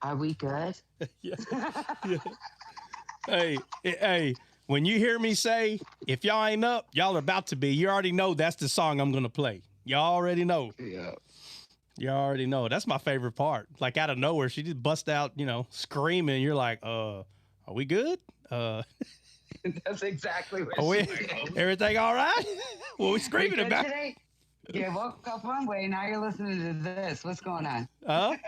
Are we good? Yeah, yeah. Hey, when you hear me say, if y'all ain't up, y'all are about to be. You already know that's the song I'm gonna play. Y'all already know. Yeah. You already know. That's my favorite part. Like out of nowhere, she just bust out, screaming. You're like, are we good? Uh, That's exactly what are she we did. everything all right? What we We screaming good about? today? You woke up one way, now you're listening to this. What's going on?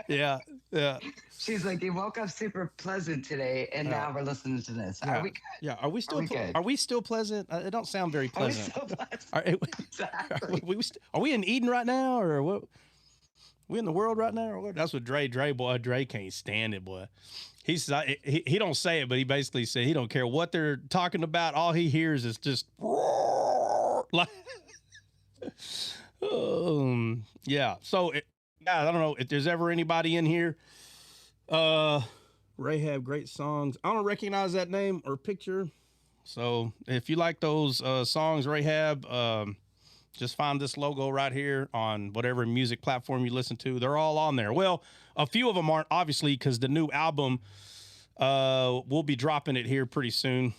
Yeah, yeah, She's like, you woke up super pleasant today, and uh, now we're listening to this. Are yeah, we good? yeah. Are we Are still we good? are we still pleasant? It don't sound very Are we pleasant. so pleasant? Are, Exactly. are we in Eden right now, or what? We in the world right now, or what? That's what Dre can't stand it, boy. He don't say it, but he basically said he don't care what they're talking about. All he hears is just like, yeah. So, yeah, I don't know if there's ever anybody in here. Uh, Rahab, great songs. I don't recognize that name or picture. So if you like those songs, Rahab, just find this logo right here on whatever music platform you listen to. They're all on there. Well, a few of them aren't, obviously, because the new album, we'll be dropping it here pretty soon.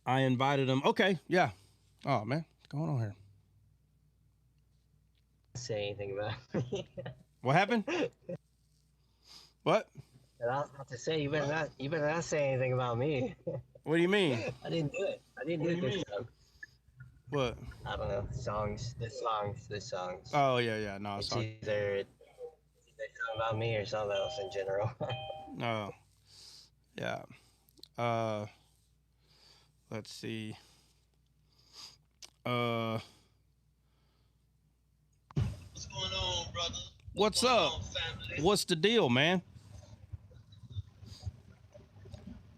I invited them. Okay, yeah. Oh, man, what's going on here? Say anything about me. What happened? What? And I was about to say you better not say anything about me. What do you mean? I didn't do it. I didn't do it this time. What? I don't know. The songs. Oh, yeah, yeah. No, It's sorry. either something about me or something else in general. Oh, yeah. Uh, let's see. What's going on, brother? What's going up? on, family? What's the deal, man?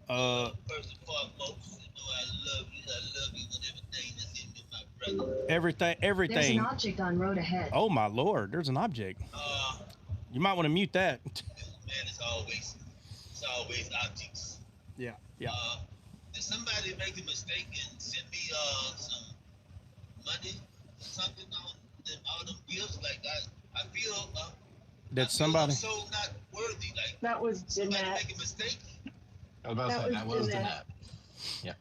First and foremost, you know I love you. I love you with everything that's in me, my brother. Everything, There's an everything. object on road ahead. Oh my lord, there's an object. You might want to mute that. Man, it's always objects. Yeah, yeah. Did somebody make a mistake and send me some money or something on them, all them gifts? Like I feel Did I'm somebody? so not worthy. Like That was somebody Jeanette. make a mistake. I was about to say that was Jeanette. Yeah.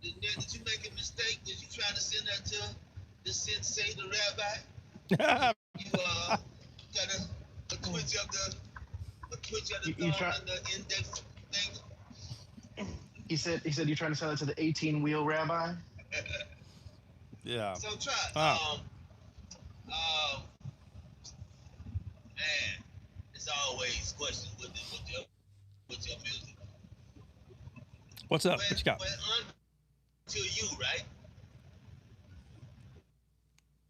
Did you make a mistake? Did you try to send that to the sensei, the rabbi? You got a twitch of the You thumb try. and the index finger. He said you're trying to sell it to the 18-wheel rabbi. Yeah. So try. Man, it's always questions with your music. What's up? What you got? Until you, right?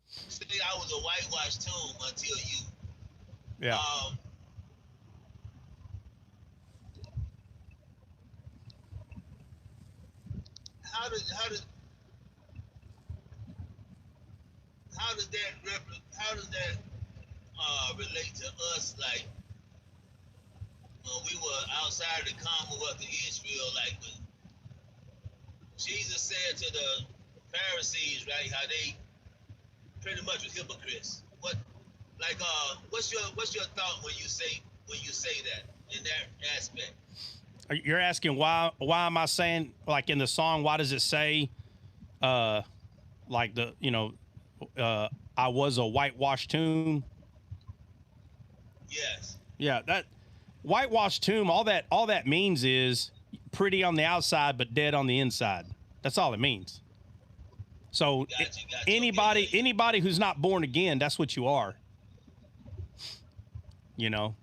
Say I was a whitewashed tomb until you. Yeah. How does that relate to us? Like when we were outside of the Commonwealth of Israel, like when Jesus said to the Pharisees, right, how they pretty much were hypocrites. What's your thought when you say that in that aspect? You're asking why am I saying, like in the song, why does it say like I was a whitewashed tomb? Yes. Yeah, that whitewashed tomb, all that means is pretty on the outside but dead on the inside. That's all it means. So Gotcha. anybody who's not born again, that's what you are.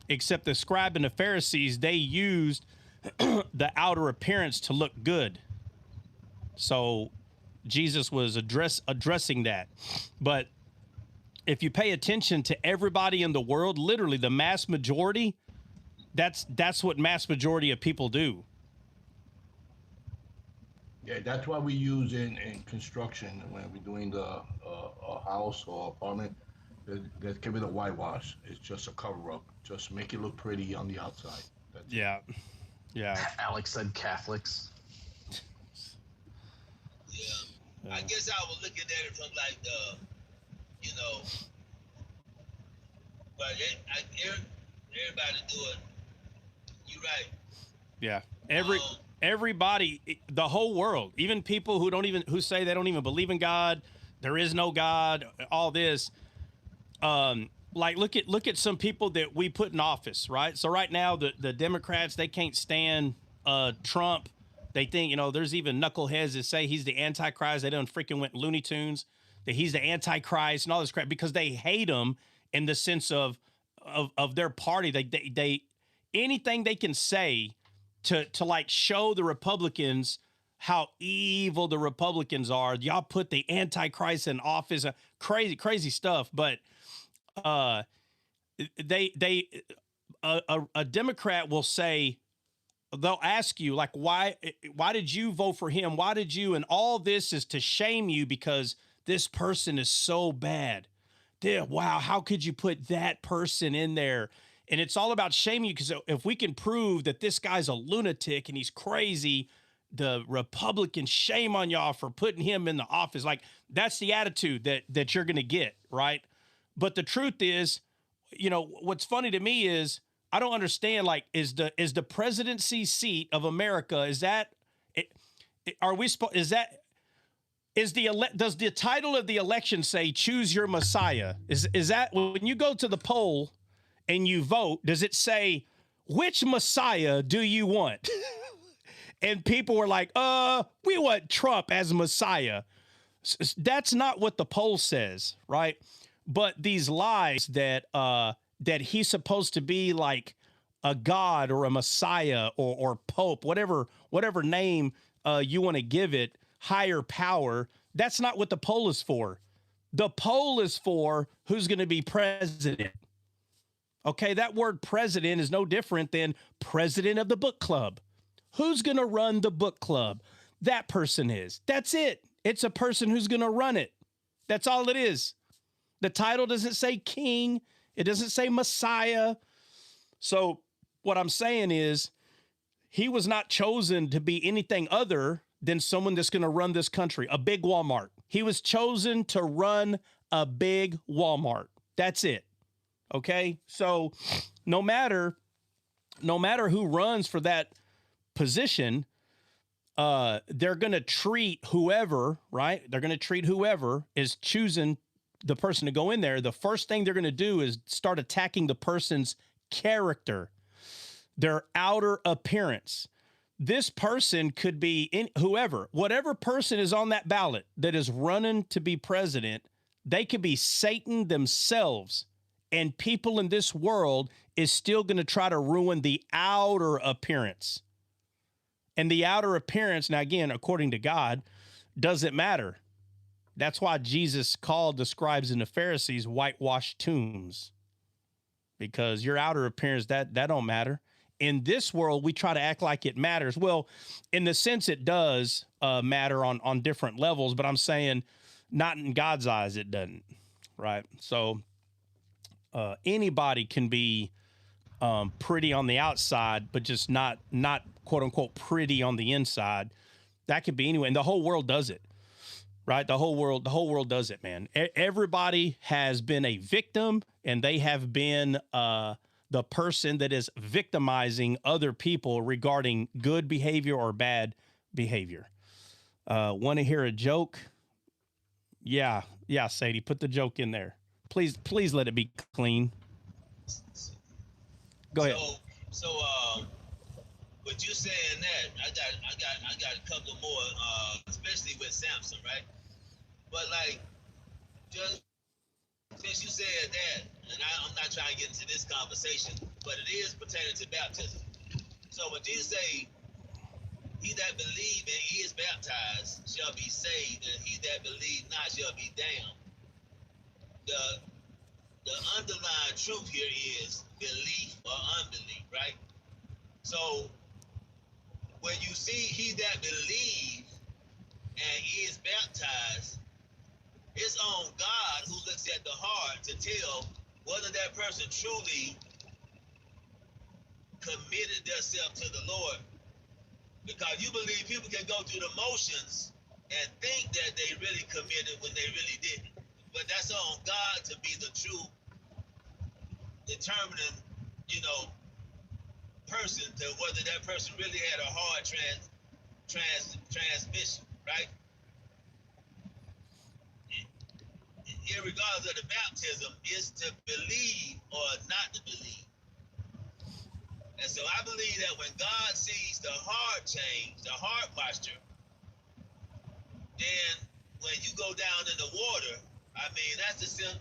Except the scribe and the Pharisees, they used the outer appearance to look good. So Jesus was addressing that. But if you pay attention to everybody in the world, literally the mass majority, that's what mass majority of people do. Yeah, that's why we use in construction when we're doing a house or apartment. That can be the whitewash. It's just a cover up. Just make it look pretty on the outside. That's Yeah. Yeah. Alex said Catholics. Yeah. I guess I was looking at it from like the, but Everybody do it. You right. Yeah. Um, Everybody, the whole world, even people who say they don't even believe in God, there is no God, all this. Like look at some people that we put in office, right? So right now the Democrats, they can't stand Trump. They think, there's even knuckleheads that say he's the Antichrist. They done freaking went Looney Tunes, that he's the Antichrist and all this crap because they hate him in the sense of their party. They anything they can say to like show the Republicans how evil the Republicans are. Y'all put the Antichrist in office, crazy stuff. But they a Democrat will say, they'll ask you like, why did you vote for him? Why did you? And all this is to shame you because this person is so bad. Wow, how could you put that person in there? And it's all about shaming you because if we can prove that this guy's a lunatic and he's crazy, the Republicans, shame on y'all for putting him in the office. Like that's the attitude that you're going to get, right? But the truth is, what's funny to me is I don't understand. Like, is the presidency seat of America, is that? Are we supposed? Is that? Does the title of the election say "Choose Your Messiah"? Is that when you go to the poll and you vote? Does it say which Messiah do you want? And people were like, we want Trump as Messiah. That's not what the poll says, right? But these lies that he's supposed to be like a god or a Messiah or Pope, whatever name you want to give it, higher power, that's not what the poll is for. The poll is for who's going to be president. Okay, that word president is no different than president of the book club. Who's going to run the book club? That person is. That's it. It's a person who's going to run it. That's all it is. The title doesn't say king. It doesn't say Messiah. So what I'm saying is he was not chosen to be anything other than someone that's going to run this country, a big Walmart. He was chosen to run a big Walmart. That's it. Okay? So no matter who runs for that position, they're going to treat whoever, right? They're going to treat whoever is choosing the person to go in there. The first thing they're going to do is start attacking the person's character, their outer appearance. This person could be whatever person is on that ballot that is running to be president. They could be Satan themselves, and people in this world is still going to try to ruin the outer appearance. And the outer appearance, now again, according to God, doesn't matter. That's why Jesus called the scribes and the Pharisees whitewashed tombs, because your outer appearance, that don't matter. In this world, we try to act like it matters. Well, in the sense it does matter on different levels, but I'm saying not in God's eyes, it doesn't, right? So anybody can be pretty on the outside, but just not quote unquote pretty on the inside. That could be anyway. And the whole world does it, right? The whole world does it, man. Everybody has been a victim, and they have been the person that is victimizing other people regarding good behavior or bad behavior. Want to hear a joke? Yeah, Sadie, put the joke in there. Please let it be clean. Go ahead. So, with you saying that, I got a couple more, especially with Samson, right? But like, just since you said that, and I'm not trying to get into this conversation, but it is pertaining to baptism. So when Jesus say, "He that believe and he is baptized shall be saved, and he that believe not shall be damned," the underlying truth here is belief or unbelief, right? So when you see "he that believe and is baptized," it's on God who looks at the heart to tell whether that person truly committed themselves to the Lord. Because you believe people can go through the motions and think that they really committed when they really didn't. But that's on God to be the true determining you know, person to whether that person really had a hard transmission, right? Irregardless of the baptism, is to believe or not to believe. And so I believe that when God sees the heart change, the heart posture, then when you go down in the water, I mean, that's the simple.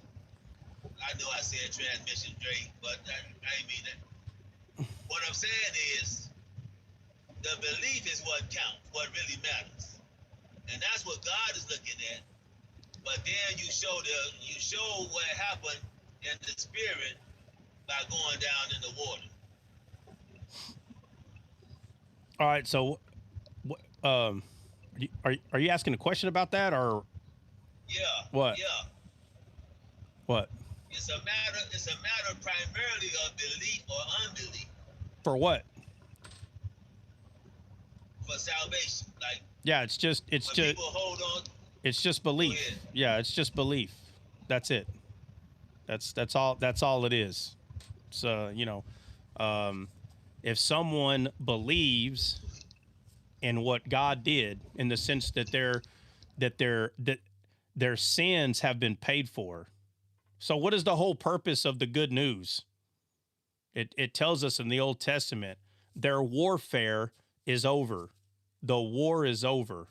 I know I said transmission, Drake, but I ain't mean that. What I'm saying is the belief is what counts, what really matters. And that's what God is looking at. But then you show what happened in the spirit by going down in the water. All right. So, are you asking a question about that or Yeah. what? Yeah. What? It's a matter primarily of belief or unbelief. For what? For salvation. Like, yeah, it's just people hold on. It's just belief. Yeah, it's just belief. That's it. That's all it is. So, if someone believes in what God did, in the sense that their sins have been paid for. So what is the whole purpose of the good news? It tells us in the Old Testament, their warfare is over. The war is over.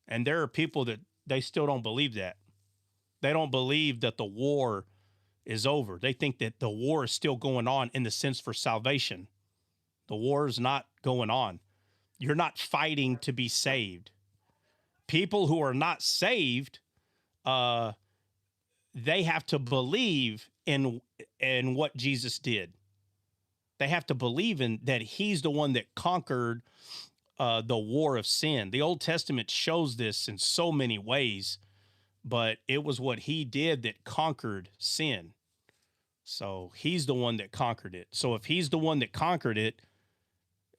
And there are people that they still don't believe that. They don't believe that the war is over. They think that the war is still going on in the sense for salvation. The war is not going on. You're not fighting to be saved. People who are not saved, they have to believe in what Jesus did. They have to believe in that he's the one that conquered the war of sin. The Old Testament shows this in so many ways, but it was what he did that conquered sin. So he's the one that conquered it. So if he's the one that conquered it,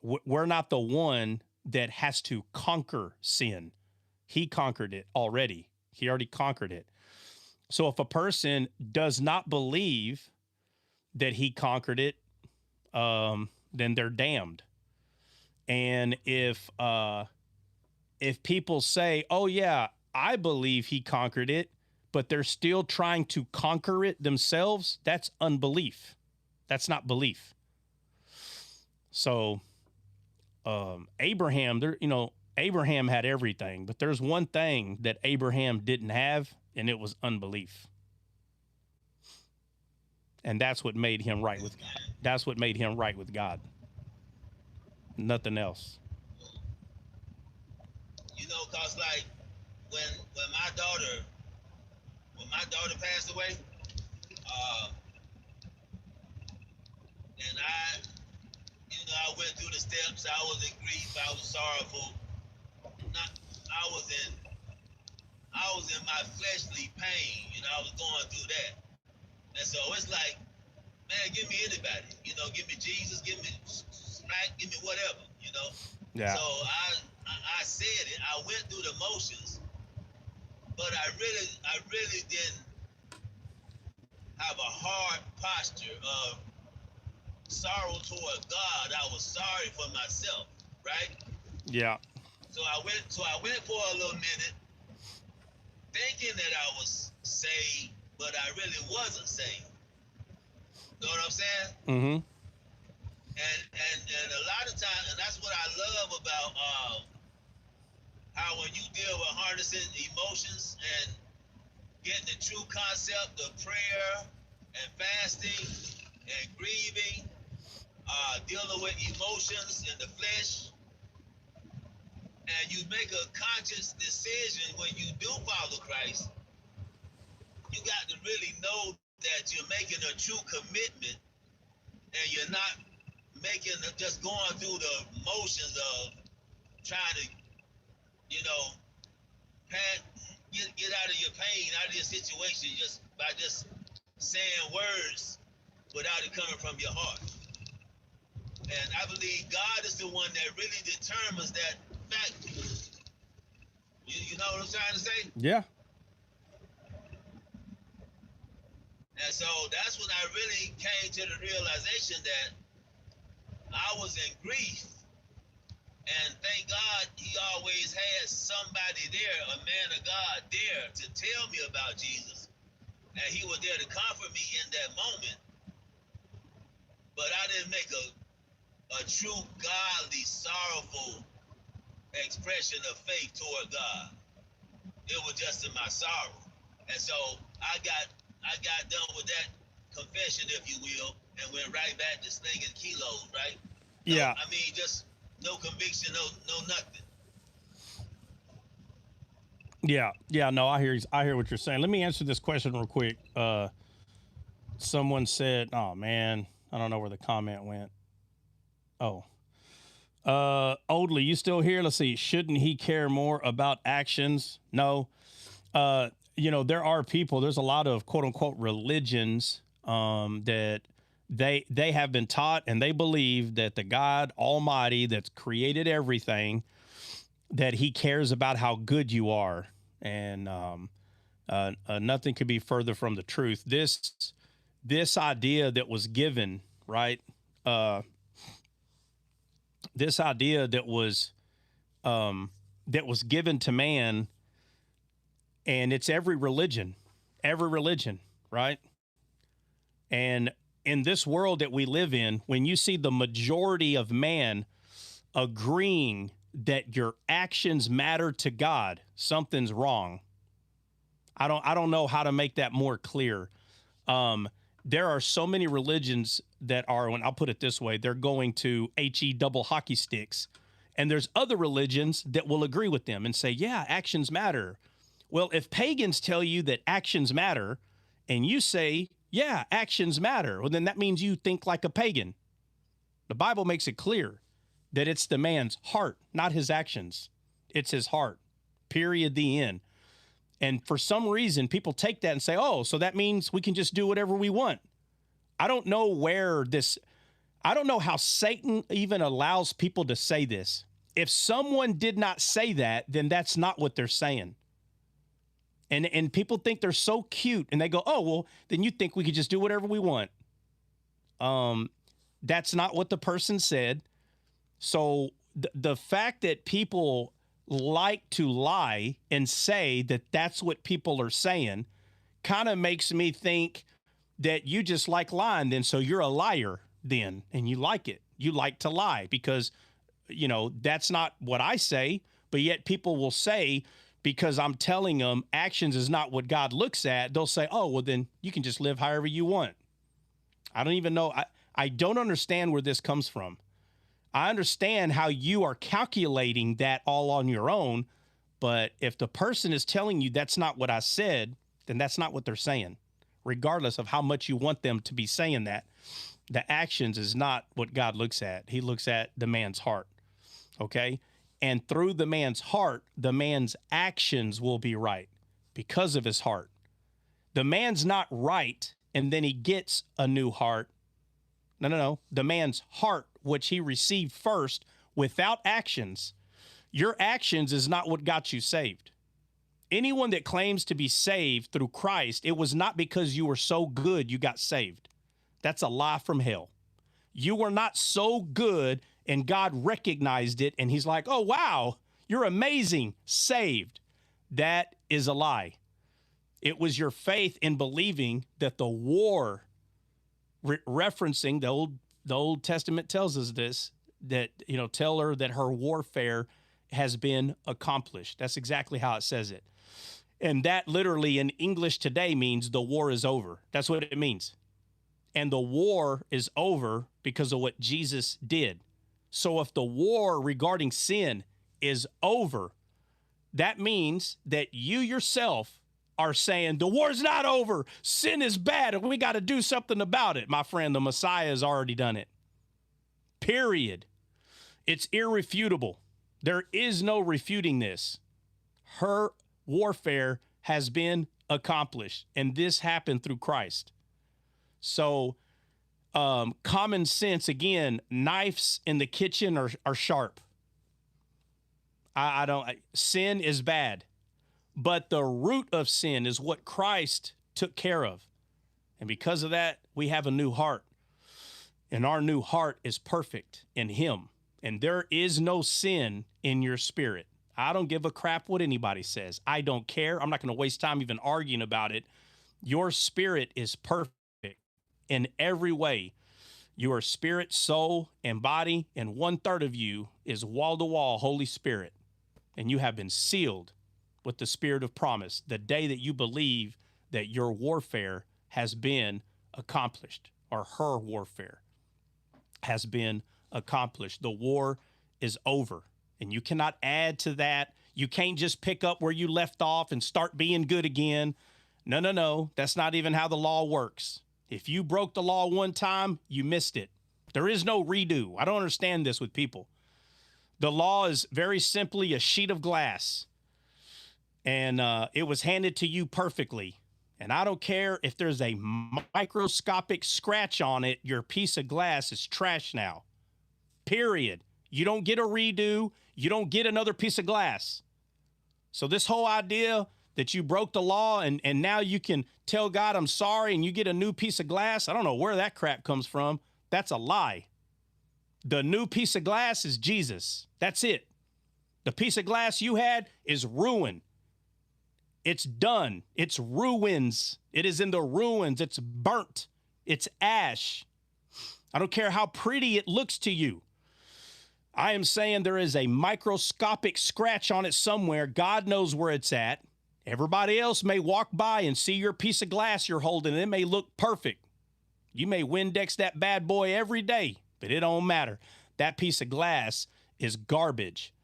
we're not the one that has to conquer sin. He conquered it already. He already conquered it. So if a person does not believe that he conquered it, then they're damned. And if people say, "Oh yeah, I believe he conquered it," but they're still trying to conquer it themselves, that's unbelief. That's not belief. So Abraham, Abraham had everything, but there's one thing that Abraham didn't have, and it was unbelief. And that's what made him right with God. That's what made him right with God. Nothing else. Cause like when my daughter passed away, and I went through the steps. I was in grief. I was sorrowful. I was in my fleshly pain. I was going through that. And so it's like, man, give me anybody. Give me Jesus. Give me Smack. Give me whatever. Yeah. So I said it. I went through the motions, but I really didn't have a hard posture of sorrow toward God. I was sorry for myself, right? Yeah. So I went for a little minute, thinking that I was saved, but I really wasn't saved. Know what I'm saying? Mm-hmm. And a lot of times, and that's what I love about how when you deal with harnessing emotions and getting the true concept of prayer and fasting and grieving, dealing with emotions in the flesh, and you make a conscious decision when you do follow Christ, you got to really know that you're making a true commitment and you're not just going through the motions of trying to, get out of your pain, out of your situation, just by just saying words without it coming from your heart. And I believe God is the one that really determines that fact. You know what I'm trying to say? Yeah. And so that's when I really came to the realization that I was in grief. And thank God he always had somebody there, a man of God there to tell me about Jesus. And he was there to comfort me in that moment. But I didn't make a true godly, sorrowful expression of faith toward God. It was just in my sorrow. And so I got done with that confession, if you will, and went right back to slinging kilos, right? Yeah. No, I mean, just no conviction, no nothing. Yeah, no, I hear what you're saying. Let me answer this question real quick. Someone said, oh man, I don't know where the comment went. Oh. Oldley, you still here? Let's see. Shouldn't he care more about actions? No. There are people, there's a lot of quote unquote religions that they have been taught, and they believe that the God Almighty that's created everything, that he cares about how good you are. And nothing could be further from the truth. This idea that was given, right? This idea that was given to man, and it's every religion, right? And in this world that we live in, when you see the majority of man agreeing that your actions matter to God, something's wrong. I don't know how to make that more clear. There are so many religions that are, and I'll put it this way, they're going to HE double hockey sticks. And there's other religions that will agree with them and say, yeah, actions matter. Well, if pagans tell you that actions matter, and you say, yeah, actions matter, well, then that means you think like a pagan. The Bible makes it clear that it's the man's heart, not his actions. It's his heart, period, the end. And for some reason, people take that and say, oh, so that means we can just do whatever we want. I don't know I don't know how Satan even allows people to say this. If someone did not say that, then that's not what they're saying. And people think they're so cute, and they go, oh, well, then you think we could just do whatever we want. That's not what the person said. So the fact that people like to lie and say that that's what people are saying kind of makes me think that you just like lying then, so you're a liar then, and you like it. You like to lie because, that's not what I say, but yet people will say, because I'm telling them actions is not what God looks at, they'll say, oh, well, then you can just live however you want. I don't even know. I don't understand where this comes from. I understand how you are calculating that all on your own, but if the person is telling you that's not what I said, then that's not what they're saying, regardless of how much you want them to be saying that. The actions is not what God looks at. He looks at the man's heart, okay? And through the man's heart, the man's actions will be right because of his heart. The man's not right, and then he gets a new heart. No. The man's heart, which he received first, without actions. Your actions is not what got you saved. Anyone that claims to be saved through Christ, it was not because you were so good you got saved. That's a lie from hell. You were not so good, and God recognized it, and he's like, oh, wow, you're amazing, saved. That is a lie. It was your faith in believing that the war, referencing the Old Testament tells us this, that, tell her that her warfare has been accomplished. That's exactly how it says it. And that literally in English today means the war is over. That's what it means. And the war is over because of what Jesus did. So if the war regarding sin is over, that means that you yourself are saying the war's not over. Sin is bad and we got to do something about it. My friend, the Messiah has already done it. Period. It's irrefutable. There is no refuting this. Her warfare has been accomplished, and this happened through Christ. So common sense, again, knives in the kitchen are sharp. Sin is bad, but the root of sin is what Christ took care of. And because of that, we have a new heart. And our new heart is perfect in him. And there is no sin in your spirit. I don't give a crap what anybody says. I don't care. I'm not going to waste time even arguing about it. Your spirit is perfect in every way. Your spirit, soul, and body, and 1/3 of you is wall-to-wall Holy Spirit. And you have been sealed with the spirit of promise the day that you believe that your warfare has been accomplished, or her warfare has been accomplished. The war is over, and you cannot add to that. You can't just pick up where you left off and start being good again. No, no, no. That's not even how the law works. If you broke the law one time, you missed it. There is no redo. I don't understand this with people. The law is very simply a sheet of glass, and it was handed to you perfectly. And I don't care if there's a microscopic scratch on it, your piece of glass is trash now. Period. You don't get a redo. You don't get another piece of glass. So this whole idea that you broke the law and now you can tell God, I'm sorry, and you get a new piece of glass, I don't know where that crap comes from. That's a lie. The new piece of glass is Jesus. That's it. The piece of glass you had is ruined. It's done. It's ruins. It is in the ruins. It's burnt. It's ash. I don't care how pretty it looks to you. I am saying there is a microscopic scratch on it somewhere. God knows where it's at. Everybody else may walk by and see your piece of glass you're holding, and it may look perfect. You may Windex that bad boy every day, but it don't matter. That piece of glass is garbage.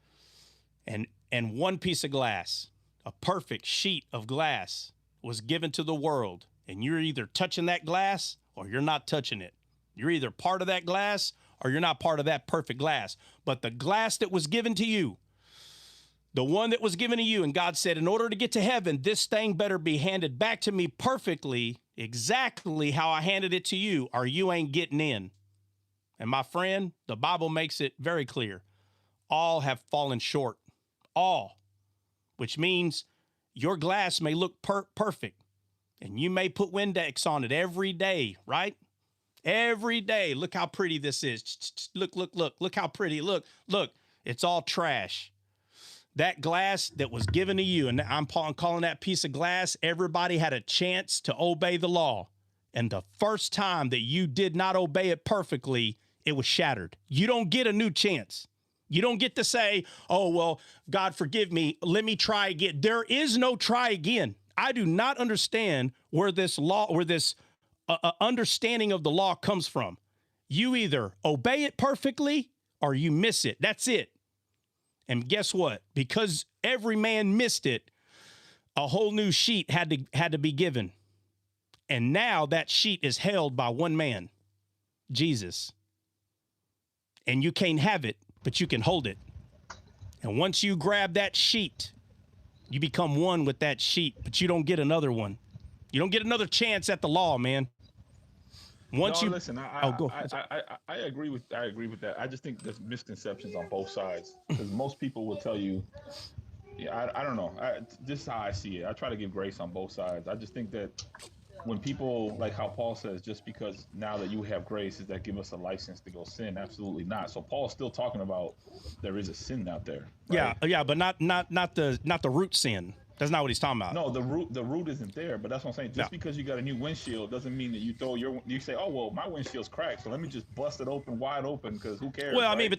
And one piece of glass, a perfect sheet of glass, was given to the world, and you're either touching that glass or you're not touching it. You're either part of that glass or you're not part of that perfect glass. But the glass that was given to you, the one that was given to you, and God said, in order to get to heaven, this thing better be handed back to me perfectly, exactly how I handed it to you, or you ain't getting in. And my friend, the Bible makes it very clear. All have fallen short. All. Which means your glass may look perfect, and you may put Windex on it every day, right? Every day. Look how pretty this is. Look, look, look. Look how pretty. Look, look. It's all trash. That glass that was given to you, and I'm calling that piece of glass, everybody had a chance to obey the law. And the first time that you did not obey it perfectly, it was shattered. You don't get a new chance. You don't get to say, oh, well, God, forgive me. Let me try again. There is no try again. I do not understand where this law, where this understanding of the law comes from. You either obey it perfectly or you miss it. That's it. And guess what? Because every man missed it, a whole new sheet had to be given. And now that sheet is held by one man, Jesus. And you can't have it, but you can hold it. And once you grab that sheet, you become one with that sheet, but you don't get another one. You don't get another chance at the law, man. Once listen, I agree with that. I just think there's misconceptions on both sides, because most people will tell you, yeah, I don't know. This is how I see it. I try to give grace on both sides. I just think that when people, like how Paul says, just because now that you have grace, does that give us a license to go sin? Absolutely not. So Paul's still talking about there is a sin out there. Right? Yeah, but not the root sin. That's not what he's talking about. No, the root isn't there, but that's what I'm saying. Just because you got a new windshield doesn't mean that you say, oh well, my windshield's cracked, so let me just bust it open, wide open, because who cares? Well, right? I mean, but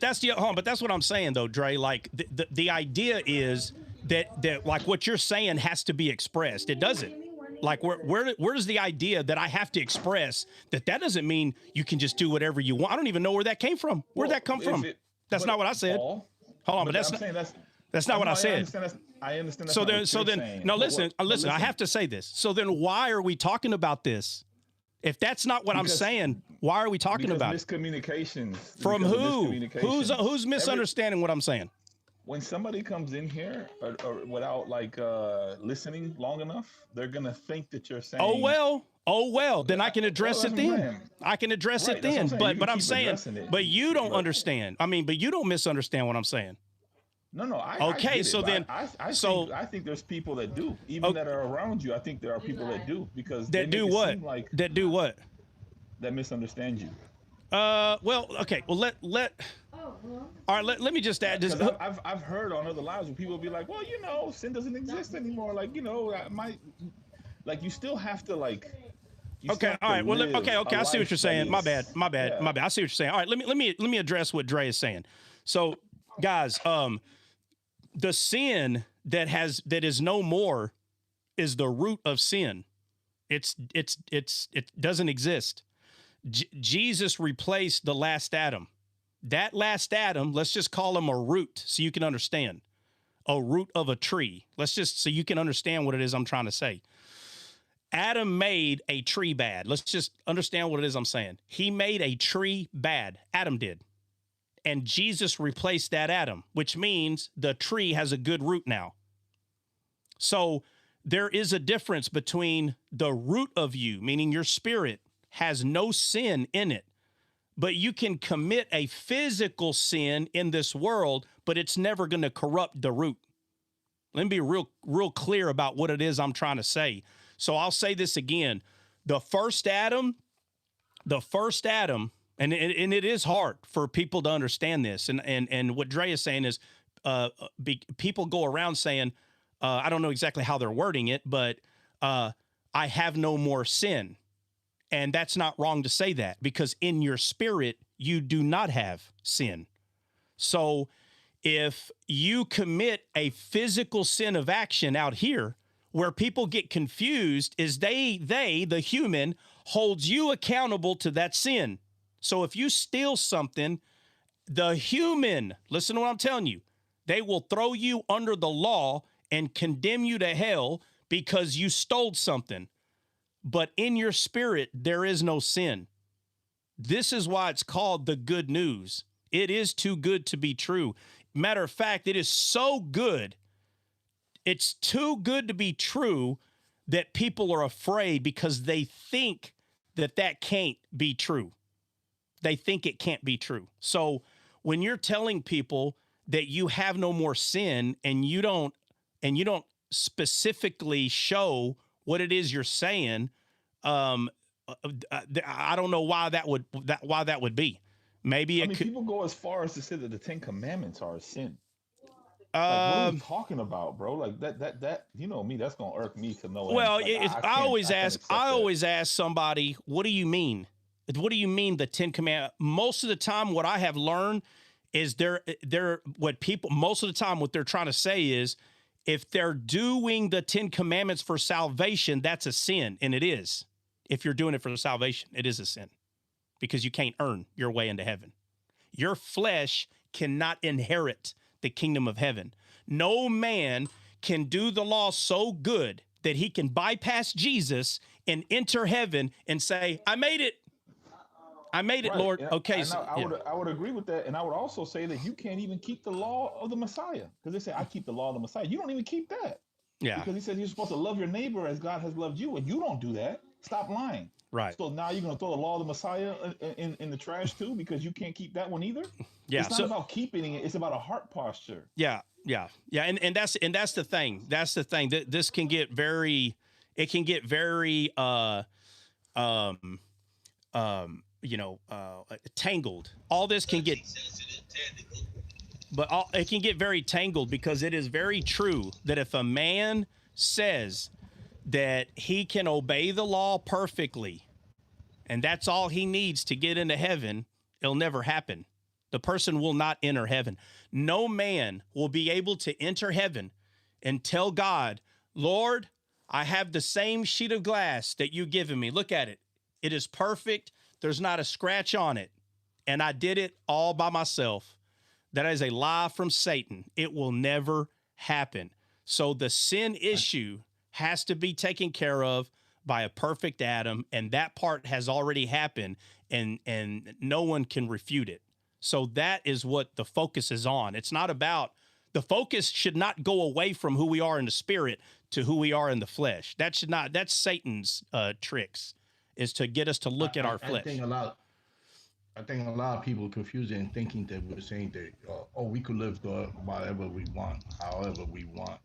that's what I'm saying though, Dre. Like the idea is that like what you're saying has to be expressed. It doesn't. Like where does the idea that I have to express that doesn't mean you can just do whatever you want? I don't even know where that came from. Where'd that come from? That's not what I said. Paul, hold on, but that's not what I said. I understand. So then, no, listen. I have to say this. So then, why are we talking about this? If that's not what I'm saying, why are we talking about it? Miscommunications. From who? Who's misunderstanding what I'm saying? When somebody comes in here or without listening long enough, they're gonna think that you're saying, oh well, then I can address it then. I can address it then. But I'm saying, but you don't understand. I mean, but you don't misunderstand what I'm saying. No, I Okay, get so it, then, I think there's people that do, even that are around you. I think there are people that do because they that make do it what? seem like That do what? that misunderstand you. Well, okay. Well, all right. Let me just add this. Because I've heard on other lives where people be like, well, sin doesn't exist anymore. Like, like you still have to like. You still Okay. have All to right. Well, live okay. a I see what life you're saying. that My is- bad. My bad. yeah. My bad. I see what you're saying. All right. Let me address what Dre is saying. So, guys, the sin that is no more is the root of sin. It doesn't exist. Jesus replaced the last Adam. That last Adam, let's just call him a root so you can understand. A root of a tree. Let's just so you can understand what it is I'm trying to say. Adam made a tree bad. Let's just understand what it is I'm saying. He made a tree bad. Adam did. And Jesus replaced that Adam, which means the tree has a good root now. So there is a difference between the root of you, meaning your spirit has no sin in it, but you can commit a physical sin in this world, but it's never going to corrupt the root. Let me be real clear about what it is I'm trying to say. So I'll say this again. The first Adam, and it is hard for people to understand this. And what Dre is saying is people go around saying, I don't know exactly how they're wording it, but I have no more sin. And that's not wrong to say that because in your spirit, you do not have sin. So if you commit a physical sin of action out here, where people get confused is the human, holds you accountable to that sin. So if you steal something, the human, listen to what I'm telling you, they will throw you under the law and condemn you to hell because you stole something. But in your spirit, there is no sin. This is why it's called the good news. It is too good to be true. Matter of fact, it is so good. It's too good to be true that people are afraid because they think that can't be true. They think it can't be true. So when you're telling people that you have no more sin and you don't specifically show what it is you're saying, I don't know why that would be. Maybe people go as far as to say that the 10 Commandments are a sin. Like, what are you talking about, bro? Like that you know me, that's gonna irk me to no end. Well, Like, I always ask somebody, what do you mean? What do you mean the 10 Commandments? Most of the time, what I have learned is most of the time what they're trying to say is if they're doing the 10 Commandments for salvation, that's a sin, and it is. If you're doing it for salvation, it is a sin because you can't earn your way into heaven. Your flesh cannot inherit the kingdom of heaven. No man can do the law so good that he can bypass Jesus and enter heaven and say, I made it. I made it, right. Lord. And, okay. And So, I would agree with that. And I would also say that you can't even keep the law of the Messiah because they say, I keep the law of the Messiah. You don't even keep that. Yeah. Because he said you're supposed to love your neighbor as God has loved you. And you don't do that. Stop lying. Right. So now you're going to throw the law of the Messiah in the trash too because you can't keep that one either. Yeah. It's not about keeping it. It's about a heart posture. Yeah. And that's the thing. That's the thing that this can get very, tangled. All this can get, it can get very tangled because it is very true that if a man says that he can obey the law perfectly and that's all he needs to get into heaven, it'll never happen. The person will not enter heaven. No man will be able to enter heaven and tell God, Lord, I have the same sheet of glass that you've given me. Look at it. It is perfect. There's not a scratch on it. And I did it all by myself. That is a lie from Satan. It will never happen. So the sin issue has to be taken care of by a perfect Adam. And that part has already happened and no one can refute it. So that is what the focus is on. It's not about, the focus should not go away from who we are in the spirit to who we are in the flesh. That should not, that's Satan's tricks, is to get us to look at our flesh. I think a lot I think a lot of people confuse it and thinking that we're saying that, oh, we could live whatever we want, however we want.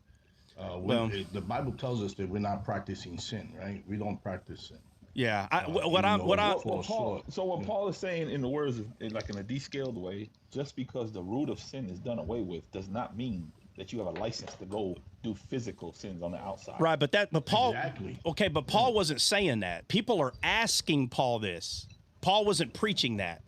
Well, The Bible tells us that we're not practicing sin, right? We don't practice sin. yeah. Even though What we I fall short. So what Yeah. Paul is saying in the words of, like in a descaled way, just because the root of sin is done away with does not mean that you have a license to go do physical sins on the outside. right, but Paul. Exactly. Okay, but Paul wasn't saying that. People are asking Paul this. Paul wasn't preaching that.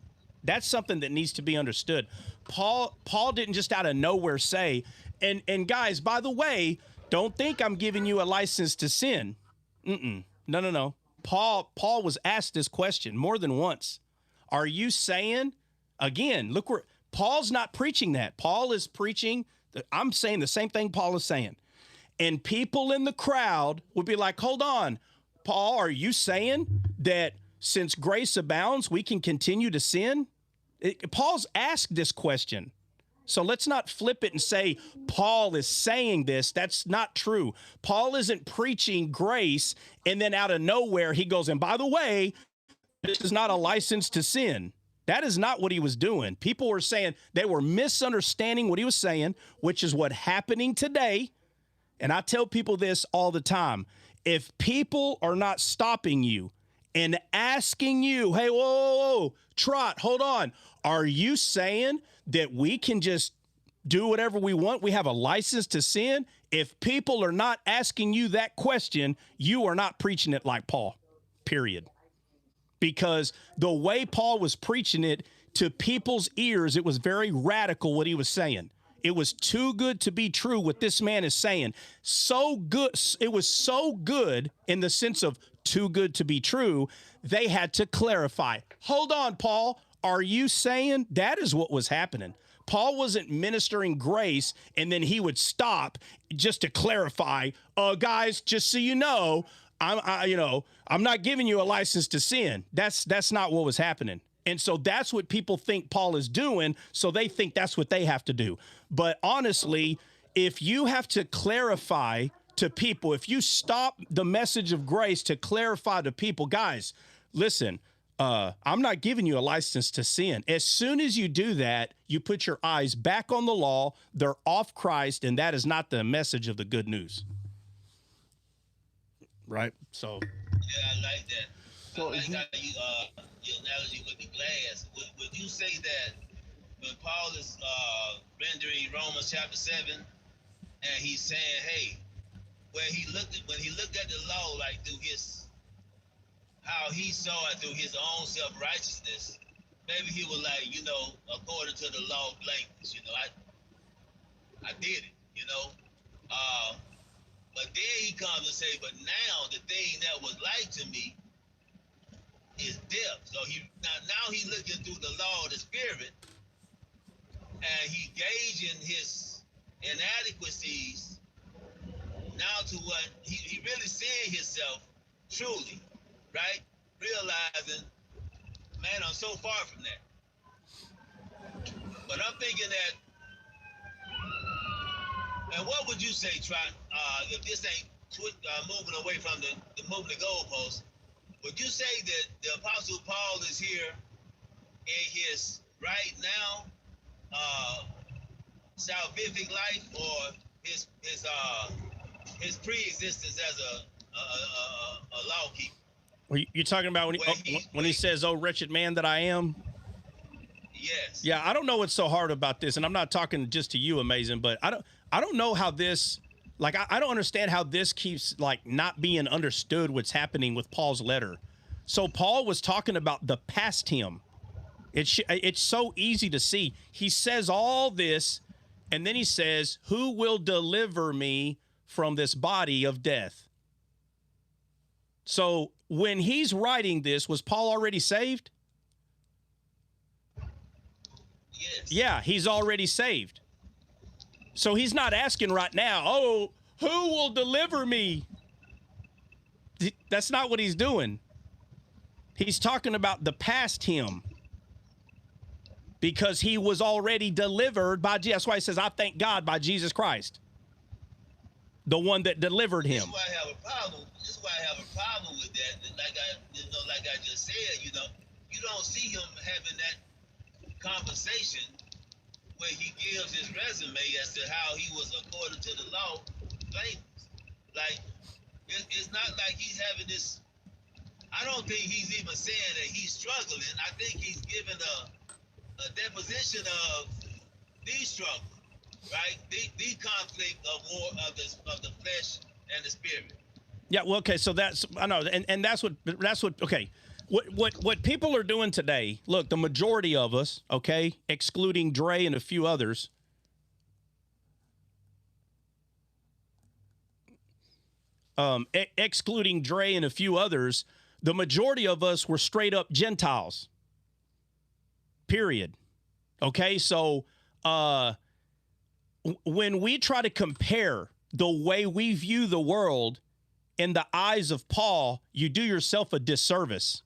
That's something that needs to be understood. Paul didn't just out of nowhere say, and guys, by the way, don't think I'm giving you a license to sin. No. Paul was asked this question more than once. Are you saying, again, look where Paul's not preaching that. Paul is preaching, I'm saying the same thing Paul is saying. And people in the crowd would be like, hold on, Paul, are you saying that since grace abounds, we can continue to sin? Paul's asked this question. So let's not flip it and say Paul is saying this. That's not true. Paul isn't preaching grace and then out of nowhere he goes, and by the way, this is not a license to sin. That is not what he was doing. People were saying they were misunderstanding what he was saying, which is what happening today. And I tell people this all the time. If people are not stopping you and asking you, hey, whoa, Trot, hold on. Are you saying that we can just do whatever we want? We have a license to sin? If people are not asking you that question, you are not preaching it like Paul, period. Because the way Paul was preaching it to people's ears, it was very radical what he was saying. It was too good to be true what this man is saying. So good. It was so good in the sense of too good to be true. They had to clarify. Hold on, Paul. Are you saying that is what was happening? Paul wasn't ministering grace and then he would stop just to clarify. Guys, just so you know, I'm not giving you a license to sin. That's not what was happening. And so that's what people think Paul is doing. So they think that's what they have to do. But honestly, if you have to clarify to people, if you stop the message of grace to clarify to people, guys, listen, I'm not giving you a license to sin. As soon as you do that, you put your eyes back on the law. They're off Christ. And that is not the message of the good news. Right? So. Yeah, I like that. So I like how your analogy with the glass. Would you say that when Paul is rendering Romans chapter 7, and he's saying, hey, when he looked at the law, like through how he saw it through his own self-righteousness, maybe he was like, according to the law blameless, I did it, but then he comes and say, but now the thing that was like to me is death. So now he looking through the law of the spirit, and he gauging his inadequacies now to what he really seeing himself truly, right? Realizing, man, I'm so far from that. But I'm thinking that, and what would you say, Trot, if this ain't moving away from the moving the goalpost? Would you say that the Apostle Paul is here in his right now salvific life, or his pre-existence as a law keeper? You're talking about when he says, "Oh, wretched man that I am"? Yes. Yeah, I don't know what's so hard about this, and I'm not talking just to you, Amazing, but I don't know how this, like, I don't understand how this keeps, like, not being understood what's happening with Paul's letter. So Paul was talking about the past him. It's so easy to see. He says all this, and then he says, who will deliver me from this body of death? So when he's writing this, was Paul already saved? Yes. Yeah, he's already saved. So he's not asking right now, oh, who will deliver me? That's not what he's doing. He's talking about the past him, because he was already delivered by Jesus. That's why he says, I thank God by Jesus Christ, the one that delivered him. This is why I have a problem. This is why I have a problem with that. Like I just said, you don't see him having that conversation where he gives his resume as to how he was, according to the law, blameless. Like, it's not like he's having this. I don't think he's even saying that he's struggling. I think he's giving a deposition of the struggle, right? The conflict of war of the flesh and the spirit. Yeah, well, okay, so that's, I know, and that's what, okay, what people are doing today, look, the majority of us, okay, excluding Dre and a few others, excluding Dre and a few others, the majority of us were straight up Gentiles, period, okay, so when we try to compare the way we view the world in the eyes of Paul, you do yourself a disservice.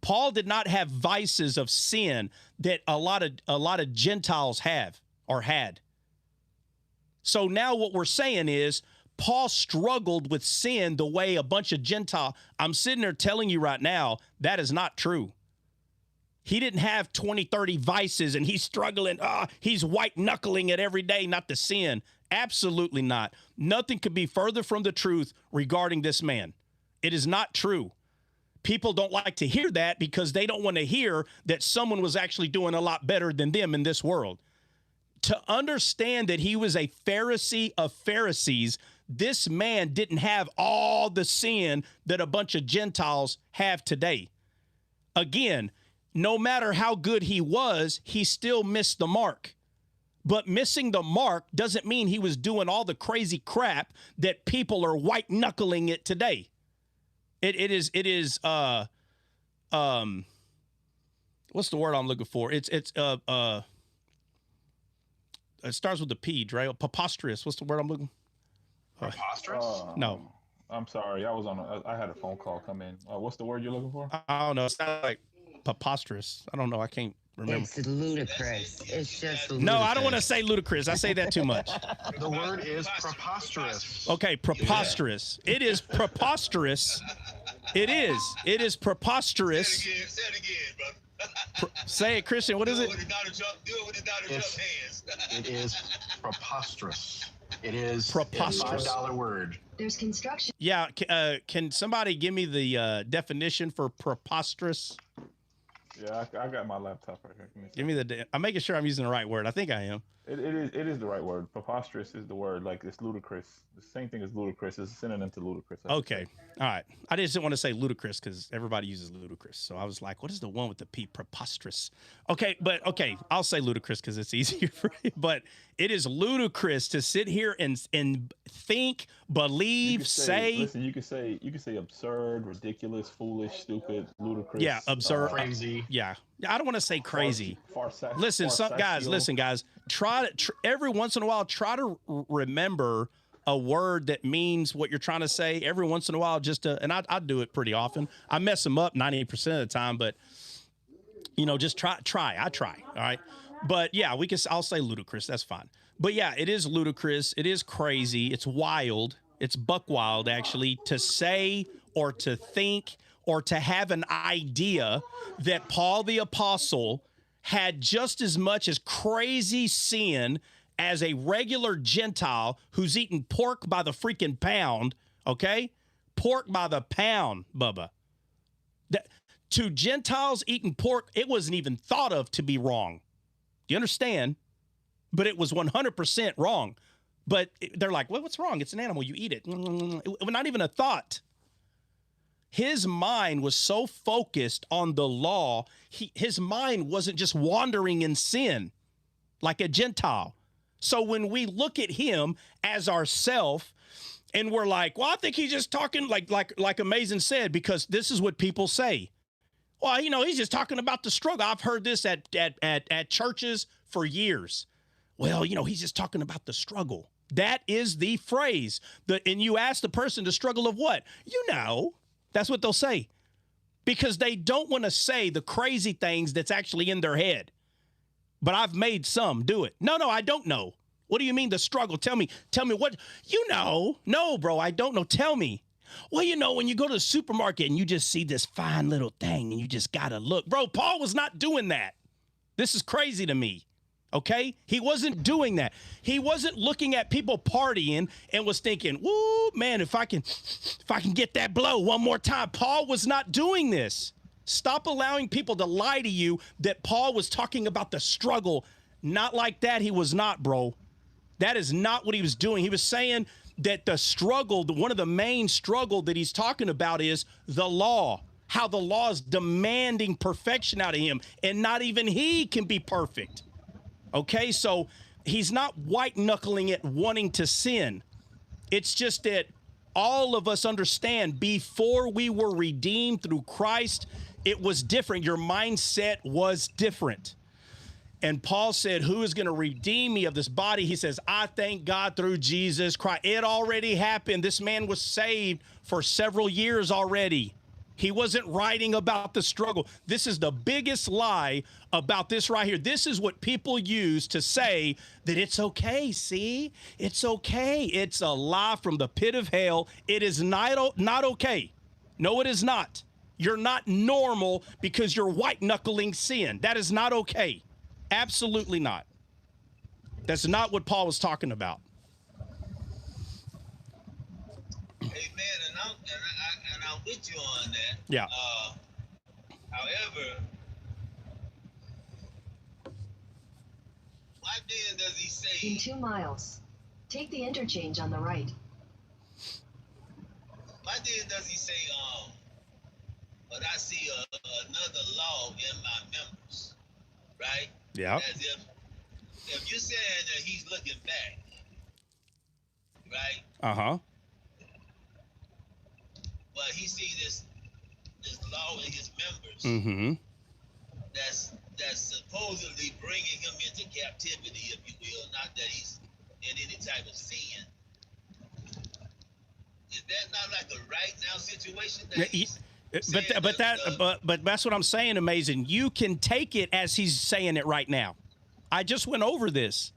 Paul did not have vices of sin that a lot of Gentiles have or had. So now what we're saying is Paul struggled with sin the way a bunch of Gentiles. I'm sitting there telling you right now, that is not true. He didn't have 20, 30 vices and he's struggling. He's white knuckling it every day not to sin. Absolutely not. Nothing could be further from the truth regarding this man. It is not true. People don't like to hear that because they don't want to hear that someone was actually doing a lot better than them in this world. To understand that he was a Pharisee of Pharisees, this man didn't have all the sin that a bunch of Gentiles have today. Again, no matter how good he was, he still missed the mark. But missing the mark doesn't mean he was doing all the crazy crap that people are white knuckling it today. It is what's the word I'm looking for? It starts with the P, Dre. Preposterous. What's the word I'm looking for? Preposterous? No. I'm sorry. I had a phone call come in. What's the word you're looking for? I don't know. It's not like preposterous. I don't know. I can't remember. It's ludicrous. It's just ludicrous. No, I don't want to say ludicrous. I say that too much. The word is preposterous. Okay, preposterous. It is preposterous. It is. It is preposterous. Say it again, brother. Say it, Christian. What is it? Do it with the Donald Trump hands. It is preposterous. It is Preposterous. a $5 word. There's construction. Yeah. Can somebody give me the definition for preposterous? Yeah, I got my laptop right here. Give me I'm making sure I'm using the right word. I think I am. It is the right word. Preposterous is the word. Like, it's ludicrous. The same thing as ludicrous. It's a synonym to ludicrous. Okay. All right. I just didn't want to say ludicrous because everybody uses ludicrous. So I was like, what is the one with the P? Preposterous. Okay. But okay. I'll say ludicrous because it's easier for you. But it is ludicrous to sit here and think, believe, say. Listen, you could say absurd, ridiculous, foolish, stupid, ludicrous. Yeah. Absurd. Crazy. Yeah. I don't want to say crazy. Listen, Listen, guys, try to every once in a while, try to remember a word that means what you're trying to say every once in a while, and I do it pretty often. I mess them up 98% of the time, but just try. I try. All right. But yeah, I'll say ludicrous. That's fine. But yeah, it is ludicrous. It is crazy. It's wild. It's buck wild, actually, to say or to think or to have an idea that Paul the Apostle had just as much as crazy sin as a regular Gentile who's eating pork by the freaking pound, okay? Pork by the pound, Bubba. To Gentiles eating pork, it wasn't even thought of to be wrong. Do you understand? But it was 100% wrong. But they're like, well, what's wrong? It's an animal. You eat it. It was not even a thought. His mind was so focused on the law, his mind wasn't just wandering in sin like a Gentile. So when we look at him as ourself and we're like, well, I think he's just talking like Amazing said, because this is what people say. Well, he's just talking about the struggle. I've heard this at churches for years. Well, he's just talking about the struggle. That is the phrase. And you ask the person, the struggle of what? That's what they'll say, because they don't want to say the crazy things that's actually in their head. But I've made some do it. No, I don't know. What do you mean the struggle? Tell me what, No, bro, I don't know. Tell me. Well, you know, when you go to the supermarket and you just see this fine little thing and you just got to look. Bro, Paul was not doing that. This is crazy to me. Okay? He wasn't doing that. He wasn't looking at people partying and was thinking, woo, man, if I can get that blow one more time. Paul was not doing this. Stop allowing people to lie to you that Paul was talking about the struggle. Not like that. He was not, bro. That is not what he was doing. He was saying that the struggle, one of the main struggle that he's talking about is the law, how the law is demanding perfection out of him, and not even he can be perfect. Okay, so he's not white-knuckling it, wanting to sin. It's just that all of us understand before we were redeemed through Christ, it was different. Your mindset was different. And Paul said, who is going to redeem me of this body? He says, I thank God through Jesus Christ. It already happened. This man was saved for several years already. He wasn't writing about the struggle. This is the biggest lie about this right here. This is what people use to say that it's okay. See, it's okay. It's a lie from the pit of hell. It is not okay. No, it is not. You're not normal because you're white-knuckling sin. That is not okay. Absolutely not. That's not what Paul was talking about. Amen. And I'm with you on that. Yeah. However, why then does he say? In 2 miles, take the interchange on the right. Why then does he say, but I see another law in my members, right? Yeah. As if you're saying that he's looking back, right? Uh-huh. But he sees this law in his members. Mm-hmm. That's supposedly bringing him into captivity, if you will, not that he's in any type of sin. Is that not like a right now situation? But that's what I'm saying, Amazing. You can take it as he's saying it right now. I just went over this.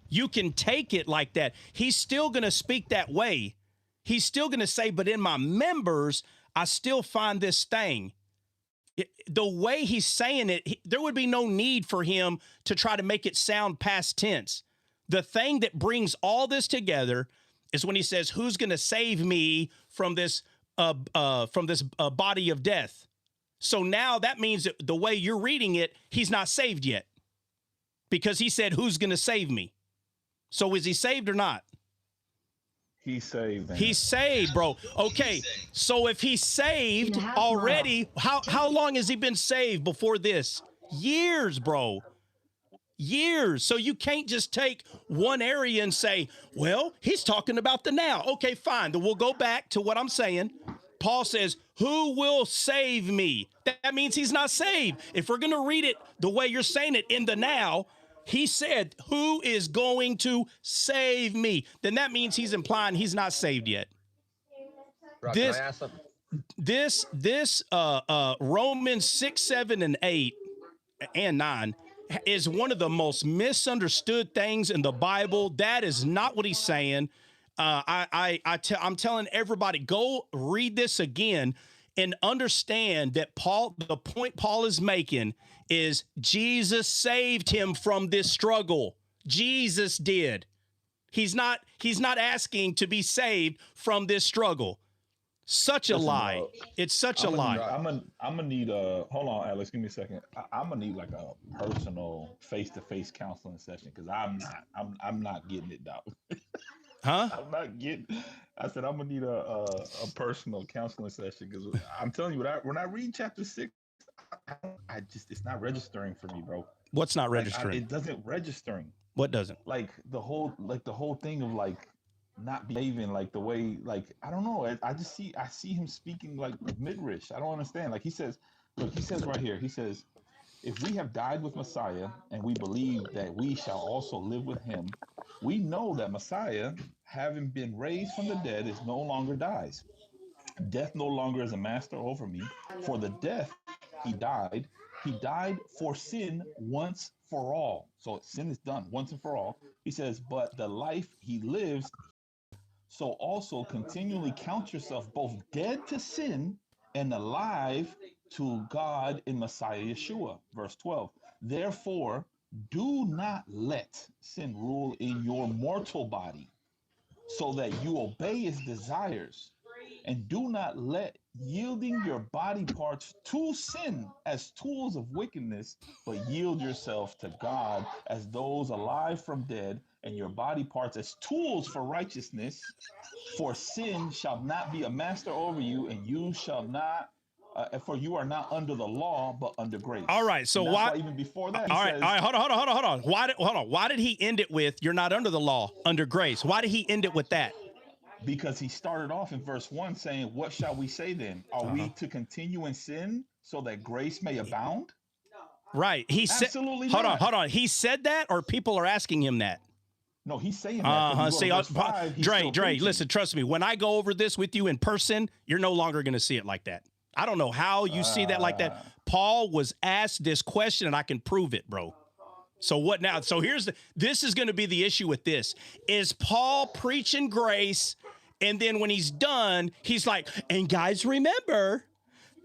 You can take it like that. He's still going to speak that way. He's still going to say, but in my members, I still find this thing. The way he's saying it, there would be no need for him to try to make it sound past tense. The thing that brings all this together is when he says, who's going to save me from this body of death? So now that means that the way you're reading it, he's not saved yet. Because he said, who's going to save me? So is he saved or not? He's saved. Man. He's saved, bro. Okay, so if he's saved already, how long has he been saved before this? Years, bro. Years. So you can't just take one area and say, well, he's talking about the now. Okay, fine. Then we'll go back to what I'm saying. Paul says, who will save me? That means he's not saved. If we're going to read it the way you're saying it in the now, he said, who is going to save me? Then that means he's implying he's not saved yet. Rob, can I ask something? This Romans 6, 7, and 8 and 9 is one of the most misunderstood things in the Bible. That is not what he's saying. I'm telling everybody, go read this again and understand that the point Paul is making is Jesus saved him from this struggle. Jesus did. He's not asking to be saved from this struggle. Such a lie. It's such a lie. I'm gonna need hold on, Alex, give me a second. I'm gonna need like a personal face-to-face counseling session because I'm not getting it, dog. Huh? I said I'm gonna need a personal counseling session because I'm telling you, when I read chapter 6, it's not registering for me, bro. What's not registering? It doesn't registering. What doesn't? Like the whole thing of like not behaving like the way, like I don't know. I see him speaking like midrash. I don't understand. Like he says right here. He says, if we have died with Messiah and we believe that we shall also live with him, we know that Messiah, having been raised from the dead, is no longer dies. Death no longer is a master over me. For the death he died for sin once for all. So sin is done once and for all. He says, but the life he lives so also continually count yourself both dead to sin and alive to God in Messiah Yeshua. Verse 12. Therefore, do not let sin rule in your mortal body, so that you obey its desires, and do not let yielding your body parts to sin as tools of wickedness, but yield yourself to God as those alive from dead, and your body parts as tools for righteousness. For sin shall not be a master over you, and you shall not. For you are not under the law, but under grace. All right. So why even before that? All right. Hold on. Why did he end it with "You're not under the law, under grace"? Why did he end it with that? Because he started off in verse 1 saying, "What shall we say then? Are we to continue in sin so that grace may abound?" Right. He said. Absolutely Hold not. on. He said that, or people are asking him that? No, he's saying that. See, Dre, listen, trust me. When I go over this with you in person, you're no longer going to see it like that. I don't know how you see that like that. Paul was asked this question, and I can prove it, bro. So what now? So this is going to be the issue with this. Is Paul preaching grace, and then when he's done, he's like, and guys, remember,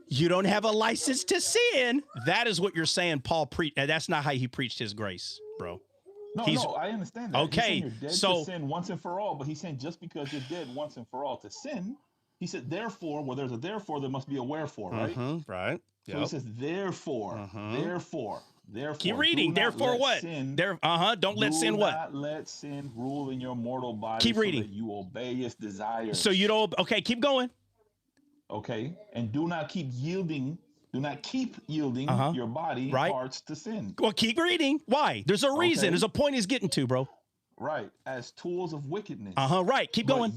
you don't have a license to sin. That is what you're saying Paul preached. That's not how he preached his grace, bro. No, I understand that. Okay, you're dead to sin once and for all, but he's saying just because you're dead once and for all to sin, he said, therefore, well, there's a therefore, there must be a wherefore, right? Right. So he says, therefore. Keep reading. Therefore, what? Don't let sin what? Do not let sin rule in your mortal body. Keep reading. So that you obey its desires. So you don't. Okay, keep going. Okay, and do not keep yielding your body parts to sin. Well, keep reading. Why? There's a reason. Okay. There's a point he's getting to, bro. Right, as tools of wickedness. Right. Keep going.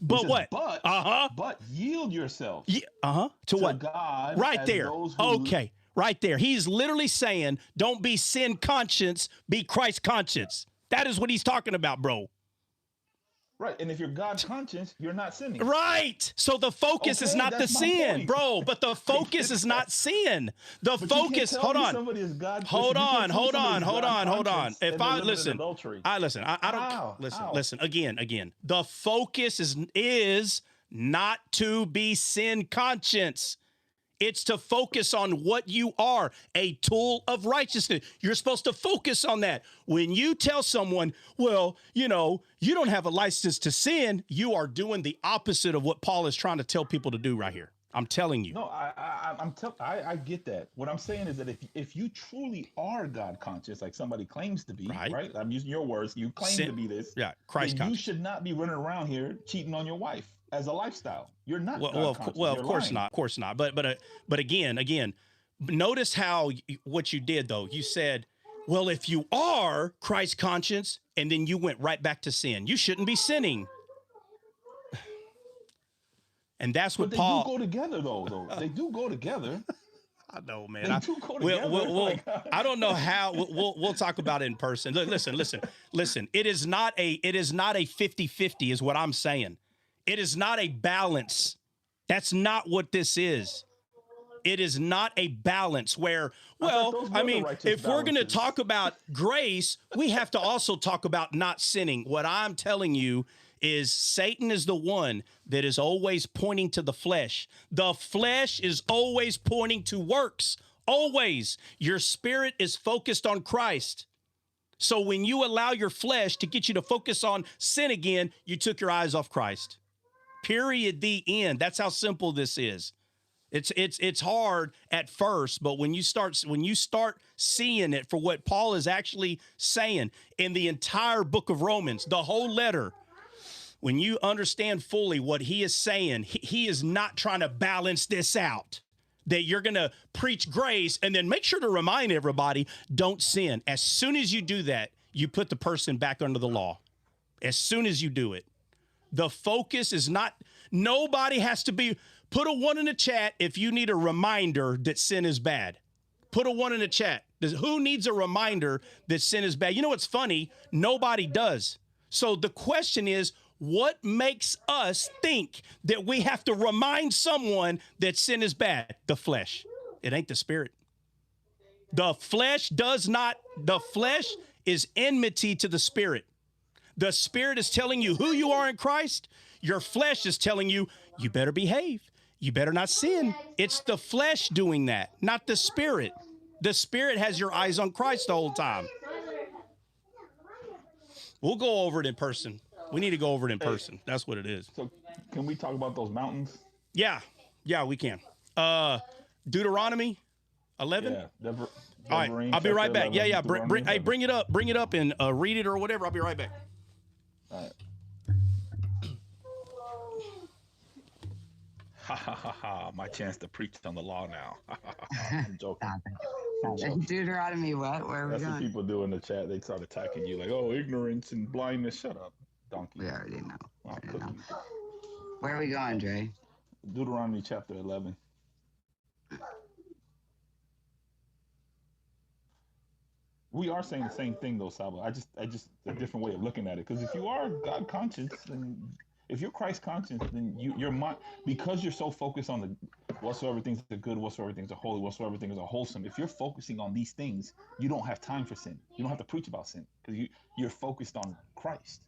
But what? But yield yourself. To what? God. Right there. Okay. Right there. He's literally saying, don't be sin conscious, be Christ conscious. That is what he's talking about, bro. Right. And if you're God conscious, you're not sinning. Right. So the focus is not the sin, bro. But the focus is not sin. The focus. Hold on. Hold on. If I listen, I don't listen again. The focus is not to be sin conscious. It's to focus on what you are, a tool of righteousness. You're supposed to focus on that. When you tell someone, well, you don't have a license to sin, you are doing the opposite of what Paul is trying to tell people to do right here. I'm telling you. No, I get that. What I'm saying is that if you truly are God conscious, like somebody claims to be, right? I'm using your words. You claim to be this. Yeah, Christ conscious. You should not be running around here cheating on your wife as a lifestyle. You're not. Of course not. But again, notice how what you did though. You said, well, if you are Christ conscious, and then you went right back to sin. You shouldn't be sinning. And that's what Paul. They do go together, though. They do go together. I know, man. They do go together. I don't know how. We'll talk about it in person. Listen. It is not a 50-50 is what I'm saying. It is not a balance. That's not what this is. It is not a balance where, well, I mean, if we're going to talk about grace, we have to also talk about not sinning. What I'm telling you is Satan is the one that is always pointing to the flesh. The flesh is always pointing to works. Always. Your spirit is focused on Christ. So when you allow your flesh to get you to focus on sin again, you took your eyes off Christ. Period. The end. That's how simple this is. It's hard at first, but when you start seeing it for what Paul is actually saying in the entire book of Romans, the whole letter, when you understand fully what he is saying, he is not trying to balance this out. That you're going to preach grace and then make sure to remind everybody, don't sin. As soon as you do that, you put the person back under the law. As soon as you do it. The focus is not, nobody has to be, put a 1 in the chat if you need a reminder that sin is bad. Put a 1 in the chat. Who needs a reminder that sin is bad? You know what's funny? Nobody does. So the question is, what makes us think that we have to remind someone that sin is bad? The flesh. It ain't the spirit. The flesh is enmity to the spirit. The Spirit is telling you who you are in Christ. Your flesh is telling you, you better behave. You better not sin. It's the flesh doing that, not the Spirit. The Spirit has your eyes on Christ the whole time. We'll go over it in person. We need to go over it in person. That's what it is. So can we talk about those mountains? Yeah, we can. Deuteronomy 11. Yeah. All right, I'll be right back. Yeah. Bring it up and read it or whatever. I'll be right back. All right. Ha ha ha ha! My chance to preach on the law now. I'm joking. Deuteronomy what? Where are we That's going? what people do in the chat. They start attacking you like, oh, ignorance and blindness. Shut up, donkey. We already know. Wow, Where are we going, Dre? Deuteronomy chapter 11. We are saying the same thing though, Saba. I just a different way of looking at it. Because if you are God conscious, then if you're Christ conscious, then your mind, because you're so focused on the whatsoever things are good, whatsoever things are holy, whatsoever things are wholesome. If you're focusing on these things, you don't have time for sin. You don't have to preach about sin because you're focused on Christ.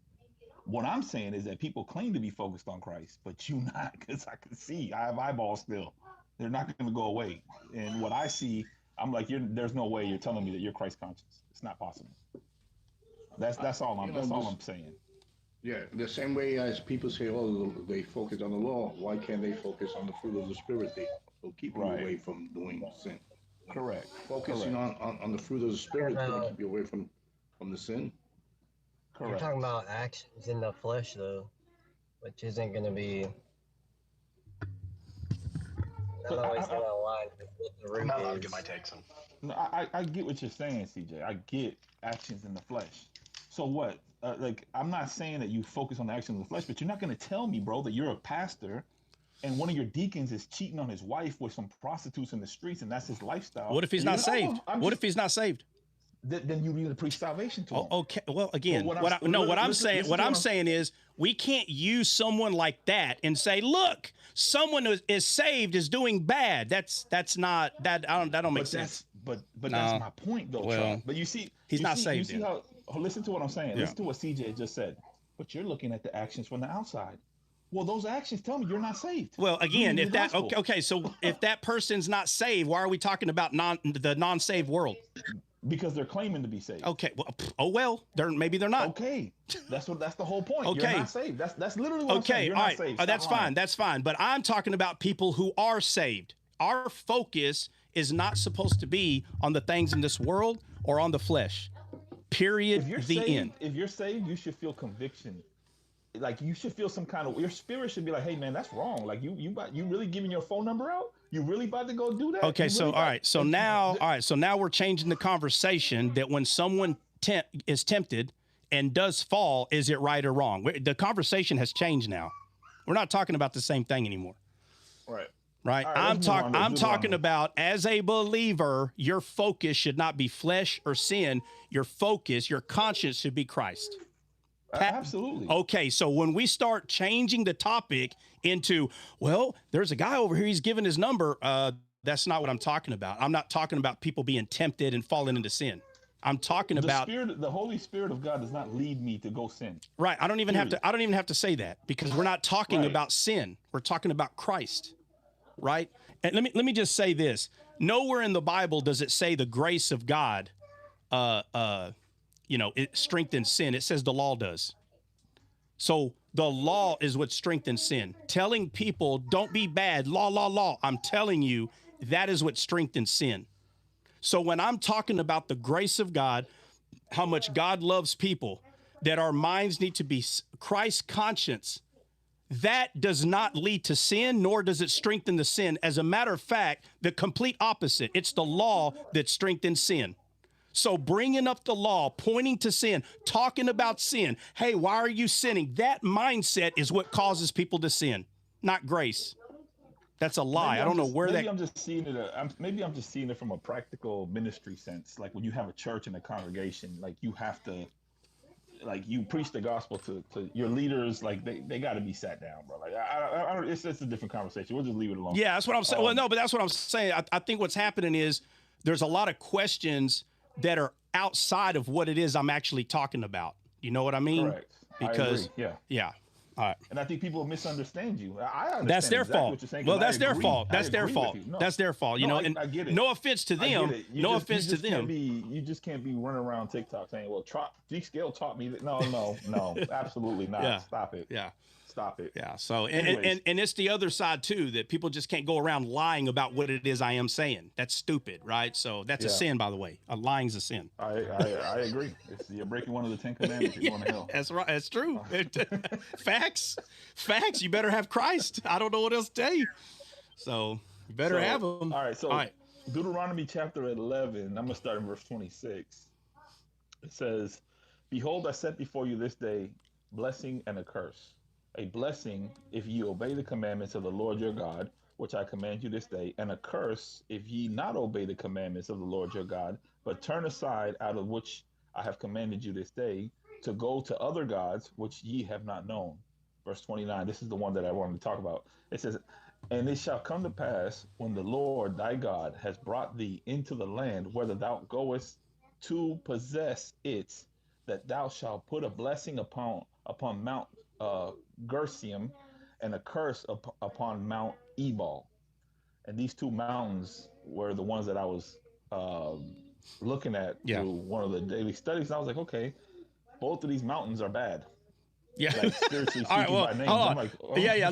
What I'm saying is that people claim to be focused on Christ, but you not, because I can see I have eyeballs still. They're not going to go away. And what I see, I'm like, there's no way you're telling me that you're Christ conscious. It's not possible. That's all I'm saying. Yeah, the same way as people say, oh, they focus on the law. Why can't they focus on the fruit of the Spirit? They will keep you away from doing sin. Correct. Focusing on the fruit of the Spirit is going to keep you away from the sin. You're Correct. talking about actions in the flesh, though, which isn't going to be. Not always going to align with what the root I'm not allowed to is. get my takes on. No, I get what you're saying, CJ. I get actions in the flesh. So what? I'm not saying that you focus on the actions of the flesh, but you're not going to tell me, bro, that you're a pastor and one of your deacons is cheating on his wife with some prostitutes in the streets and that's his lifestyle. What if he's not saved? What if he's not saved? Then you need to preach salvation to him. Okay. Well, again, But what I'm saying is we can't use someone like that and say, look, someone who is saved is doing bad. That don't make sense. But that's my point, though. Well, Chuck. But he's not saved. You see how? Listen to what I'm saying. Yeah. Listen to what CJ just said. But you're looking at the actions from the outside. Well, those actions tell me you're not saved. Well, again, if that okay, so if that person's not saved, why are we talking about the non-saved world? Because they're claiming to be saved. Okay. Well, maybe they're not. Okay. That's the whole point. Okay. You're not saved. That's literally what I'm saying. You're all not right. saved. That's fine. That's fine. But I'm talking about people who are saved. Our focus is not supposed to be on the things in this world or on the flesh. Period. End. If you're saved, you should feel conviction. Like you should feel some kind of, your spirit should be like, hey man, that's wrong. Like you really giving your phone number out? You really about to go do that? Okay, so all right. So now we're changing the conversation that when someone is tempted and does fall, is it right or wrong? The conversation has changed now. We're not talking about the same thing anymore. Right. Right. I'm talking about, as a believer, your focus should not be flesh or sin. Your focus, your conscience should be Christ. Absolutely. Okay, so when we start changing the topic into, well, there's a guy over here, he's giving his number, that's not what I'm talking about. I'm not talking about people being tempted and falling into sin. I'm talking about the Holy Spirit of God does not lead me to go sin. Right. I don't even have to say that, because we're not talking about sin. We're talking about Christ. Right? And let me just say this. Nowhere in the Bible does it say the grace of God it strengthens sin. It says the law does. So the law is what strengthens sin. Telling people don't be bad, law. I'm telling you, that is what strengthens sin. So when I'm talking about the grace of God, how much God loves people, that our minds need to be Christ conscious, that does not lead to sin, nor does it strengthen the sin. As a matter of fact, the complete opposite. It's the law that strengthens sin. So bringing up the law, pointing to sin, talking about sin. Hey, why are you sinning? That mindset is what causes people to sin, not grace. That's a lie. I don't know where that. Maybe I'm just seeing it from a practical ministry sense. Like when you have a church and a congregation, like you have to, like you preach the gospel to your leaders. Like they got to be sat down, bro. Like I don't. It's a different conversation. We'll just leave it alone. Yeah, that's what I'm saying. Well, no, but that's what I'm saying. I think what's happening is there's a lot of questions that are outside of what it is I'm actually talking about. You know what I mean? Correct. Because I agree. yeah. All right. And I think people misunderstand you. I understand That's their exactly fault. what you're saying. Well, 'Cause I that's their agree. fault. I That's their agree fault. with you. No, That's their fault. You no, know, I and get it. no offense to I them. get it. No offense to them. You just can't be running around TikTok saying, "Well, G-Scale taught me that." No, absolutely not. Yeah. Stop it. Yeah. Stop it. Yeah. So, Anyways. and it's the other side too, that people just can't go around lying about what it is I am saying. That's stupid, right? So that's a sin, by the way. Lying's a sin. I agree. You're breaking one of the 10 Commandments. You're going to hell. That's right. That's true. Facts. You better have Christ. I don't know what else to tell you. So you better have him. All right. Deuteronomy chapter 11, I'm going to start in verse 26. It says, "Behold, I set before you this day blessing and a curse. A blessing if ye obey the commandments of the Lord your God, which I command you this day, and a curse if ye not obey the commandments of the Lord your God, but turn aside out of which I have commanded you this day, to go to other gods which ye have not known." Verse 29, this is the one that I wanted to talk about. It says, "And it shall come to pass, when the Lord thy God has brought thee into the land whither thou goest to possess it, that thou shalt put a blessing upon Mount Gersium, and a curse upon Mount Ebal." And these two mountains were the ones that I was looking at through one of the daily studies. And I was like, okay, both of these mountains are bad. Yeah. Like, spiritually speaking, all right. Well, by names. hold on. I'm like, oh. Yeah.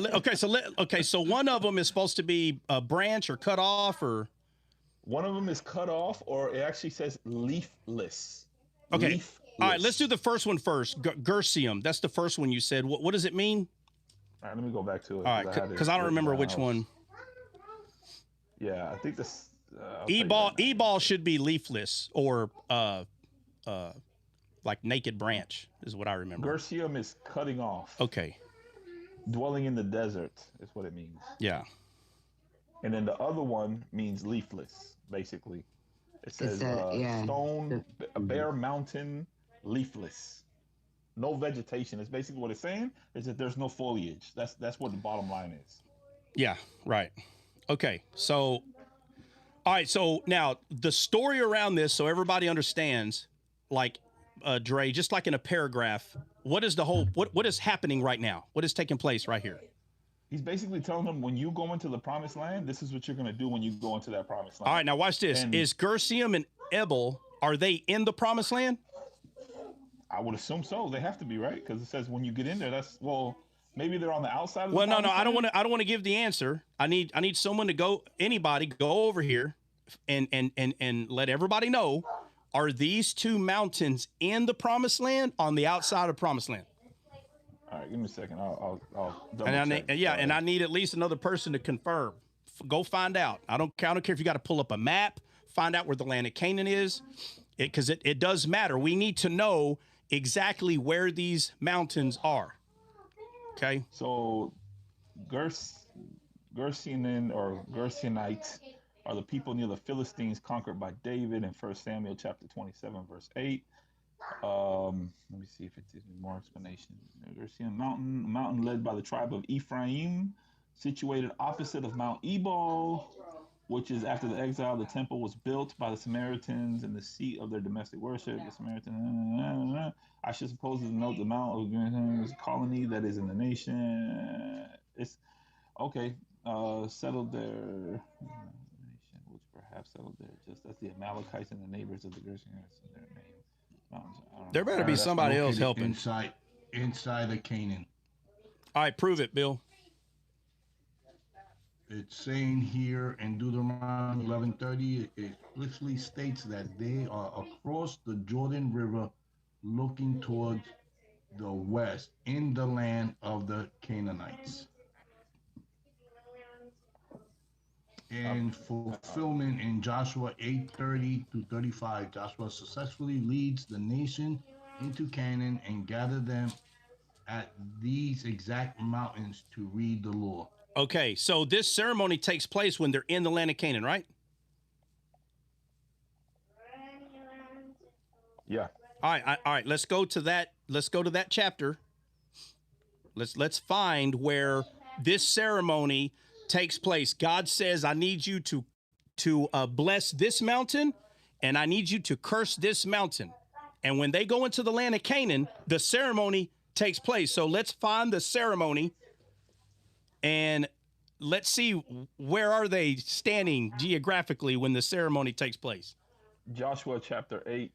Okay. So one of them is supposed to be a branch or cut off, or one of them is cut off, or it actually says leafless. Okay. Leafless. All right. Let's do the first one first. Gersium. That's the first one you said. What does it mean? All right. Let me go back to it. All right. Because I don't remember which one. Yeah. I think this. Ebal should be leafless or like naked branch is what I remember. Gersium is cutting off. Okay. Dwelling in the desert is what it means. Yeah. And then the other one means leafless, basically. It says stone, a bare mountain, leafless. No vegetation. It's basically what it's saying is that there's no foliage. That's what the bottom line is. Yeah, right. Okay. So, all right. So now the story around this, so everybody understands, like, Dre, just like in a paragraph, what is what is happening right now? What is taking place right here? He's basically telling them, when you go into the promised land, this is what you're going to do when you go into that promised land. All right, now watch this. Is Gersium and Ebal, are they in the promised land? I would assume so. They have to be, right? Because it says when you get in there, maybe they're on the outside of the no, I don't want to give the answer. I need someone to go over here and let everybody know, are these two mountains in the promised land, on the outside of promised land? All right, give me a second. I'll double check. And I need at least another person to confirm. Go find out. I don't care if you got to pull up a map, find out where the land of Canaan is, because it does matter. We need to know exactly where these mountains are. Okay. So, Gersian or Gersianites are the people near the Philistines conquered by David in 1 Samuel chapter 27, verse 8. Let me see if it gives me more explanation. Gersian mountain led by the tribe of Ephraim, situated opposite of Mount Ebal, which is after the exile. The temple was built by the Samaritans and the seat of their domestic worship. The Samaritans, I should suppose to note the Mount of colony that is in the nation. It's okay. Settled there. Which perhaps settled there, just as the Amalekites and the neighbors of the Gershonites in their name. There better be somebody else helping. Inside of Canaan. All right, prove it, Bill. It's saying here in Deuteronomy 11:30, it explicitly states that they are across the Jordan River, looking towards the west, in the land of the Canaanites. In fulfillment in Joshua 8:30-35, Joshua successfully leads the nation into Canaan and gather them at these exact mountains to read the law. Okay, so this ceremony takes place when they're in the land of Canaan, right? Yeah. All right. Let's go to that. Let's go to that chapter. Let's find where this ceremony takes place. God says, I need you to bless this mountain, and I need you to curse this mountain. And when they go into the land of Canaan, the ceremony takes place. So let's find the ceremony and let's see where are they standing geographically when the ceremony takes place. Joshua chapter 8,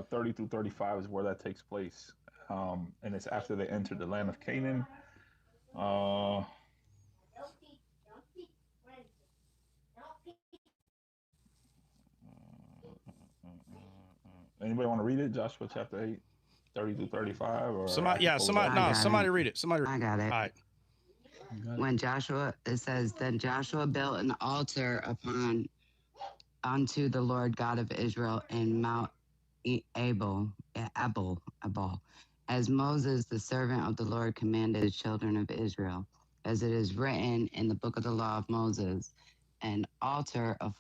30 through 35 is where that takes place. And it's after they entered the land of Canaan. Anybody want to read it? Joshua chapter 8, 30 through 35? Or somebody read it. I got it. All right. When Joshua, it says, then Joshua built an altar unto the Lord God of Israel in Mount Abel, as Moses, the servant of the Lord, commanded the children of Israel, as it is written in the book of the law of Moses, an altar of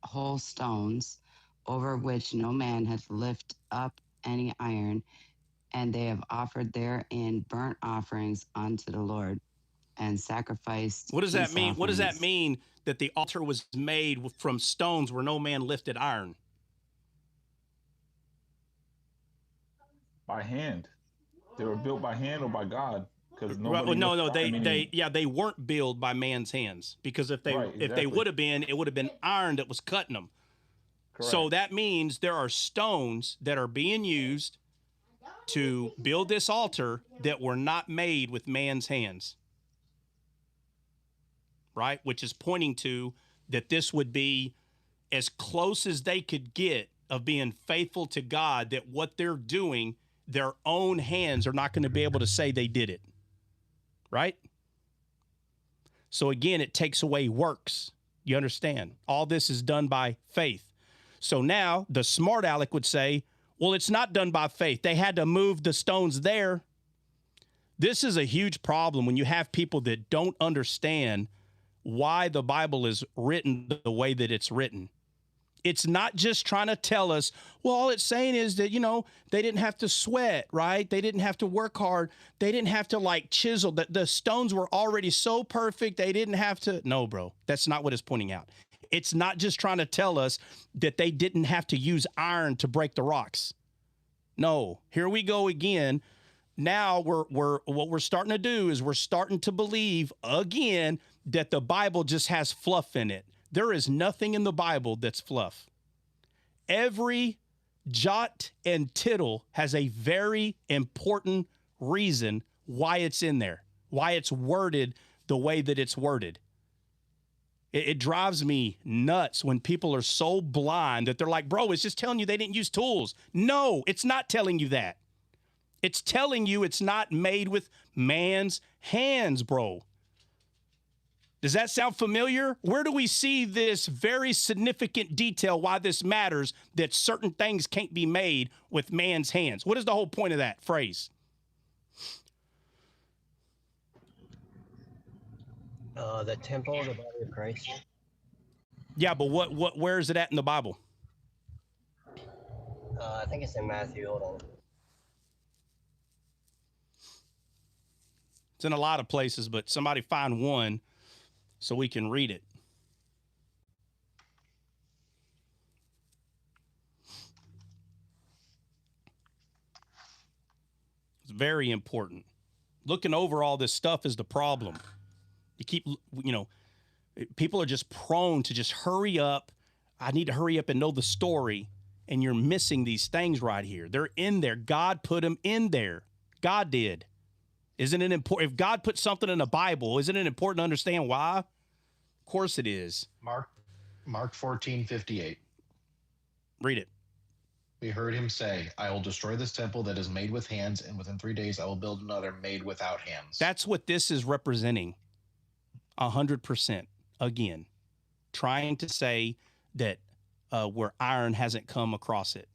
whole stones, over which no man hath lift up any iron, and they have offered therein burnt offerings unto the Lord, and sacrificed. What does that mean? offerings. What does that mean that the altar was made from stones where no man lifted iron? By hand. They were built by hand or by God. They weren't built by man's hands, because if they would have been, it would have been iron that was cutting them. Correct. So that means there are stones that are being used to build this altar that were not made with man's hands. Right? Which is pointing to that this would be as close as they could get of being faithful to God, that what they're doing, their own hands are not going to be able to say they did it. Right? So again, it takes away works. You understand? All this is done by faith. So now the smart aleck would say, well, it's not done by faith. They had to move the stones there. This is a huge problem when you have people that don't understand why the Bible is written the way that it's written. It's not just trying to tell us, well, all it's saying is that, they didn't have to sweat, right? They didn't have to work hard. They didn't have to chisel. The stones were already so perfect. They didn't have to. No, bro, that's not what it's pointing out. It's not just trying to tell us that they didn't have to use iron to break the rocks. No, here we go again. Now what we're starting to do is we're starting to believe again that the Bible just has fluff in it. There is nothing in the Bible that's fluff. Every jot and tittle has a very important reason why it's in there, why it's worded the way that it's worded. It drives me nuts when people are so blind that they're like, bro, it's just telling you they didn't use tools. No, it's not telling you that. It's telling you it's not made with man's hands, bro. Does that sound familiar? Where do we see this very significant detail why this matters, that certain things can't be made with man's hands? What is the whole point of that phrase? The temple, the body of Christ. Yeah, but where is it at in the Bible? I think it's in Matthew. Hold on. It's in a lot of places, but somebody find one so we can read it. It's very important. Looking over all this stuff is the problem. You keep, people are just prone to just hurry up. I need to hurry up and know the story. And you're missing these things right here. They're in there. God put them in there. God did. Isn't it important? If God put something in the Bible, isn't it important to understand why? Of course it is. Mark 14:58. Read it. We heard him say, I will destroy this temple that is made with hands, and within 3 days I will build another made without hands. That's what this is representing. 100%. Again, trying to say that where iron hasn't come across it.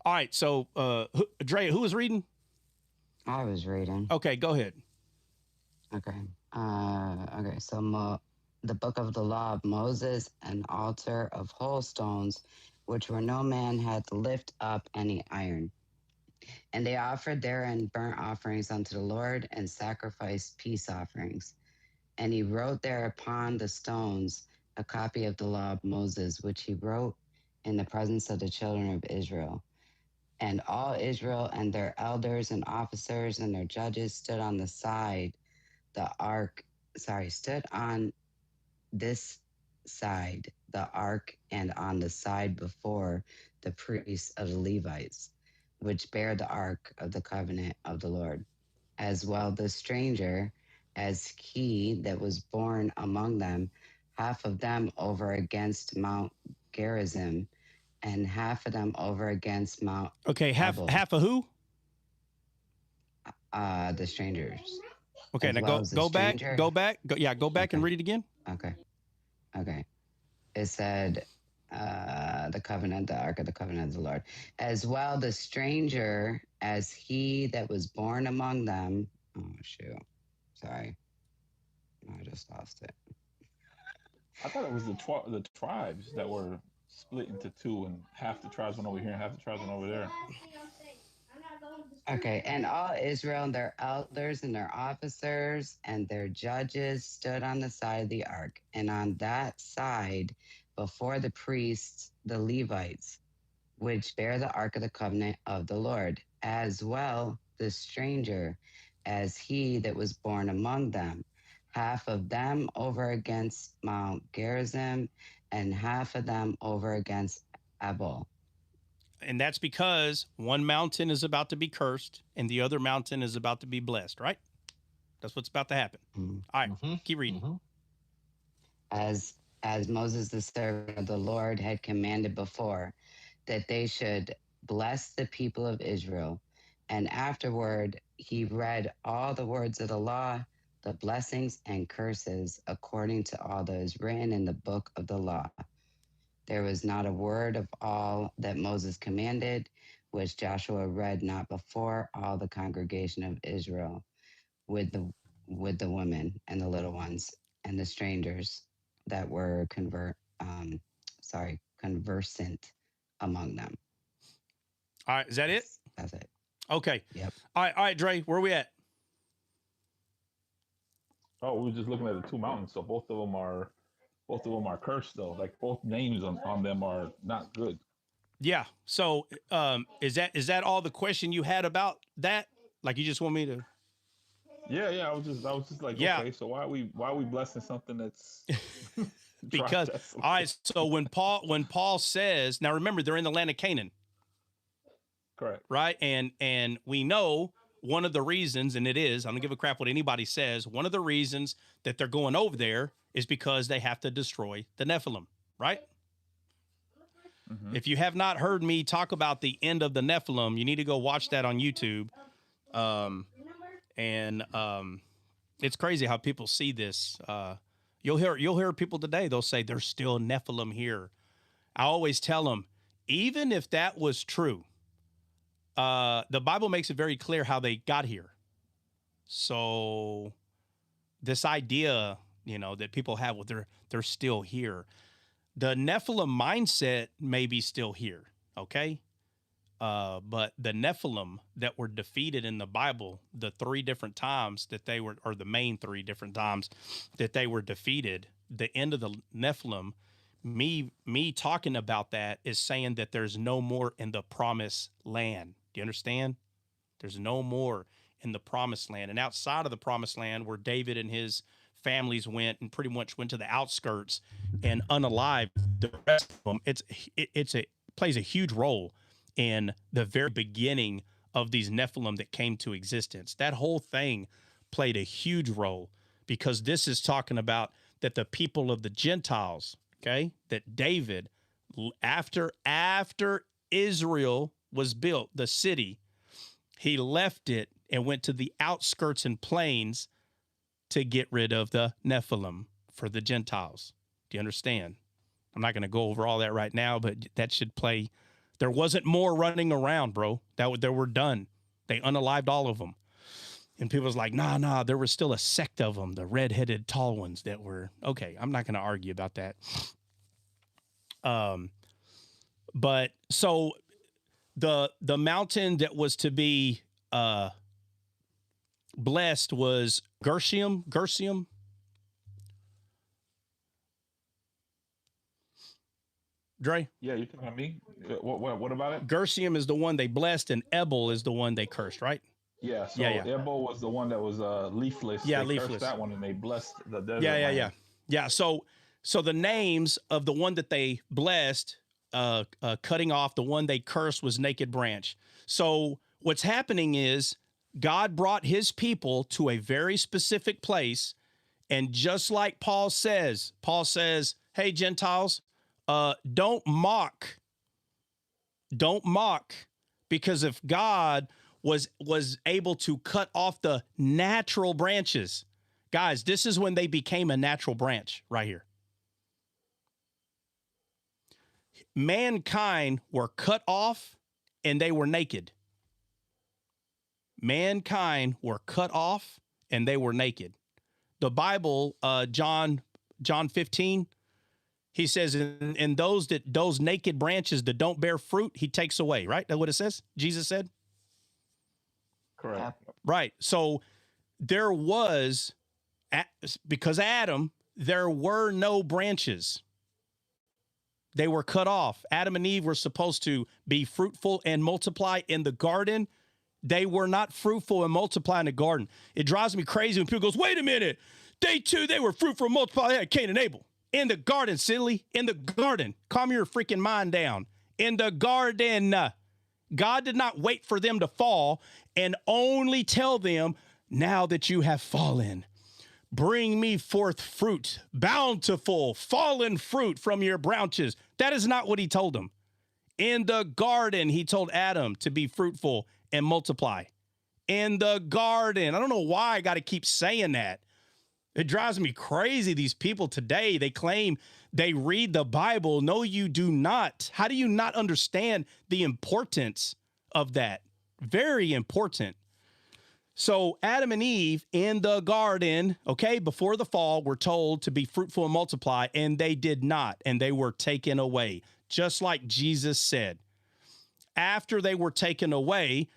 All right. So, Dre, who was reading? I was reading. Okay, go ahead. Okay. So the book of the law of Moses, an altar of whole stones, which where no man had to lift up any iron. And they offered therein burnt offerings unto the Lord, and sacrificed peace offerings. And he wrote there upon the stones a copy of the law of Moses, which he wrote in the presence of the children of Israel. And all Israel and their elders and officers and their judges stood on the side, the ark, stood on this side, the ark, and on the side before the priests of the Levites, which bear the ark of the covenant of the Lord, as well the stranger as he that was born among them, half of them over against Mount Gerizim, and half of them over against Mount Okay, Ebal, half of who? the strangers, Okay, as now well as the stranger. go back and Okay, read it again. okay, okay. It said, the covenant, the ark of the covenant of the Lord, as well the stranger as he that was born among them. Oh, shoot. Sorry. I just lost it. I thought it was the tribes that were split into two, and half the tribes went over here and half the tribes went over there. Okay, and all Israel and their elders and their officers and their judges stood on the side of the ark, and on that side before the priests, the Levites, which bear the ark of the covenant of the Lord, as well the stranger as he that was born among them, half of them over against Mount Gerizim, and half of them over against Ebal. And that's because one mountain is about to be cursed and the other mountain is about to be blessed, right? That's what's about to happen. Mhm. All right, keep reading. As Moses the servant of the Lord had commanded before, that they should bless the people of Israel. And afterward he read all the words of the law, the blessings and curses, according to all that is written in the book of the law. There was not a word of all that Moses commanded, which Joshua read not before all the congregation of Israel, with the women and the little ones and the strangers that were conversant among them. All right, is that it? That's it. Okay. Yep. All right, Dre, where are we at? Oh, we were just looking at the two mountains, so both of them are cursed though. Like both names on them are not good. Yeah. So, is that all the question you had about that? Like, you just want me to? Yeah. I was just like, Yeah. okay, so why are we blessing something that's Because all right. So when Paul says, now remember they're in the land of Canaan, Correct. right? And we know one of the reasons, and it is, I don't give a crap what anybody says. One of the reasons that they're going over there is because they have to destroy the Nephilim, right? Mm-hmm. If you have not heard me talk about the end of the Nephilim, you need to go watch that on YouTube. It's crazy how people see this. You'll hear people today. They'll say there's still Nephilim here. I always tell them, even if that was true, the Bible makes it very clear how they got here. So this idea, that people have, well, they're still here. The Nephilim mindset may be still here, okay? But the Nephilim that were defeated in the Bible, the three different times that they were, or the main three different times that they were defeated, the end of the Nephilim, me talking about that is saying that there's no more in the promised land. Do you understand? There's no more in the promised land. And outside of the promised land, where David and his families went and pretty much went to the outskirts and unalived the rest of them, it plays a huge role in the very beginning of these Nephilim that came to existence. That whole thing played a huge role, because this is talking about that the people of the Gentiles, okay, that David, after Israel was built, the city, he left it and went to the outskirts and plains to get rid of the Nephilim for the Gentiles. Do you understand? I'm not going to go over all that right now, but that should play. There wasn't more running around, bro. They were done. They unalived all of them. And people was like, nah, there was still a sect of them, the red-headed tall ones that were, okay, I'm not going to argue about that. But so the mountain that was to be blessed was Gershom. Dre? Yeah, you're talking about me. What about it? Gershom is the one they blessed, and Ebel is the one they cursed, right? Yeah. So Yeah, yeah. Ebal was the one that was leafless. Yeah, They leafless. cursed that one, and they blessed the desert Yeah, yeah, land. yeah, yeah. So the names of the one that they blessed, cutting off, the one they cursed was naked branch. So what's happening is God brought his people to a very specific place. And just like Paul says, hey, Gentiles, don't mock, because if God was able to cut off the natural branches, guys, this is when they became a natural branch right here. Mankind were cut off and they were naked. Mankind were cut off and they were naked. The Bible, John 15, he says, in those naked branches that don't bear fruit, he takes away, right? That's what it says? Jesus said? Correct. Right. So there was, because Adam, there were no branches. They were cut off. Adam and Eve were supposed to be fruitful and multiply in the garden. They were not fruitful and multiply in the garden. It drives me crazy when people goes, wait a minute. They were fruitful and multiply. They had Cain and Abel. In the garden, silly. In the garden. Calm your freaking mind down. In the garden. God did not wait for them to fall and only tell them, now that you have fallen, bring me forth fruit, bountiful, fallen fruit from your branches. That is not what he told them. In the garden, he told Adam to be fruitful and multiply. In the garden. I don't know why I got to keep saying that. It drives me crazy. These people today, they claim they read the Bible. No, you do not. How do you not understand the importance of that? Very important. So Adam and Eve in the garden, okay, before the fall, were told to be fruitful and multiply, and they did not, and they were taken away, just like Jesus said. After they were taken away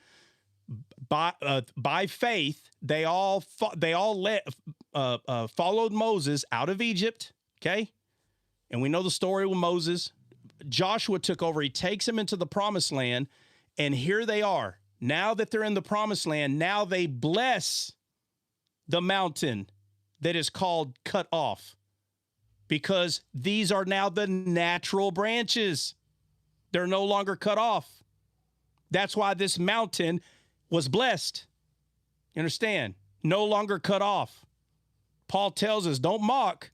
by faith, they all followed Moses out of Egypt, okay? And we know the story with Moses. Joshua took over. He takes him into the promised land, and here they are. Now that they're in the promised land, now they bless the mountain that is called cut off, because these are now the natural branches. They're no longer cut off. That's why this mountain was blessed. You understand? No longer cut off. Paul tells us, don't mock,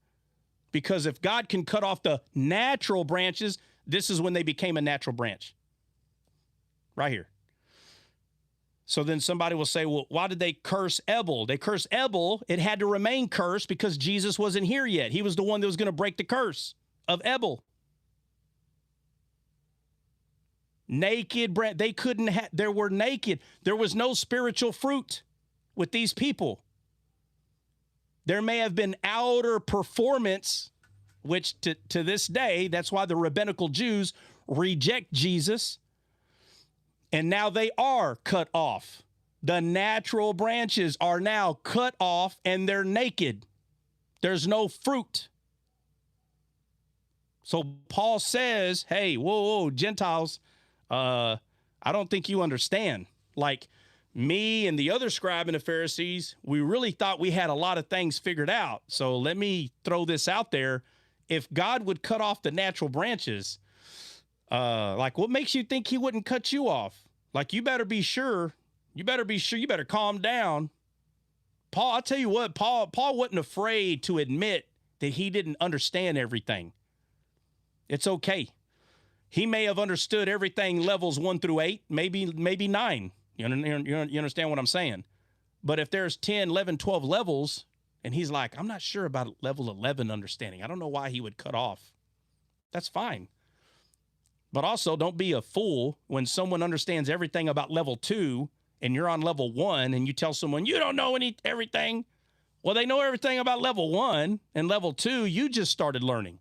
because if God can cut off the natural branches, this is when they became a natural branch. Right here. So then somebody will say, well, why did they curse Abel? They cursed Abel. It had to remain cursed because Jesus wasn't here yet. He was the one that was going to break the curse of Abel. Naked bread. They couldn't have, they were naked. There was no spiritual fruit with these people. There may have been outer performance, which to this day, that's why the rabbinical Jews reject Jesus. And now they are cut off. The natural branches are now cut off and they're naked. There's no fruit. So Paul says, hey, whoa, Gentiles, I don't think you understand. Like me and the other scribe and the Pharisees, we really thought we had a lot of things figured out. So let me throw this out there. If God would cut off the natural branches, like what makes you think he wouldn't cut you off? Like you better be sure, you better calm down. Paul, I'll tell you what, Paul wasn't afraid to admit that he didn't understand everything. It's okay. He may have understood everything levels 1 through 8, maybe 9. You understand what I'm saying? But if there's 10, 11, 12 levels, and he's like, I'm not sure about level 11 understanding. I don't know why he would cut off. That's fine. But also don't be a fool when someone understands everything about level 2 and you're on level 1 and you tell someone you don't know everything. Well, they know everything about level 1 and level 2. You just started learning.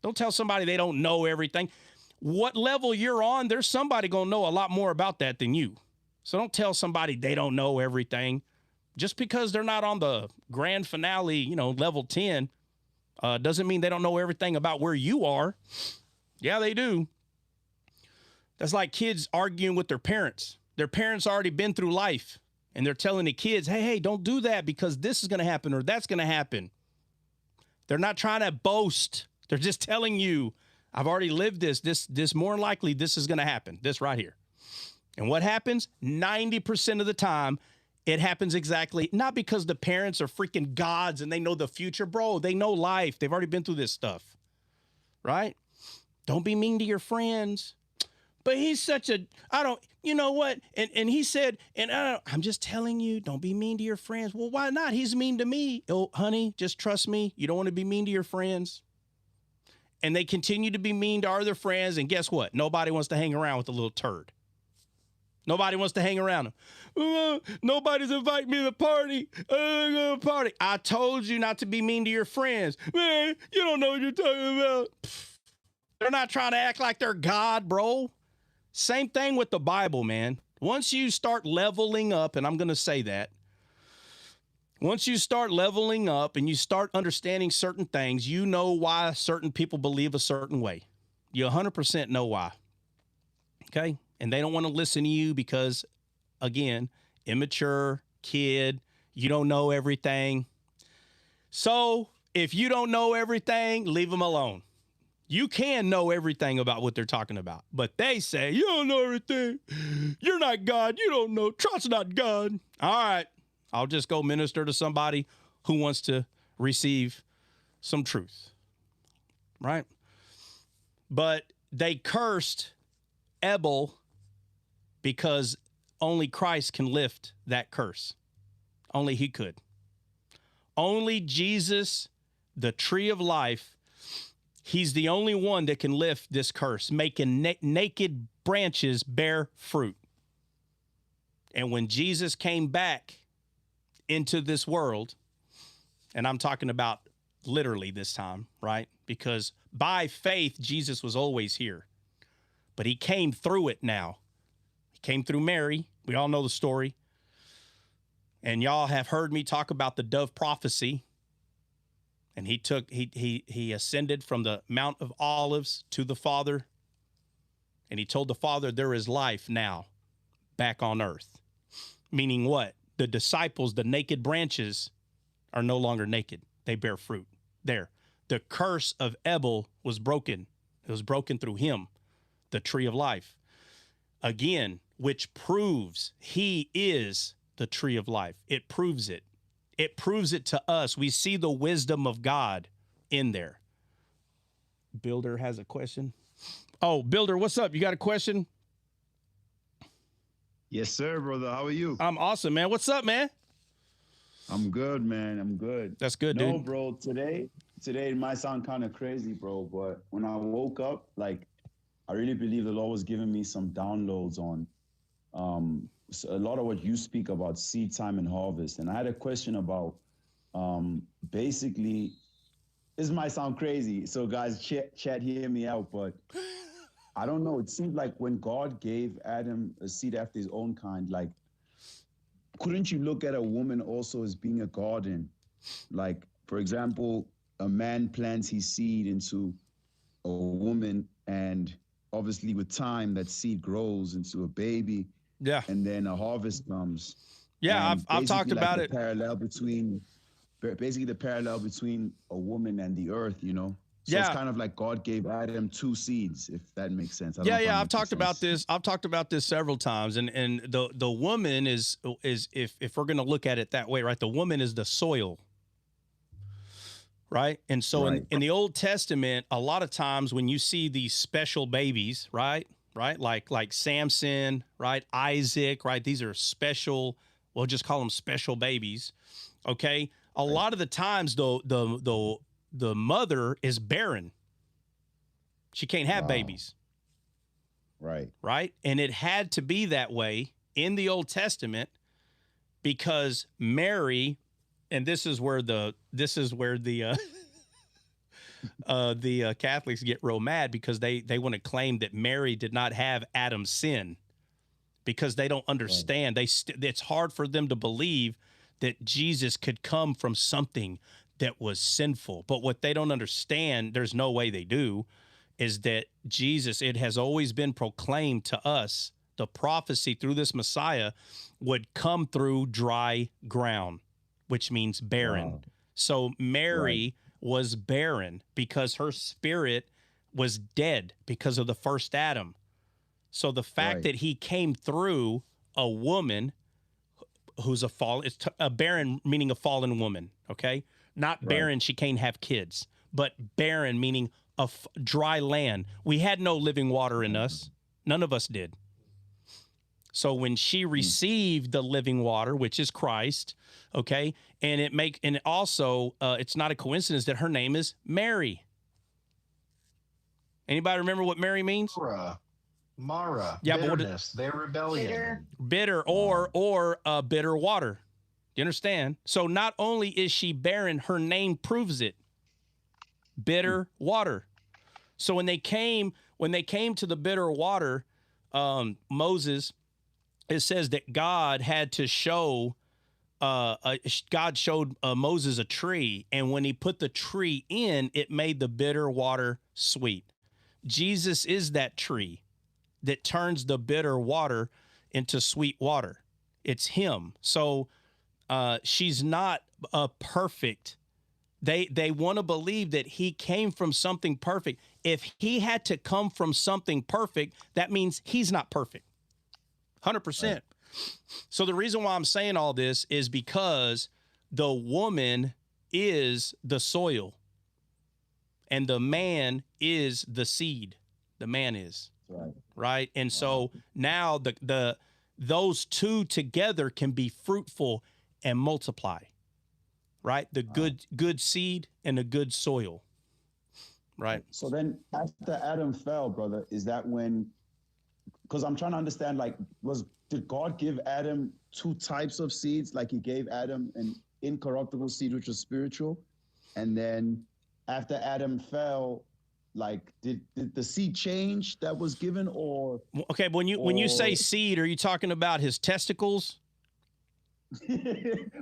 Don't tell somebody they don't know everything. What level you're on, there's somebody going to know a lot more about that than you. So don't tell somebody they don't know everything. Just because they're not on the grand finale, level 10, doesn't mean they don't know everything about where you are. Yeah, they do. That's like kids arguing with their parents. Their parents already been through life, and they're telling the kids, hey, don't do that because this is going to happen or that's going to happen. They're not trying to boast. They're just telling you, I've already lived this. This more than likely, this is going to happen. This right here. And what happens? 90% of the time, it happens exactly, not because the parents are freaking gods and they know the future. Bro, they know life. They've already been through this stuff, right? Don't be mean to your friends. But he's such a, you know what? And he said, I'm just telling you, don't be mean to your friends. Well, why not? He's mean to me. Oh, honey, just trust me. You don't want to be mean to your friends. And they continue to be mean to other friends. And guess what? Nobody wants to hang around with a little turd. Nobody wants to hang around him. Nobody's inviting me to the party. Party. I told you not to be mean to your friends. Man, you don't know what you're talking about. They're not trying to act like they're God, bro. Same thing with the Bible, man. Once you start leveling up, and I'm going to say that, once you start leveling up and you start understanding certain things, you know why certain people believe a certain way. You 100% know why. Okay? And they don't want to listen to you because, again, immature, kid, you don't know everything. So if you don't know everything, leave them alone. You can know everything about what they're talking about, but they say, you don't know everything. You're not God. You don't know. Trot's not God. All right. I'll just go minister to somebody who wants to receive some truth, right? But they cursed Abel because only Christ can lift that curse. Only he could. Only Jesus, the tree of life, he's the only one that can lift this curse, making naked branches bear fruit. And when Jesus came back into this world, and I'm talking about literally this time, right? Because by faith, Jesus was always here. But he came through it now. He came through Mary. We all know the story. And y'all have heard me talk about the dove prophecy. And he ascended from the Mount of Olives to the Father. And he told the Father, there is life now back on earth. Meaning what? The disciples, the naked branches, are no longer naked. They bear fruit. There. The curse of Abel was broken. It was broken through him, the tree of life. Again, which proves he is the tree of life. It proves it. It proves it to us. We see the wisdom of God in there. Builder has a question. Oh, Builder, what's up? You got a question? Yes, sir, brother. How are you? I'm awesome, man. What's up, man? I'm good, man. I'm good. That's good, dude. No, bro, today it might sound kind of crazy, bro, but when I woke up, like, I really believe the Lord was giving me some downloads on a lot of what you speak about, seed time and harvest. And I had a question about basically, this might sound crazy, so guys, chat, hear me out, but I don't know. It seemed like when God gave Adam a seed after his own kind, like, couldn't you look at a woman also as being a garden? Like, for example, a man plants his seed into a woman, and obviously with time, that seed grows into a baby. Yeah. And then a harvest comes. Yeah, I've talked about it. Basically the parallel between a woman and the earth, you know? So yeah. It's kind of like God gave Adam two seeds, if that makes sense. Yeah, I've talked about this. I've talked about this several times. And the woman is if we're going to look at it that way, right? The woman is the soil. Right. And so right. in the Old Testament, a lot of times when you see these special babies, right, like Samson, right, Isaac, right, these are special, we'll just call them special babies. Okay. A lot of the times the mother is barren. She can't have babies. Right. Right. And it had to be that way in the Old Testament because Mary, and this is where the Catholics get real mad because they want to claim that Mary did not have Adam's sin because they don't understand. Right. It's hard for them to believe that Jesus could come from something that was sinful. But what they don't understand, there's no way they do, is that Jesus, it has always been proclaimed to us, the prophecy through this Messiah would come through dry ground, which means barren. Wow. So Mary was barren because her spirit was dead because of the first Adam. So the fact that he came through a woman who's a fallen, it's a barren meaning a fallen woman, okay? Not barren, she can't have kids, but barren meaning a dry land. We had no living water in us. None of us did. So when she received the living water, which is Christ, okay, and it also it's not a coincidence that her name is Mary. Anybody remember what Mary means? Mara, yeah, bitterness, their rebellion. Bitter or bitter water. You understand? So not only is she barren, her name proves it. Bitter water. So when they came to the bitter water, Moses, it says that God had to show, God showed Moses a tree, and when he put the tree in, it made the bitter water sweet. Jesus is that tree that turns the bitter water into sweet water. It's him. So she's not perfect. They want to believe that he came from something perfect. If he had to come from something perfect, that means he's not perfect. 100%. Right. So the reason why I'm saying all this is because the woman is the soil and the man is the seed. The man is. Right. And so now those two together can be fruitful and multiply. Right? The good seed and the good soil. Right. So then after Adam fell, brother, is that when, because I'm trying to understand, like, did God give Adam two types of seeds? Like he gave Adam an incorruptible seed, which was spiritual. And then after Adam fell, like, did the seed change that was given, or? Okay, when you say seed, are you talking about his testicles?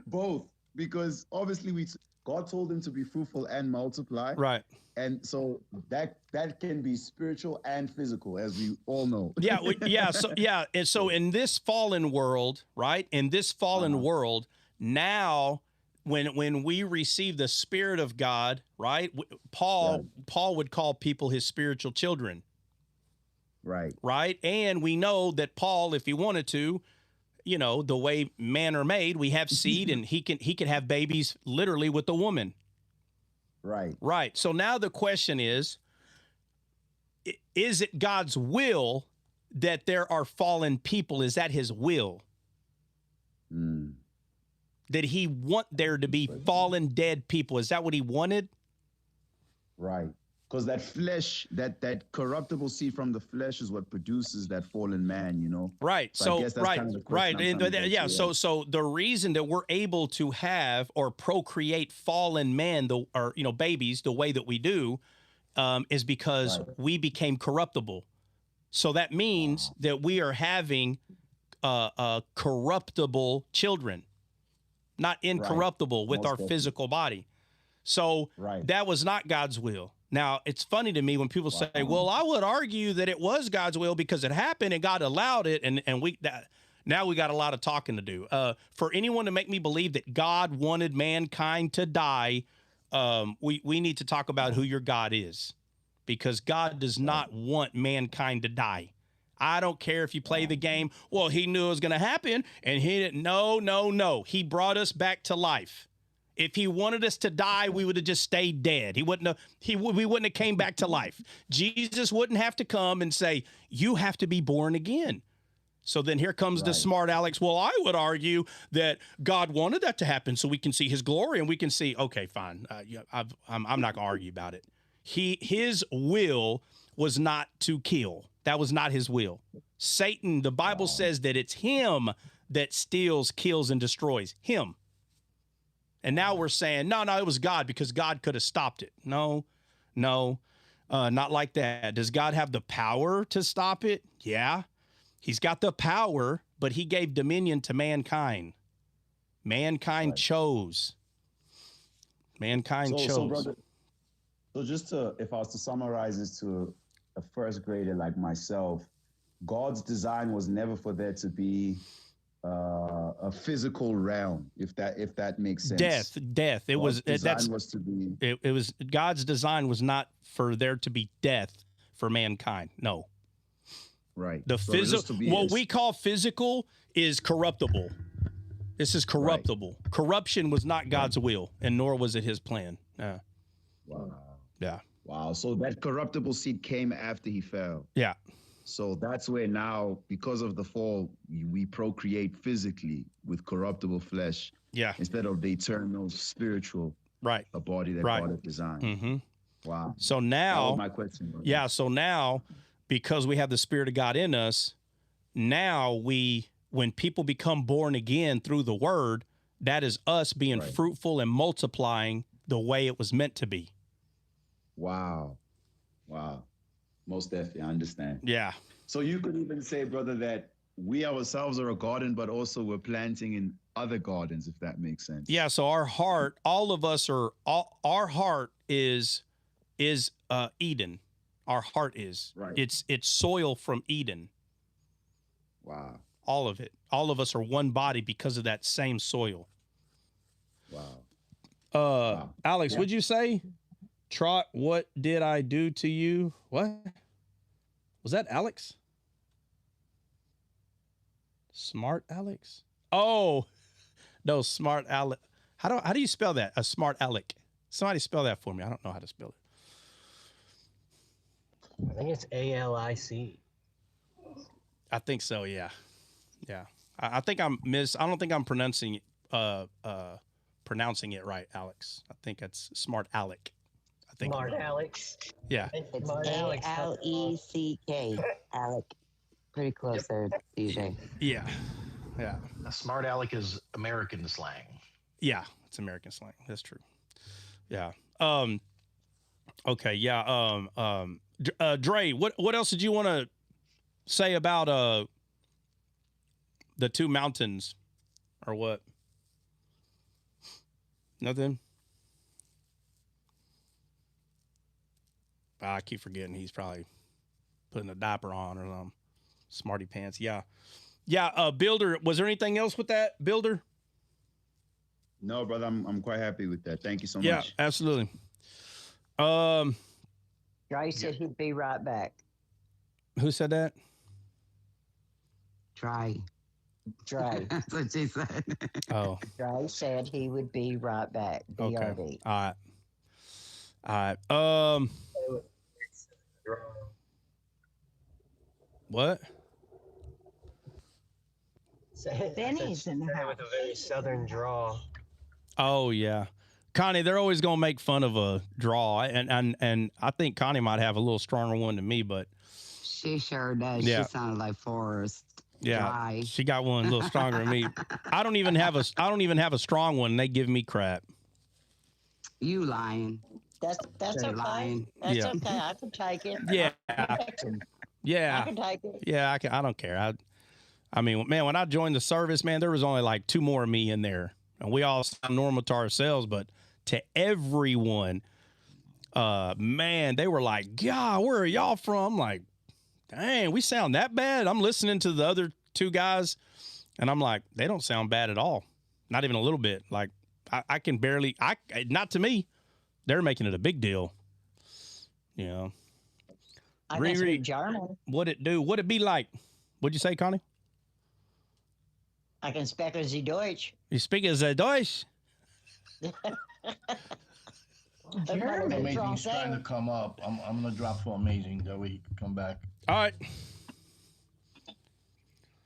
Both, because obviously God told him to be fruitful and multiply. Right. And so that can be spiritual and physical, as we all know. And so in this fallen world, right? In this fallen world, now when we receive the Spirit of God, right? Paul would call people his spiritual children. Right. Right. And we know that Paul, if he wanted to, you know, the way men are made, we have seed and he can have babies literally with a woman. Right. Right. So now the question is it God's will that there are fallen people? Is that his will? Did he want there to be fallen, dead people? Is that what he wanted? Right. Because that flesh, that corruptible seed from the flesh is what produces that fallen man, you know? Right. So I guess that's kind of the question. So the reason that we're able to have or procreate fallen men, babies, the way that we do, is because we became corruptible. So that means that we are having corruptible children, not incorruptible with our physical body. So that was not God's will. Now, it's funny to me when people say, well, I would argue that it was God's will because it happened and God allowed it. And now we got a lot of talking to do. For anyone to make me believe that God wanted mankind to die, we need to talk about who your God is, because God does not want mankind to die. I don't care if you play the game. Well, he knew it was going to happen and he didn't. No. He brought us back to life. If he wanted us to die, we would have just stayed dead. We wouldn't have came back to life. Jesus wouldn't have to come and say, you have to be born again. So then here comes the smart Alex. Well, I would argue that God wanted that to happen so we can see his glory and we can see, okay, fine. I'm not going to argue about it. His will was not to kill. That was not his will. Satan, the Bible says that it's him that steals, kills, and destroys. Him. And now we're saying, no, it was God because God could have stopped it. No, not like that. Does God have the power to stop it? Yeah, he's got the power, but he gave dominion to mankind. Mankind chose. Mankind chose. So, brother, so just if I was to summarize this to a first grader like myself, God's design was never for there to be a physical realm, if that makes sense. Death. It God's was design was to be it was God's design was not for there to be death for mankind. No. right. The So just physical, to be what we call physical, is corruptible. This is corruptible. Right. Corruption was not God's will, and nor was it His plan. Wow. Yeah. Wow. So that corruptible seed came after he fell. Yeah. So that's where now, because of the fall, we procreate physically with corruptible flesh. Yeah. Instead of the eternal spiritual. Right. A body that God has designed. Mm-hmm. Wow. So now, that was my question. Brother. Yeah. So now, because we have the Spirit of God in us, now when people become born again through the Word, that is us being fruitful and multiplying the way it was meant to be. Wow. Most definitely, I understand. Yeah. So you could even say, brother, that we ourselves are a garden, but also we're planting in other gardens, if that makes sense. Yeah. So our heart, all of us our heart is Eden. Our heart is. Right. It's soil from Eden. Wow. All of it. All of us are one body because of that same soil. Wow. Alex, would you say? Trot, what did I do to you? What? Was that Alex? Smart Alex? Oh, no, smart Alex. How do you spell that? A smart Alec. Somebody spell that for me. I don't know how to spell it. I think it's ALIC. I think so, yeah. Yeah. I think I don't think I'm pronouncing it right, Alex. I think it's smart Alec. Smart Alex. Yeah. It's ALECK. Alec. Pretty close there, DJ. Yeah. Yeah. A smart aleck is American slang. Yeah, it's American slang. That's true. Yeah. Okay. Yeah. Dre, what else did you want to say about the two mountains, or what? Nothing. I keep forgetting he's probably putting a diaper on or something. Smarty pants. Yeah. Yeah. Builder, was there anything else with that, Builder? No, brother, I'm quite happy with that. Thank you so much. Yeah, absolutely. Dre said he'd be right back. Who said that? Dre. That's what she said. Oh. Dre said he would be right back. BRB. Okay. All right. What? Benny's in the house. With a very southern draw. Oh yeah, Connie. They're always gonna make fun of a draw, and I think Connie might have a little stronger one than me, but she sure does. Yeah. She sounded like Forrest. Yeah, Dry. she got one a little stronger than me. I don't even have a strong one. And they give me crap. You lying. That's You're okay. lying. That's Yeah. okay. I can take it. Yeah. Yeah. I can take it. Yeah, I don't care. I mean, man, when I joined the service, man, there was only like two more of me in there, and we all sound normal to ourselves, but to everyone, man, they were like, "God, where are y'all from?" I'm like, dang, we sound that bad? I'm listening to the other two guys, and I'm like, they don't sound bad at all. Not even a little bit. Like, I can barely, not to me. They're making it a big deal. You know. I can speak German. What it do? What it be like? What'd you say, Connie? I can speak as Deutsch. You speak as a Deutsch? Amazing's trying to come up. I'm gonna drop for Amazing that way he can come back. All right.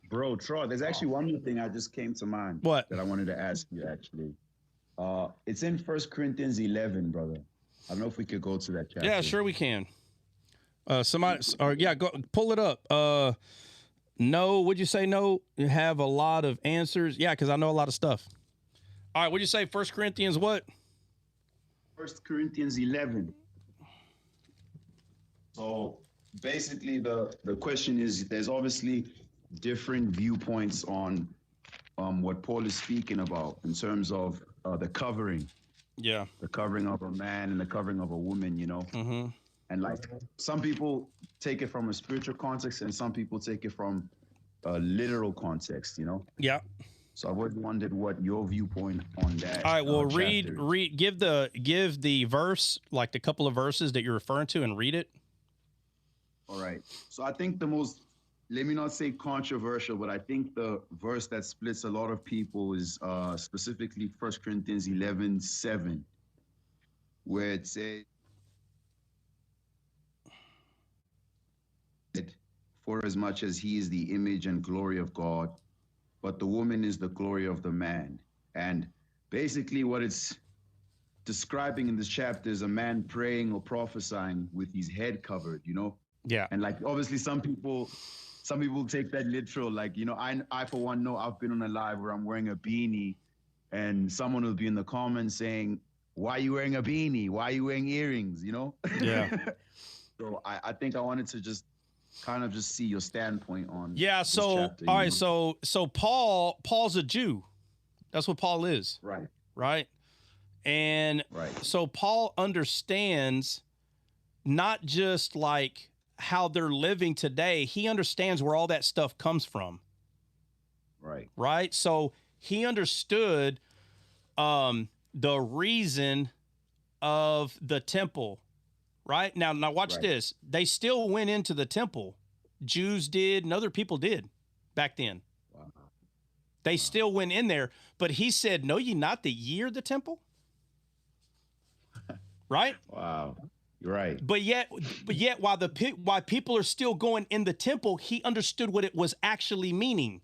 Bro, Troy, there's actually one more thing I just came to mind. What? That I wanted to ask you, actually. It's in 1 Corinthians 11, brother. I don't know if we could go to that chapter. Yeah, sure we can. Somebody, or yeah, go pull it up. No, would you say no? You have a lot of answers. Yeah, because I know a lot of stuff. All right, would you say 1 Corinthians what? 1 Corinthians 11. So basically, the question is, there's obviously different viewpoints on what Paul is speaking about in terms of the covering. Yeah. The covering of a man and the covering of a woman, you know. Mm-hmm. And like some people take it from a spiritual context and some people take it from a literal context, you know? Yeah. So I would wondered what your viewpoint on that. All right. Well, chapter is. give the verse, like the couple of verses that you're referring to, and read it. All right. So I think the most, let me not say controversial, but I think the verse that splits a lot of people is specifically 1 Corinthians 11:7, where it says, for as much as he is the image and glory of God, but the woman is the glory of the man. And basically what it's describing in this chapter is a man praying or prophesying with his head covered, you know? Yeah. And like, obviously some people take that literal, like, you know, I for one know I've been on a live where I'm wearing a beanie and someone will be in the comments saying, why are you wearing a beanie? Why are you wearing earrings? You know? Yeah. So I think I wanted to just kind of just see your standpoint on. Yeah. So, chapter, all right. So Paul's a Jew. That's what Paul is. Right. Right. And so Paul understands not just like how they're living today. He understands where all that stuff comes from. Right. Right. So he understood the reason of the temple. Right. Now watch this. They still went into the temple. Jews did and other people did back then. Wow. They still went in there. But he said, know ye not that ye are the temple? Right? Wow. You're right. But yet while people are still going in the temple, he understood what it was actually meaning.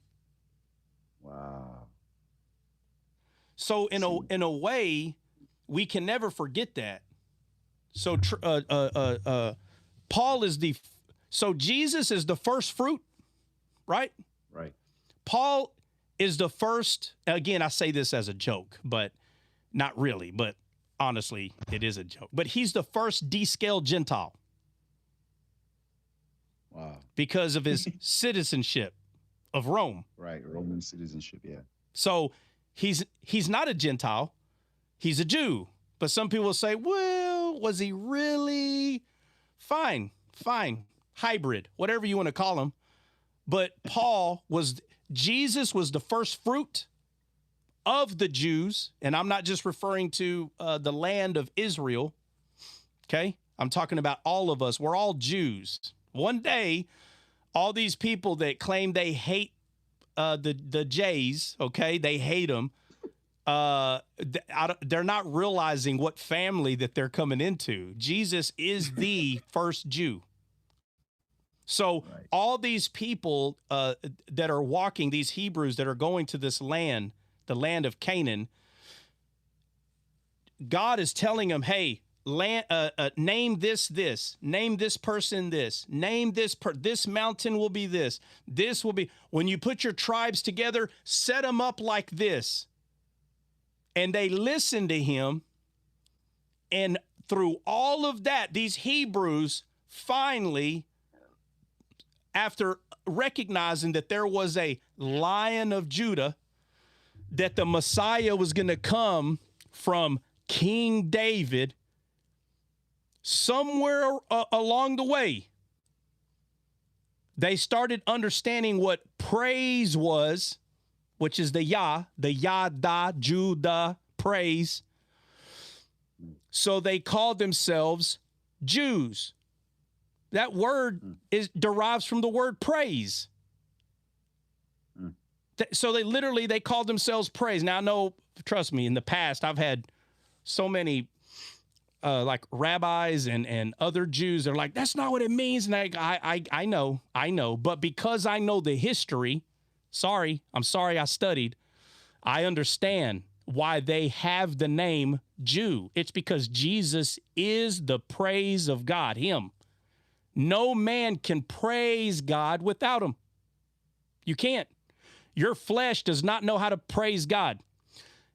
Wow. So in a way, we can never forget that. So Paul is so Jesus is the first fruit, right? Right. Paul is the first, again, I say this as a joke, but not really, but honestly, it is a joke. But he's the first descaled Gentile. Wow. Because of his citizenship of Rome. Right, Roman citizenship, yeah. So he's not a Gentile, he's a Jew. But some people say, well, was he really? Fine, hybrid, whatever you want to call him. But Jesus was the first fruit of the Jews, and I'm not just referring to the land of Israel, okay? I'm talking about all of us. We're all Jews. One day, all these people that claim they hate the Jays, okay, they hate them, they're not realizing what family that they're coming into. Jesus is the first Jew. So all these people that are walking, these Hebrews that are going to this land, the land of Canaan, God is telling them, hey, name this, name this person this, name this mountain will be this will be, when you put your tribes together, set them up like this. And they listened to him. And through all of that, these Hebrews finally, after recognizing that there was a Lion of Judah, that the Messiah was going to come from King David, somewhere along the way, they started understanding what praise was, which is the Yada, Judah, praise. So they called themselves Jews. That word derives from the word praise. So they called themselves praise. Now I know, trust me, in the past I've had so many like rabbis and other Jews. They're like, that's not what it means. And I know, but because I know the history, I'm sorry I studied, I understand why they have the name Jew. It's because Jesus is the praise of God, him. No man can praise God without him. You can't. Your flesh does not know how to praise God.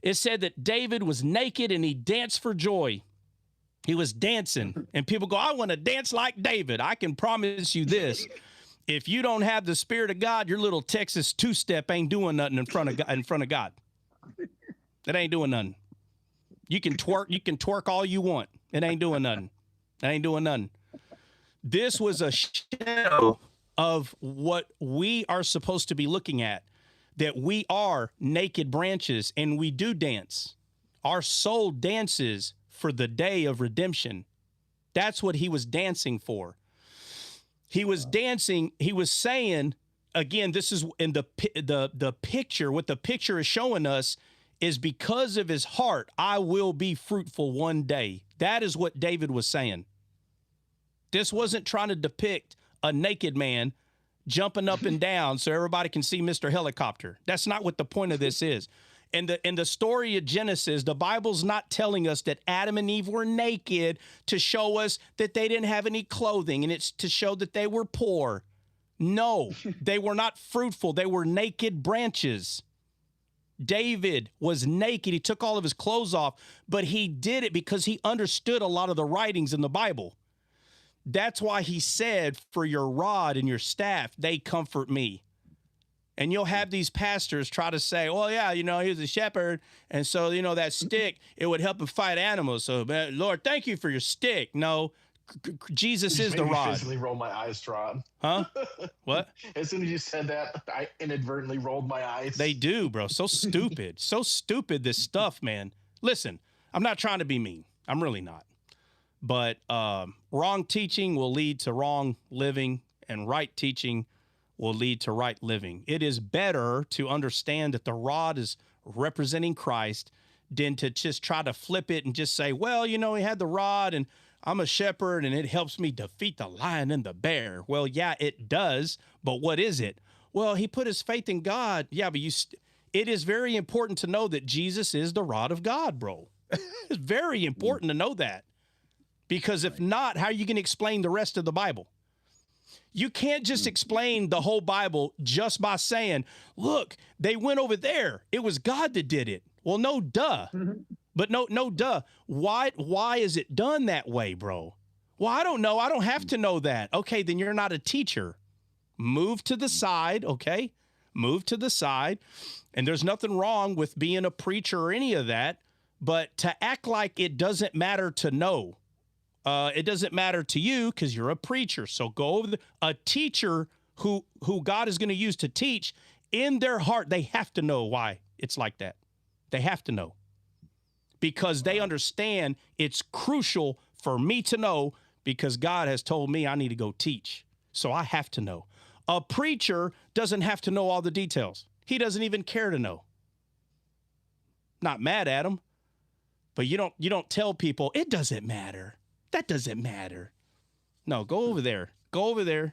It said that David was naked and he danced for joy. He was dancing. And people go, I want to dance like David. I can promise you this. If you don't have the Spirit of God, your little Texas two-step ain't doing nothing in front of God. It ain't doing nothing. You can twerk all you want. It ain't doing nothing. It ain't doing nothing. This was a shadow of what we are supposed to be looking at, that we are naked branches and we do dance. Our soul dances for the day of redemption. That's what he was dancing for. He was dancing. He was saying, again, this is in the picture. What the picture is showing us is because of his heart, I will be fruitful one day. That is what David was saying. This wasn't trying to depict a naked man jumping up and down so everybody can see Mr. Helicopter. That's not what the point of this is. In the story of Genesis, the Bible's not telling us that Adam and Eve were naked to show us that they didn't have any clothing, and it's to show that they were poor. No, they were not fruitful. They were naked branches. David was naked. He took all of his clothes off, but he did it because he understood a lot of the writings in the Bible. That's why he said, for your rod and your staff, they comfort me. And you'll have these pastors try to say, well, yeah, he was a shepherd. And so, that stick, it would help him fight animals. So, Lord, thank you for your stick. No, Jesus is the rod. I physically rolled my eyes, Tron. Huh? What? As soon as you said that, I inadvertently rolled my eyes. They do, bro. So stupid. So stupid, this stuff, man. Listen, I'm not trying to be mean. I'm really not. But wrong teaching will lead to wrong living, and right teaching will lead to right living. It is better to understand that the rod is representing Christ than to just try to flip it and just say, well, he had the rod and I'm a shepherd and it helps me defeat the lion and the bear. Well, yeah, it does. But what is it? Well, he put his faith in God. Yeah, but it is very important to know that Jesus is the rod of God, bro. It's very important to know that. Because if not, how are you going to explain the rest of the Bible? You can't just explain the whole Bible just by saying, look, they went over there. It was God that did it. Well, no, duh. But no, duh. Why is it done that way, bro? Well, I don't know. I don't have to know that. Okay, then you're not a teacher. Move to the side, okay? Move to the side. And there's nothing wrong with being a preacher or any of that. But to act like it doesn't matter to know. It doesn't matter to you because you're a preacher. So go over a teacher who God is going to use to teach, in their heart, they have to know why it's like that. They have to know because they understand it's crucial for me to know because God has told me I need to go teach. So I have to know. A preacher doesn't have to know all the details. He doesn't even care to know. Not mad at him, but you don't tell people it doesn't matter. That doesn't matter. No, go over there. Go over there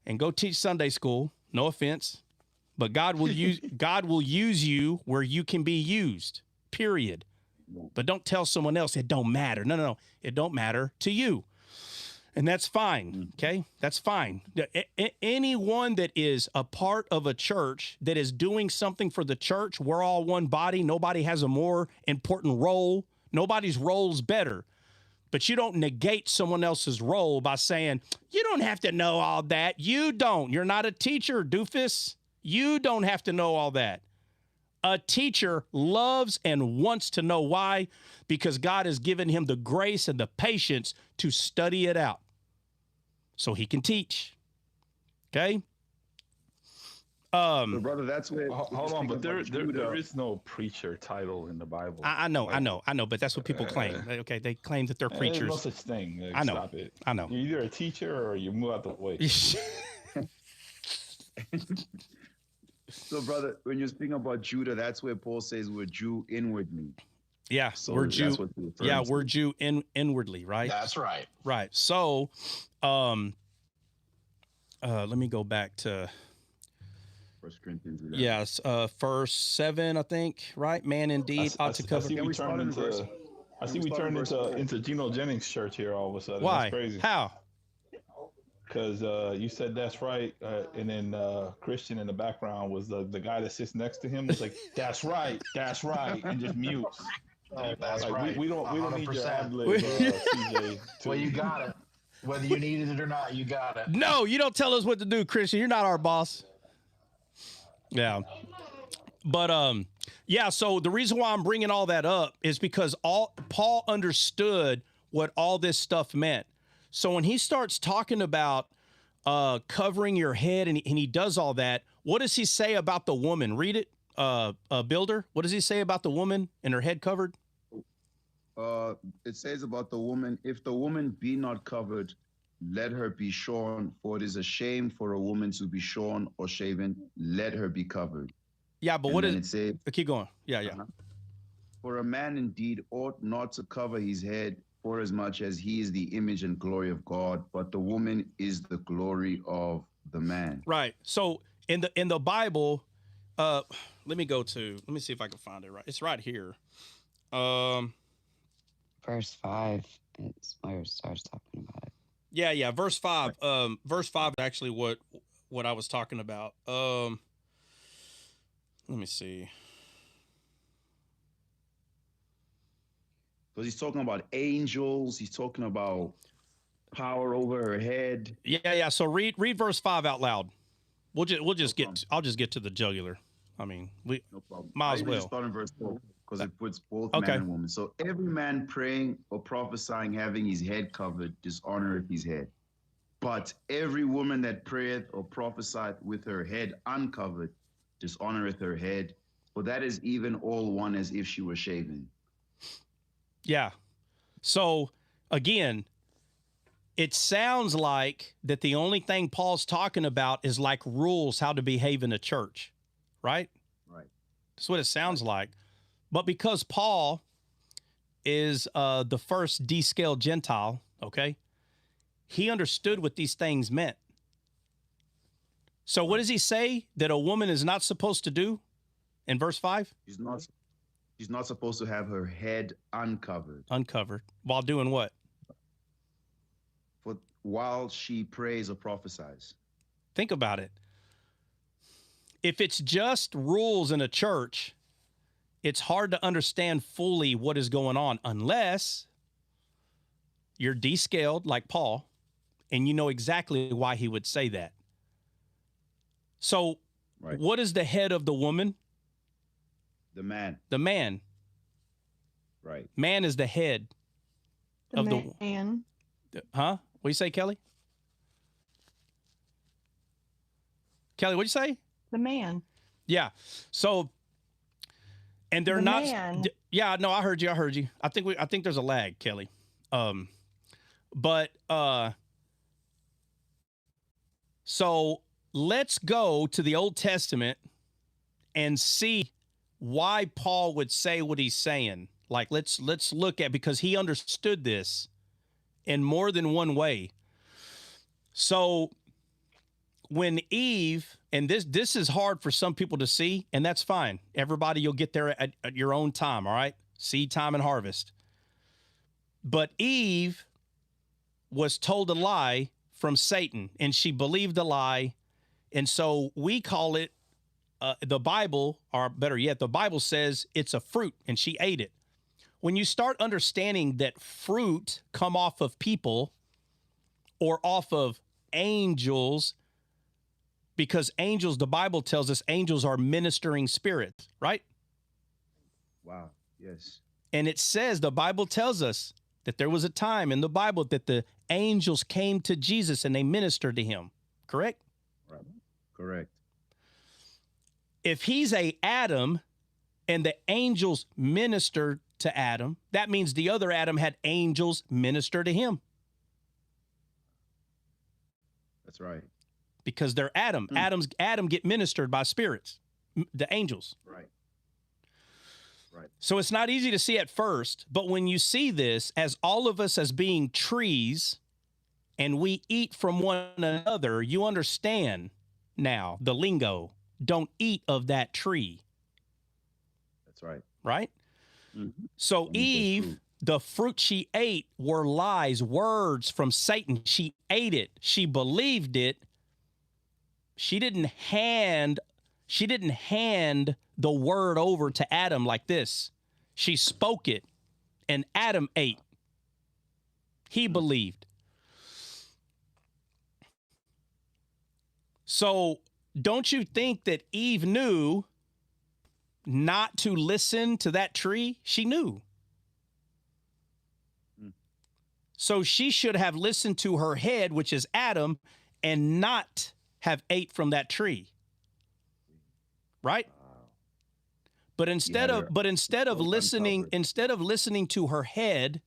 and go teach Sunday school. No offense, but God will use you where you can be used. Period. But don't tell someone else it don't matter. No. It don't matter to you. And that's fine. Okay? That's fine. Anyone that is a part of a church that is doing something for the church, we're all one body. Nobody has a more important role. Nobody's role's better. But you don't negate someone else's role by saying, you don't have to know all that. You don't. You're not a teacher, doofus. You don't have to know all that. A teacher loves and wants to know why, because God has given him the grace and the patience to study it out so he can teach. Okay? So brother, that's where. Hold on, but there is no preacher title in the Bible. I know, but that's what people claim. Okay, they claim that they're preachers. There's no such thing. Like, I know. Stop it. I know. You're either a teacher or you move out the way. So brother, when you're speaking about Judah, that's where Paul says we're Jew inwardly. Yeah, So we're that's Jew. what we're Yeah, referring to. we're Jew inwardly, right? That's right. Right. So, let me go back to 1 Corinthians 11. yes, verse 7, I think. Right, man, indeed ought to cover. I see Can we we start turned in into. verse- I see we we start in turned verse into Geno Jennings' church here all of a sudden. Why? That's crazy. How? Because you said that's right, and then Christian in the background was the guy that sits next to him was like, that's right, and just mutes. That's Like, right. we don't need your 100%. ad lib, CJ. Well, you got it. Whether you needed it or not, you got it. No, you don't tell us what to do, Christian. You're not our boss. Yeah. But yeah, so the reason why I'm bringing all that up is because Paul understood what all this stuff meant. So when he starts talking about covering your head and he does all that, what does he say about the woman? Read it, Builder. What does he say about the woman and her head covered? It says about the woman, if the woman be not covered, let her be shorn, for it is a shame for a woman to be shorn or shaven. Let her be covered. Yeah, but and what then is it says, keep going. Yeah, yeah. For a man indeed ought not to cover his head, for as much as he is the image and glory of God, but the woman is the glory of the man. Right. So in the Bible, let me see if I can find it right. It's right here. Verse 5 is where it starts talking about it. Yeah, verse 5. Verse 5 is actually what I was talking about. Let me see. Because he's talking about angels, he's talking about power over her head. Yeah. So read verse 5 out loud. I'll just get to the jugular. I mean, no problem. Might as well. Just start in verse 4 because it puts both man and woman. So every man praying or prophesying, having his head covered, dishonoreth his head. But every woman that prayeth or prophesieth with her head uncovered, dishonoreth her head. For that is even all one as if she were shaven. Yeah. So again, it sounds like that the only thing Paul's talking about is like rules how to behave in a church, right? Right. That's what it sounds like. But because Paul is the first descaled Gentile, okay, he understood what these things meant. So what does he say that a woman is not supposed to do in verse 5? She's not supposed to have her head uncovered. Uncovered. While doing what? While she prays or prophesies. Think about it. If it's just rules in a church, it's hard to understand fully what is going on unless you're descaled like Paul and you know exactly why he would say that. So What is the head of the woman? The man. The man. Right. Man is the head of the man. Huh? What do you say, Kelly? Kelly, what'd you say? The man. Yeah. So, and they're not. Man. Yeah. No, I heard you. I think there's a lag, Kelly. So let's go to the Old Testament and see why Paul would say what he's saying. Like, let's look at, because he understood this in more than one way. So when Eve, and this is hard for some people to see, and that's fine. Everybody, you'll get there at your own time, all right? Seed time and harvest. But Eve was told a lie from Satan, and she believed the lie. And so we call it, the Bible, or better yet, the Bible says it's a fruit, and she ate it. When you start understanding that fruit come off of people or off of angels, because angels, the Bible tells us angels are ministering spirits, right? Wow, yes. And it says, the Bible tells us that there was a time in the Bible that the angels came to Jesus and they ministered to him, correct? Right. Correct. If he's a Adam and the angels ministered to Adam, that means the other Adam had angels minister to him. That's right. Because they're Adam. Adam get ministered by spirits, the angels. Right. Right. So it's not easy to see at first, but when you see this as all of us as being trees and we eat from one another, you understand now the lingo. Don't eat of that tree. That's right. Right? Mm-hmm. So Eve, the fruit she ate were lies, words from Satan. She ate it. She believed it. She didn't hand the word over to Adam like this. She spoke it, and Adam ate. He believed. So don't you think that Eve knew not to listen to that tree? She knew. So she should have listened to her head, which is Adam, and not have ate from that tree. Right? But instead of listening to her head,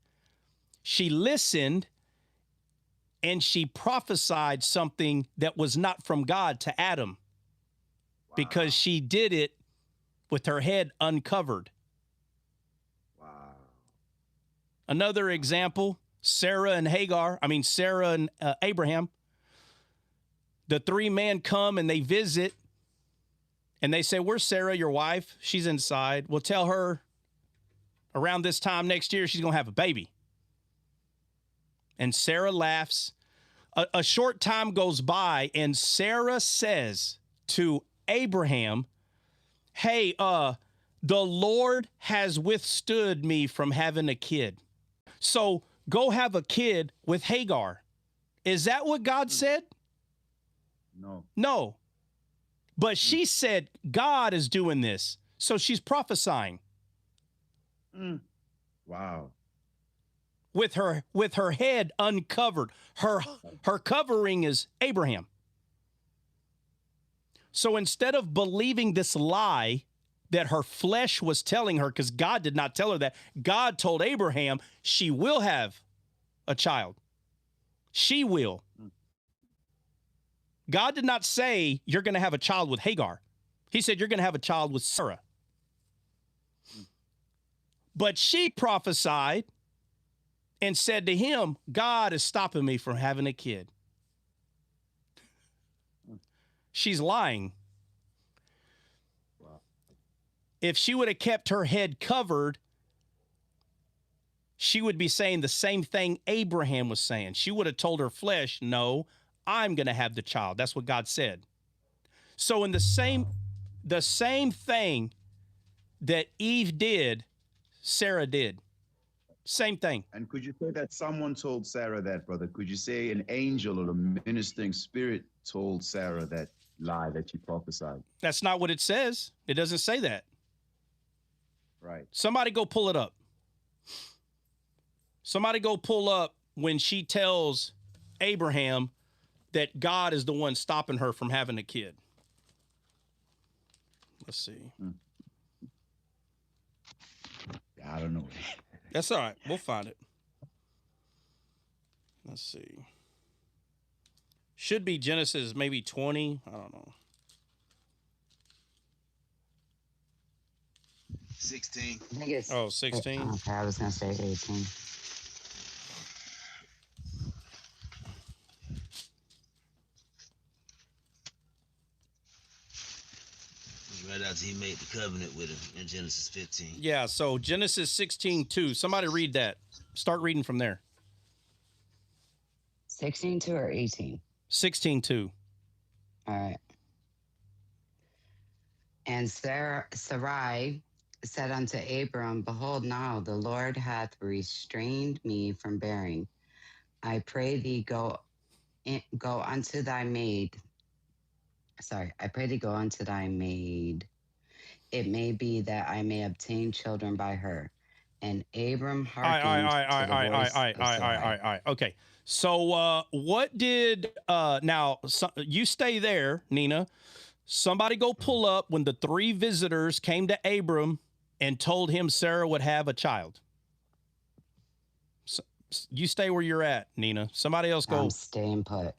she listened and she prophesied something that was not from God to Adam. Because she did it with her head uncovered. Wow. Another example, Sarah and Abraham. The three men come and they visit and they say, "Where's Sarah, your wife? She's inside. We'll tell her around this time next year she's going to have a baby." And Sarah laughs. A short time goes by and Sarah says to Abraham, "Hey, the Lord has withstood me from having a kid. So go have a kid with Hagar." Is that what God said? No. No. But she said, God is doing this. So she's prophesying. Wow. With her head uncovered. Her covering is Abraham. So instead of believing this lie that her flesh was telling her, because God did not tell her that, God told Abraham she will have a child. She will. God did not say you're going to have a child with Hagar. He said you're going to have a child with Sarah. But she prophesied and said to him, God is stopping me from having a kid. She's lying. Wow. If she would have kept her head covered, she would be saying the same thing Abraham was saying. She would have told her flesh, no, I'm going to have the child. That's what God said. So in the same thing that Eve did, Sarah did. Same thing. And could you say that someone told Sarah that, brother? Could you say an angel or a ministering spirit told Sarah that lie that she prophesied? That's not what it says. It doesn't say that. Right. Somebody go pull it up. Somebody go pull up when she tells Abraham that God is the one stopping her from having a kid. Let's see. I don't know. That's all right. We'll find it. Let's see. Should be Genesis maybe 20. I don't know. 16. I think it's 16. Okay, I was gonna say 18. Right after he made the covenant with him in Genesis 15. Yeah, so Genesis 16:2. Somebody read that. Start reading from there. 16:2 or 18? 16:2. All right. And Sarai said unto Abram, Behold, now the Lord hath restrained me from bearing. I pray thee go unto thy maid. Sorry, I pray thee go unto thy maid. It may be that I may obtain children by her. And Abram hearkened to the voice of Sarai. Okay. So what did you stay there, Nina. Somebody go pull up when the three visitors came to Abram and told him Sarah would have a child. So, you stay where you're at, Nina. Somebody else go. I'm staying put.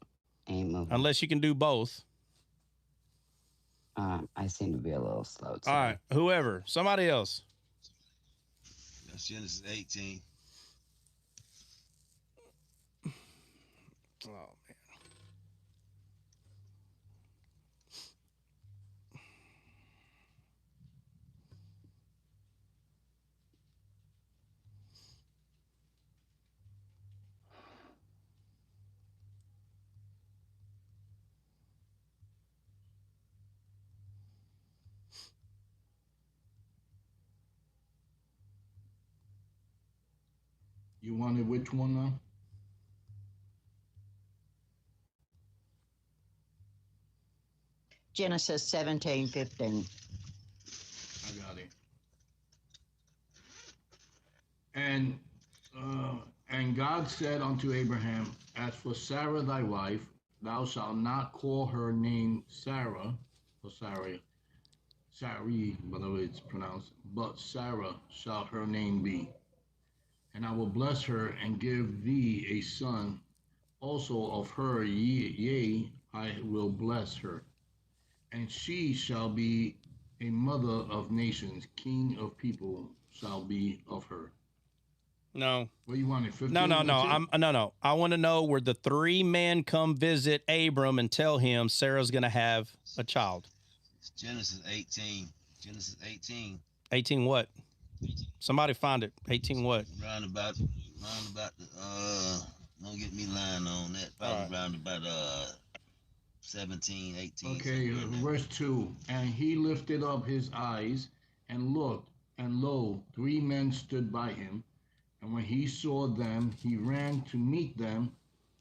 Ain't moving. Unless you can do both. I seem to be a little slow today. All right. Whoever. Somebody else. That's Genesis 18. Oh, man. You wanted which one now? Genesis 17:15. I got it. And And God said unto Abraham, As for Sarah thy wife, thou shalt not call her name Sarah, or Sarai, whatever it's pronounced, but Sarah shall her name be. And I will bless her and give thee a son also of her, yea, I will bless her. And she shall be a mother of nations, king of people shall be of her. No. What do you want? 15? No. I want to know where the three men come visit Abram and tell him Sarah's going to have a child. It's Genesis 18. Genesis 18. 18 what? Somebody find it. 18 what? Round about the don't get me lying on that. Probably round about 17, 18. Okay, verse 2. And he lifted up his eyes and looked, and lo, three men stood by him. And when he saw them, he ran to meet them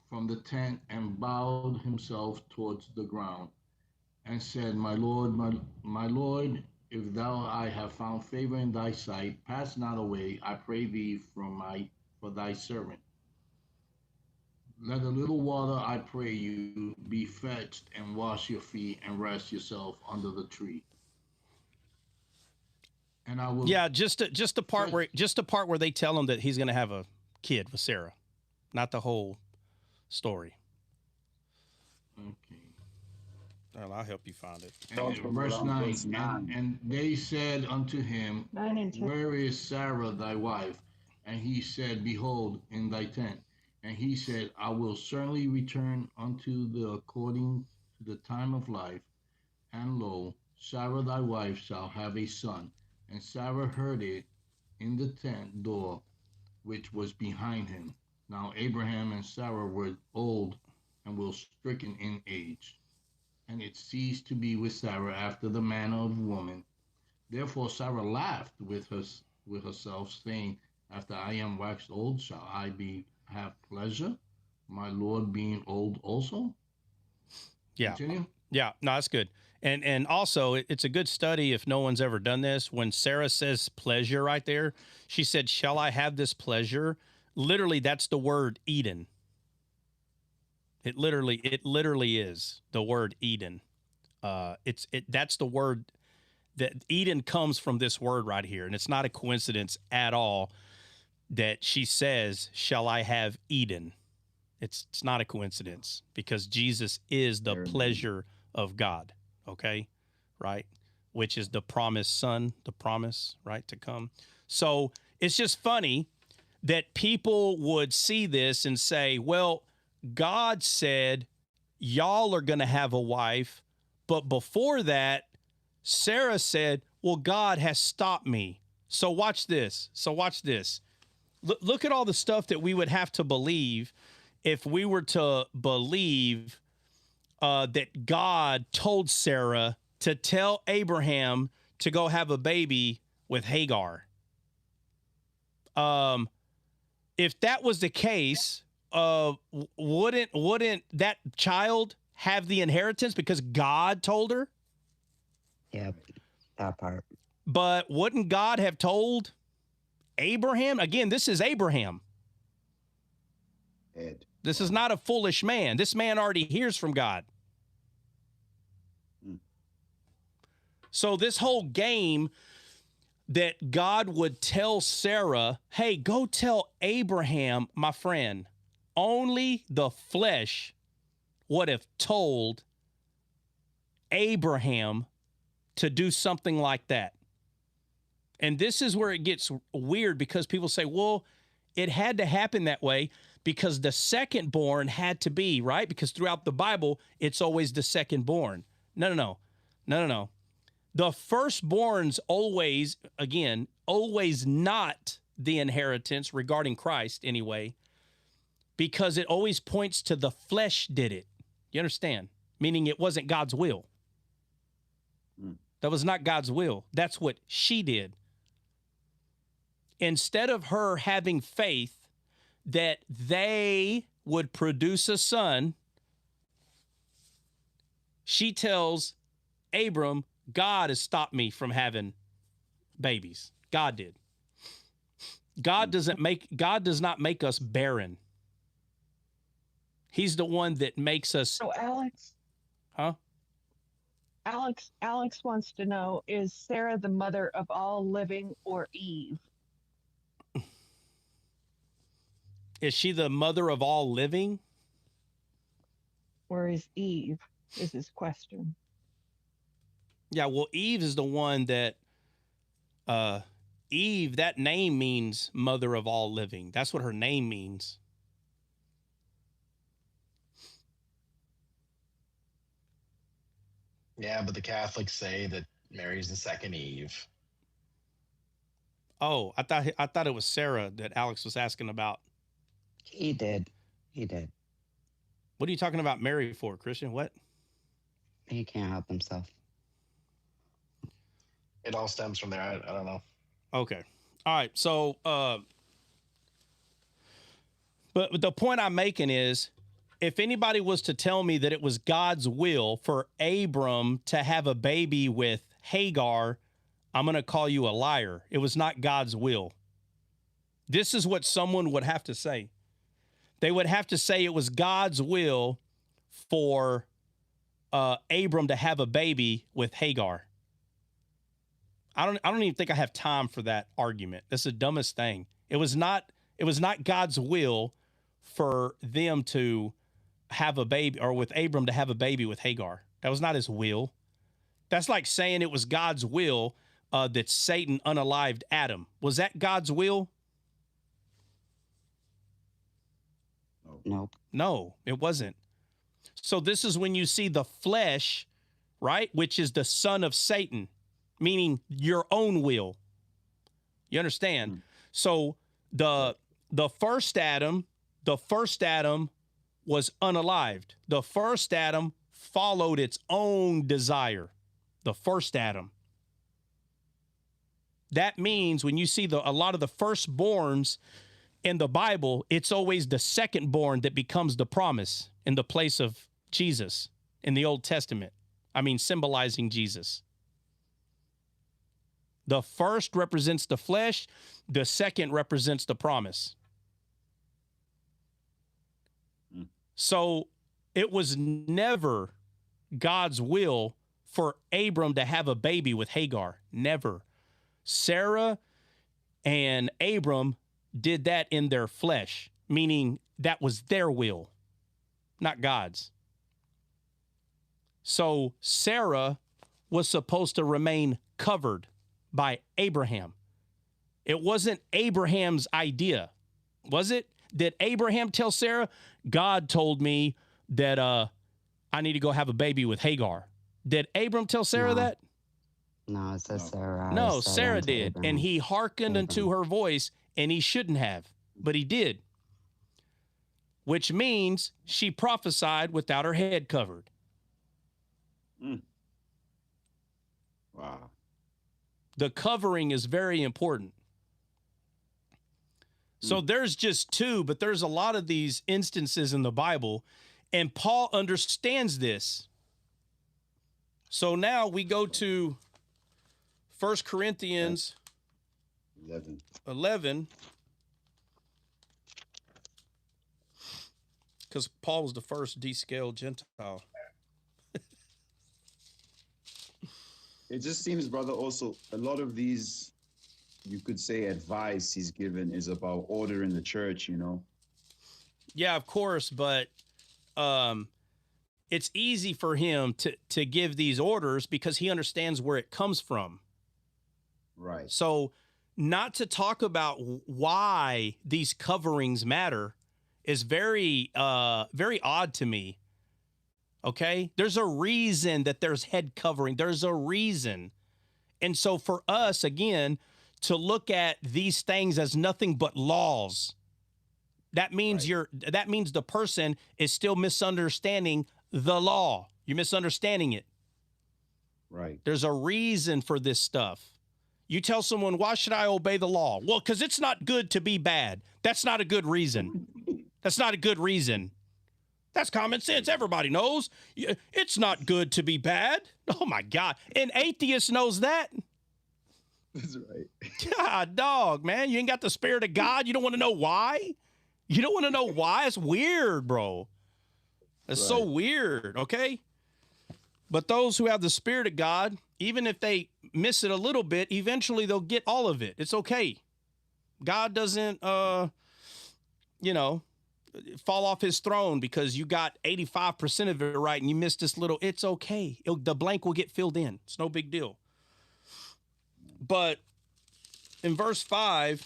from the tent and bowed himself towards the ground and said, My Lord, my Lord, if thou I have found favor in thy sight, pass not away, I pray thee, for thy servant. Let a little water, I pray you, be fetched, and wash your feet, and rest yourself under the tree. And I will. Yeah, just the part where they tell him that he's going to have a kid with Sarah, not the whole story. Okay. Well, I'll help you find it. And verse 9. And they said unto him, Where is Sarah thy wife? And he said, Behold, in thy tent. And he said, I will certainly return unto the according to the time of life. And lo, Sarah thy wife shall have a son. And Sarah heard it in the tent door, which was behind him. Now Abraham and Sarah were old and were stricken in age. And it ceased to be with Sarah after the manner of woman. Therefore Sarah laughed with herself, saying, After I am waxed old, shall I have pleasure, my Lord being old also? Yeah. Continue? Yeah, no, that's good. And also, it's a good study if no one's ever done this. When Sarah says pleasure right there, she said, shall I have this pleasure? Literally, that's the word Eden. It literally is the word Eden. That's the word that Eden comes from, this word right here. And it's not a coincidence at all that she says, shall I have Eden? It's not a coincidence, because Jesus is the pleasure of God. Okay. Right. Which is the promised son, the promise, right, to come. So it's just funny that people would see this and say, well, God said, y'all are going to have a wife. But before that, Sarah said, well, God has stopped me. So watch this. Look at all the stuff that we would have to believe if we were to believe that God told Sarah to tell Abraham to go have a baby with Hagar. If that was the case, wouldn't that child have the inheritance because God told her? Yeah, that part. But wouldn't God have told Abraham? Again, this is Abraham. Ed. This is not a foolish man. This man already hears from God. So this whole game that God would tell Sarah, hey, go tell Abraham, my friend, only the flesh would have told Abraham to do something like that. And this is where it gets weird, because people say, well, it had to happen that way because the second born had to be, right? Because throughout the Bible, it's always the second born. No. The firstborn's always not the inheritance regarding Christ anyway, because it always points to the flesh did it. You understand? Meaning it wasn't God's will. That was not God's will. That's what she did. Instead of her having faith that they would produce a son, she tells Abram, God has stopped me from having babies. God did. God does not make us barren. He's the one that makes us. So Alex. Huh? Alex wants to know, is Sarah the mother of all living or Eve? Is she the mother of all living? Or is Eve, is his question. Yeah, well, Eve is the one that, Eve, that name means mother of all living. That's what her name means. Yeah, but the Catholics say that Mary's the second Eve. Oh, I thought it was Sarah that Alex was asking about. He did. What are you talking about Mary for, Christian? What? He can't help himself. It all stems from there. I don't know. Okay. All right. So, but the point I'm making is, if anybody was to tell me that it was God's will for Abram to have a baby with Hagar, I'm going to call you a liar. It was not God's will. This is what someone would have to say. They would have to say it was God's will for Abram to have a baby with Hagar. I don't even think I have time for that argument. That's the dumbest thing. It was not God's will for them to have a baby, or with Abram to have a baby with Hagar. That was not his will. That's like saying it was God's will that Satan unalived Adam. Was that God's will? Nope. No, it wasn't. So this is when you see the flesh, right? Which is the son of Satan, meaning your own will. You understand? So the first Adam was unalived. The first Adam followed its own desire. The first Adam. That means when you see a lot of the firstborns in the Bible, it's always the secondborn that becomes the promise in the place of Jesus in the Old Testament. I mean, symbolizing Jesus. The first represents the flesh. The second represents the promise. So it was never God's will for Abram to have a baby with Hagar. Never. Sarah and Abram did that in their flesh, meaning that was their will, not God's. So Sarah was supposed to remain covered by Abraham. It wasn't Abraham's idea, was it? Did Abraham tell Sarah, God told me that I need to go have a baby with Hagar? Did Abram tell Sarah that? No, it says Sarah. No, Sarah did. Abraham. And he hearkened unto her voice, and he shouldn't have, but he did. Which means she prophesied without her head covered. Wow. The covering is very important. So there's just two, but there's a lot of these instances in the Bible, and Paul understands this. So now we go to 1 Corinthians 11, because Paul was the first descaled Gentile. It just seems, brother, also a lot of these, you could say, advice he's given is about order in the church, you know? Yeah, of course, but it's easy for him to give these orders because he understands where it comes from. Right. So not to talk about why these coverings matter is very, very odd to me. Okay? There's a reason that there's head covering. There's a reason. And so for us, again, to look at these things as nothing but laws, that means that means the person is still misunderstanding the law. You're misunderstanding it. Right. There's a reason for this stuff. You tell someone, why should I obey the law? Well, because it's not good to be bad. That's not a good reason. That's not a good reason. That's common sense. Everybody knows it's not good to be bad. Oh, my God. An atheist knows that. That's right. God, dog, man, you ain't got the Spirit of God. You don't want to know why? You don't want to know why? It's weird, bro. It's so weird, okay? But those who have the Spirit of God, even if they miss it a little bit, eventually they'll get all of it. It's okay. God doesn't, you know, fall off his throne because you got 85% of it right and you missed this little. It's okay. The blank will get filled in. It's no big deal. But in verse 5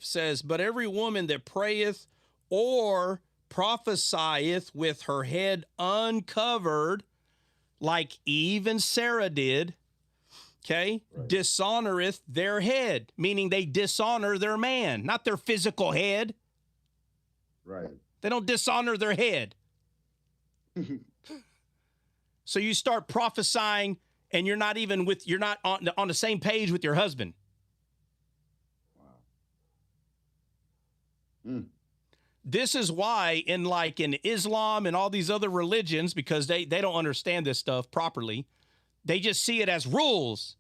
says, but every woman that prayeth or prophesieth with her head uncovered, like Eve and Sarah did, okay, dishonoreth their head, meaning they dishonor their man, not their physical head. Right. They don't dishonor their head. So you start prophesying and you're not on the same page with your husband. Wow. This is why in Islam and all these other religions, because they don't understand this stuff properly, they just see it as rules.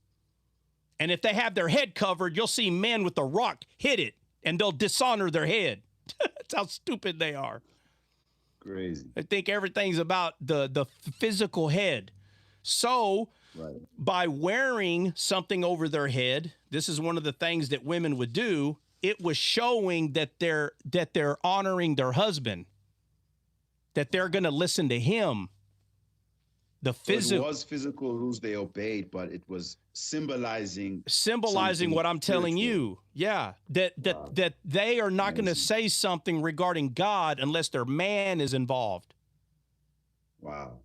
And if they have their head covered, you'll see men with a rock hit it and they'll dishonor their head. That's how stupid they are. Crazy. They think everything's about the physical head. So by wearing something over their head, this is one of the things that women would do. It was showing that they're honoring their husband, that they're going to listen to him. It was physical rules they obeyed, but it was symbolizing what I'm telling you. Yeah, that they are not going to say something regarding God unless their man is involved. Wow.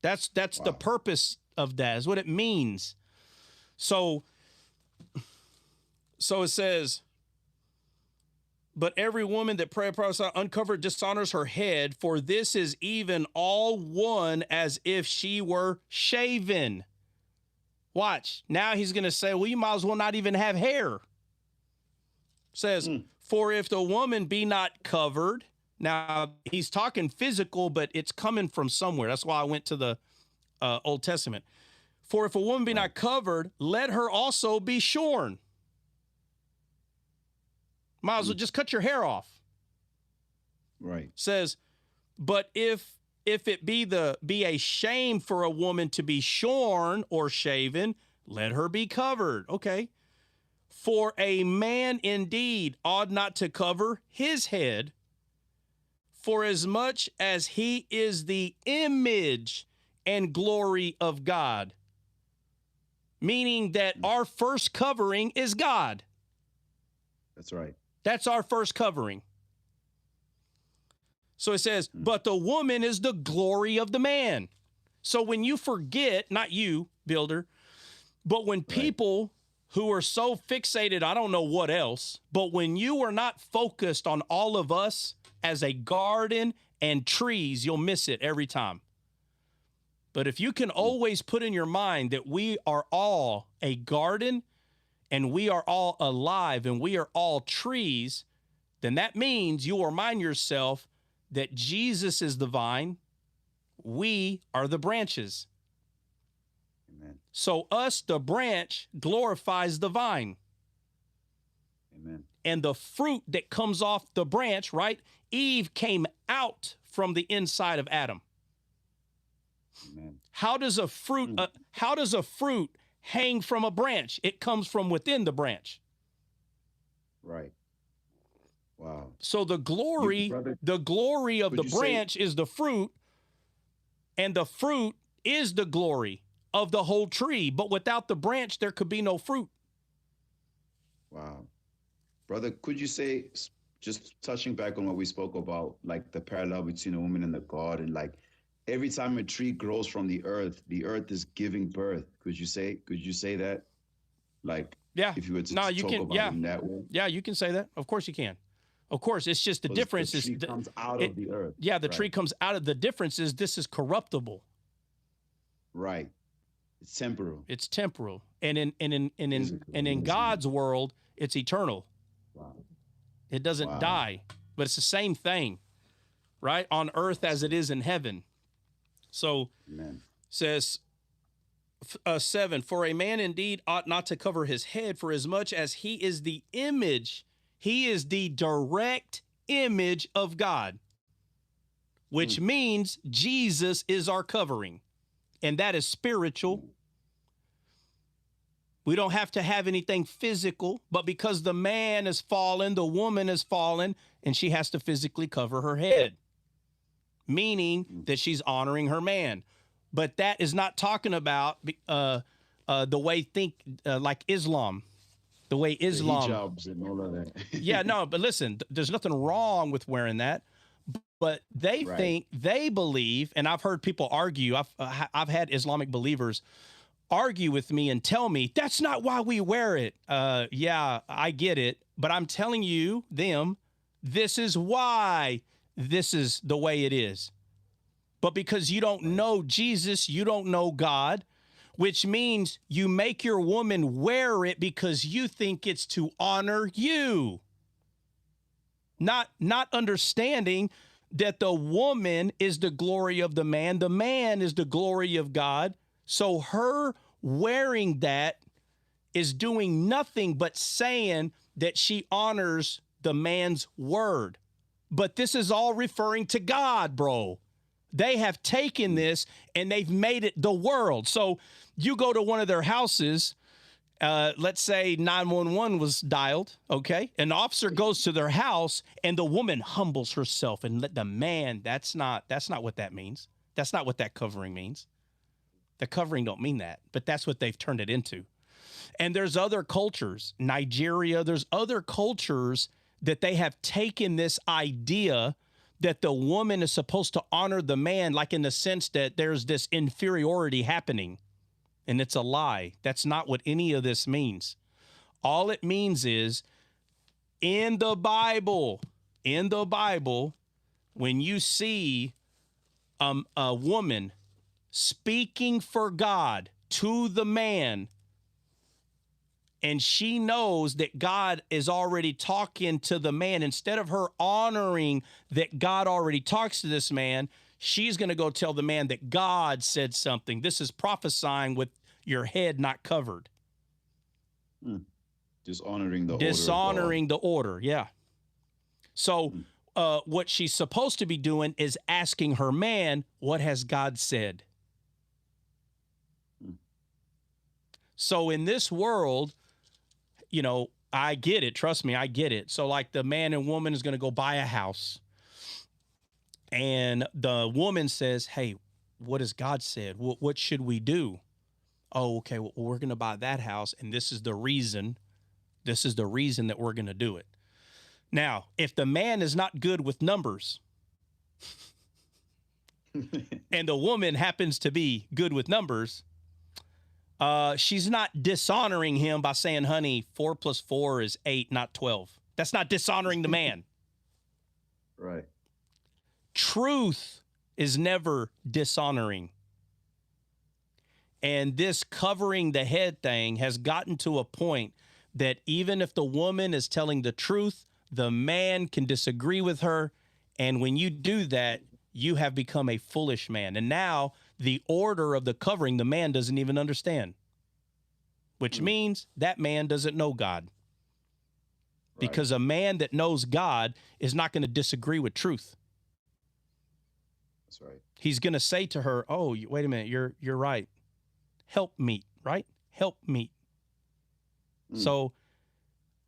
That's the purpose of that, is what it means. So it says, but every woman that prayeth prophesieth uncovered dishonors her head, for this is even all one as if she were shaven. Watch. Now he's going to say, well, you might as well not even have hair. Says, for if the woman be not covered. Now he's talking physical, but it's coming from somewhere. That's why I went to the Old Testament. For if a woman be not covered, let her also be shorn. Might as well just cut your hair off. Right. Says, but if it be a shame for a woman to be shorn or shaven, let her be covered. Okay. For a man indeed ought not to cover his head, for as much as he is the image and glory of God. Meaning that our first covering is God. That's right. That's our first covering. So it says, but the woman is the glory of the man. So when you forget, not you, builder, but when people who are so fixated, I don't know what else, but when you are not focused on all of us as a garden and trees, you'll miss it every time. But if you can always put in your mind that we are all a garden and we are all alive and we are all trees, then that means you will remind yourself that Jesus is the vine, we are the branches. Amen. So us, the branch, glorifies the vine. Amen. And the fruit that comes off the branch, right? Eve came out from the inside of Adam. Amen. How does a fruit hang from a branch? It comes from within the branch. Right. Wow. So the glory of the branch is the fruit, and the fruit is the glory of the whole tree. But without the branch, there could be no fruit. Wow. Brother, could you say, just touching back on what we spoke about, like the parallel between a woman and the God, and like every time a tree grows from the earth is giving birth. Could you say that? Like, yeah. If you were to no, talk you can, about yeah. it in that way? Yeah, you can say that. Of course you can. Of course, it's just the difference the tree is comes out of the earth. Yeah, the tree comes out of the difference is this is corruptible. Right. It's temporal. It's temporal. And in God's world, it's eternal. Wow. It doesn't die. But it's the same thing, right? On earth as it is in heaven. So Amen. Says, 7, for a man indeed ought not to cover his head, for as much as he is the image, he is the direct image of God, which means Jesus is our covering, and that is spiritual. We don't have to have anything physical, but because the man has fallen, the woman has fallen, and she has to physically cover her head, meaning that she's honoring her man. But that is not talking about the way like Islam, the way Islam. The hijabs and all of that. Yeah, no, but listen, there's nothing wrong with wearing that. But they think, they believe, and I've heard people argue. I've had Islamic believers argue with me and tell me that's not why we wear it. Yeah, I get it, but I'm telling you, this is why this is the way it is. But because you don't know Jesus, you don't know God, which means you make your woman wear it because you think it's to honor you. Not understanding that the woman is the glory of the man is the glory of God. So her wearing that is doing nothing but saying that she honors the man's word. But this is all referring to God, bro. They have taken this and they've made it the world. So you go to one of their houses, let's say 911 was dialed, okay? An officer goes to their house and the woman humbles herself and let the man, that's not what that means. That's not what that covering means. The covering don't mean that, but that's what they've turned it into. And there's other cultures, Nigeria, there's other cultures that they have taken this idea that the woman is supposed to honor the man, like in the sense that there's this inferiority happening. And it's a lie. That's not what any of this means. All it means is in the Bible, when you see a woman speaking for God to the man, and she knows that God is already talking to the man, instead of her honoring that God already talks to this man, she's going to go tell the man that God said something. This is prophesying with your head not covered. Dishonoring the order. Dishonoring the order, yeah. So what she's supposed to be doing is asking her man, what has God said? So in this world, you know, I get it. Trust me, I get it. So like the man and woman is going to go buy a house. And the woman says, hey, what has God said? What should we do? Oh, okay, well, we're going to buy that house. And this is the reason. This is the reason that we're going to do it. Now, if the man is not good with numbers and the woman happens to be good with numbers, she's not dishonoring him by saying, honey, 4 + 4 is 8, not 12. That's not dishonoring the man. Right. Truth is never dishonoring. And this covering the head thing has gotten to a point that even if the woman is telling the truth, the man can disagree with her. And when you do that, you have become a foolish man. And now the order of the covering, the man doesn't even understand, which means that man doesn't know God. Right. Because a man that knows God is not going to disagree with truth. That's right. He's going to say to her, oh, wait a minute, you're right. Help meet, right? Help meet. So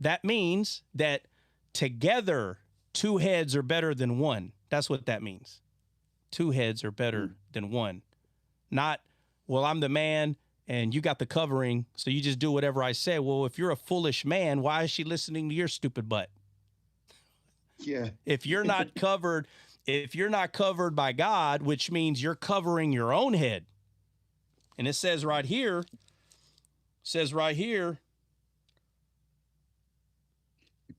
that means that together, 2 heads are better than one. That's what that means. 2 heads are better than one. Not, well, I'm the man and you got the covering, so you just do whatever I say. Well, if you're a foolish man, why is she listening to your stupid butt? Yeah. If you're not covered by God, which means you're covering your own head. And it says right here, it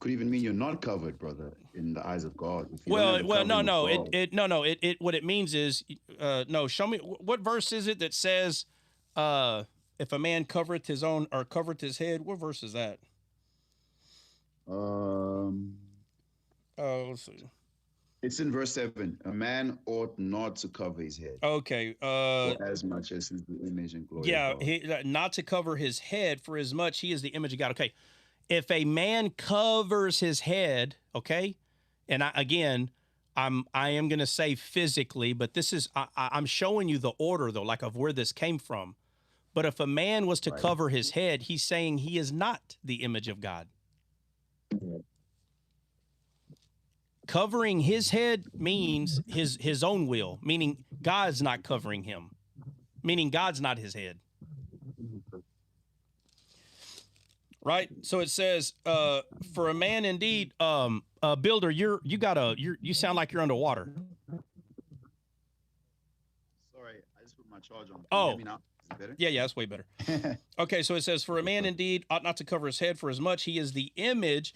could even mean you're not covered, brother, in the eyes of God. No. What it means is, no, show me, what verse is it that says, if a man covereth his own or covereth his head? What verse is that? Let's see. It's in verse 7. A man ought not to cover his head, Okay. for as much as is the image and glory of Yeah, God. not to cover his head, for as much he is the image of God. Okay. If a man covers his head, okay, and I am going to say physically, but this is I'm showing you the order though, like of where this came from. But if a man was to Right. cover his head, he's saying he is not the image of God. Covering his head means his own will, meaning God's not covering him, meaning God's not his head. Right? So it says, for a man indeed, Builder, you sound like you're underwater. Sorry, I just put my charge on. Can you Oh. hear me now? Is it better? Yeah, that's way better. Okay, so it says, for a man indeed ought not to cover his head, for as much he is the image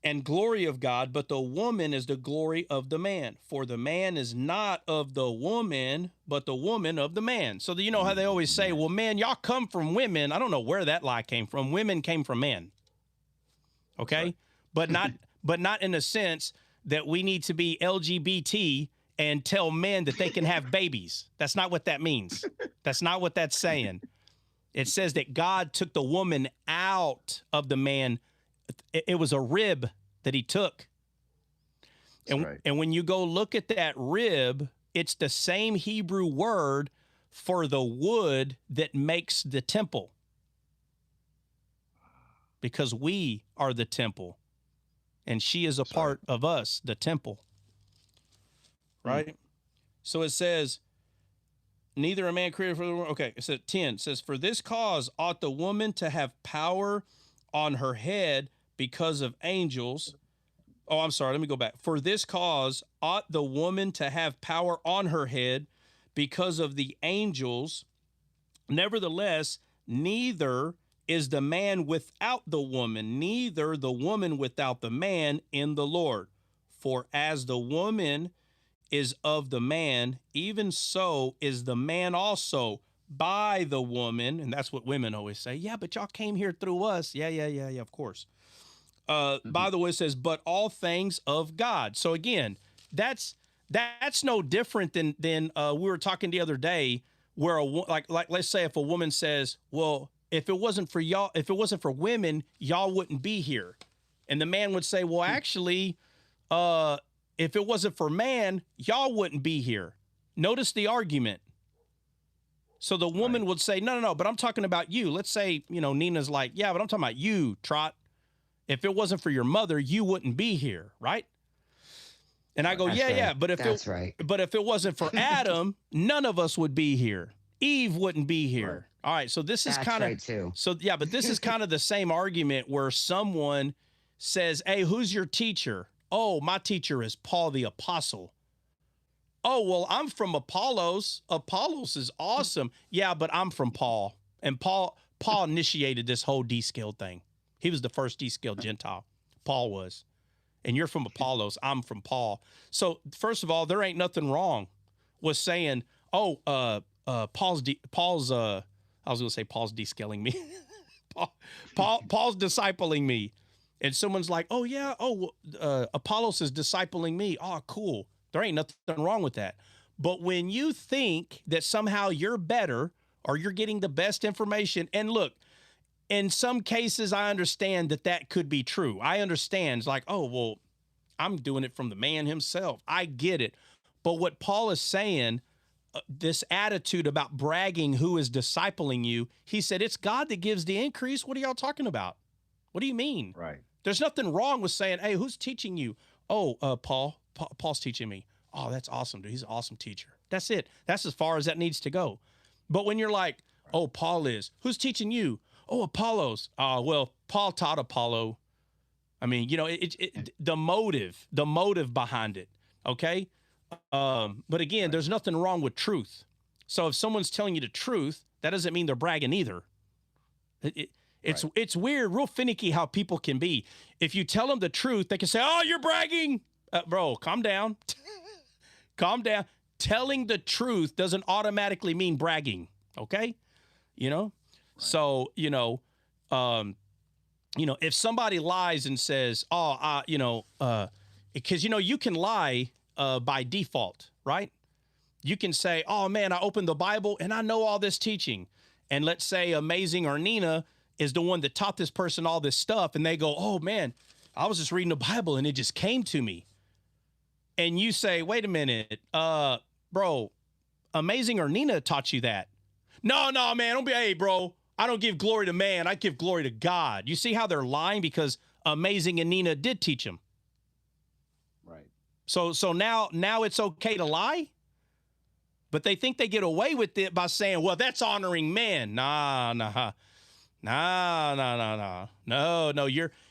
and glory of God, but the woman is the glory of the man. For the man is not of the woman, but the woman of the man. So you know how they always say, well, man, y'all come from women. I don't know where that lie came from. Women came from men. Okay? Right. but not in the sense that we need to be LGBT and tell men that they can have babies. That's not what that means. That's not what that's saying. It says that God took the woman out of the man. It was a rib that he took. And when you go look at that rib, it's the same Hebrew word for the wood that makes the temple. Because we are the temple. And she is a part of us, the temple. Right? So it says, neither a man created for the woman. Okay, it says 10. It says, for this cause ought the woman to have power on her head because of angels. Oh, I'm sorry. Let me go back. For this cause ought the woman to have power on her head because of the angels. Nevertheless, neither is the man without the woman, neither the woman without the man in the Lord. For as the woman is of the man, even so is the man also by the woman. And that's what women always say. Yeah, but y'all came here through us. Yeah, of course. By the way, it says, but all things of God. So again, that's no different than we were talking the other day, where like let's say if a woman says, well, if it wasn't for y'all, if it wasn't for women, y'all wouldn't be here. And the man would say, well, actually, if it wasn't for man, y'all wouldn't be here. Notice the argument. So the woman would say, no, but I'm talking about you. Let's say, Nina's like, yeah, but I'm talking about you, Trot. If it wasn't for your mother, you wouldn't be here, right? And I go, but if it wasn't for Adam, none of us would be here. Eve wouldn't be here. Right. All right, so this is kind of right too. So yeah, but this is kind of the same argument where someone says, "Hey, who's your teacher?" "Oh, my teacher is Paul the Apostle." "Oh, well, I'm from Apollos. Apollos is awesome." "Yeah, but I'm from Paul." And Paul initiated this whole descaled thing. He was the first descaled Gentile. Paul was. And you're from Apollos. I'm from Paul. So first of all, there ain't nothing wrong with saying, "Oh, Paul's I was going to say Paul's descaling me. Paul's discipling me." And someone's like, "Oh yeah, Apollos is discipling me." Oh, cool. There ain't nothing wrong with that. But when you think that somehow you're better or you're getting the best information, and look, in some cases, I understand that could be true. I understand. It's like, oh, well, I'm doing it from the man himself. I get it. But what Paul is saying, this attitude about bragging who is discipling you, he said, it's God that gives the increase. What are y'all talking about? What do you mean? Right. There's nothing wrong with saying, hey, who's teaching you? Oh, Paul's teaching me. Oh, that's awesome, dude. He's an awesome teacher. That's it. That's as far as that needs to go. But when you're like, oh, Paul is, who's teaching you? Oh, Apollos. Well, Paul taught Apollo. I mean, the motive behind it. Okay. But again, there's nothing wrong with truth. So if someone's telling you the truth, that doesn't mean they're bragging either. It's weird, real finicky how people can be. If you tell them the truth, they can say, oh, you're bragging. Bro, calm down. Calm down. Telling the truth doesn't automatically mean bragging. Okay. So, if somebody lies and says, because, you can lie by default, right? You can say, oh man, I opened the Bible and I know all this teaching. And let's say Amazing or Nina is the one that taught this person all this stuff. And they go, oh man, I was just reading the Bible and it just came to me. And you say, wait a minute, bro, Amazing or Nina taught you that. No, man, don't be, hey, bro, I don't give glory to man. I give glory to God. You see how they're lying because Amazing and Nina did teach them. Right. So now it's okay to lie? But they think they get away with it by saying, well, that's honoring men. No,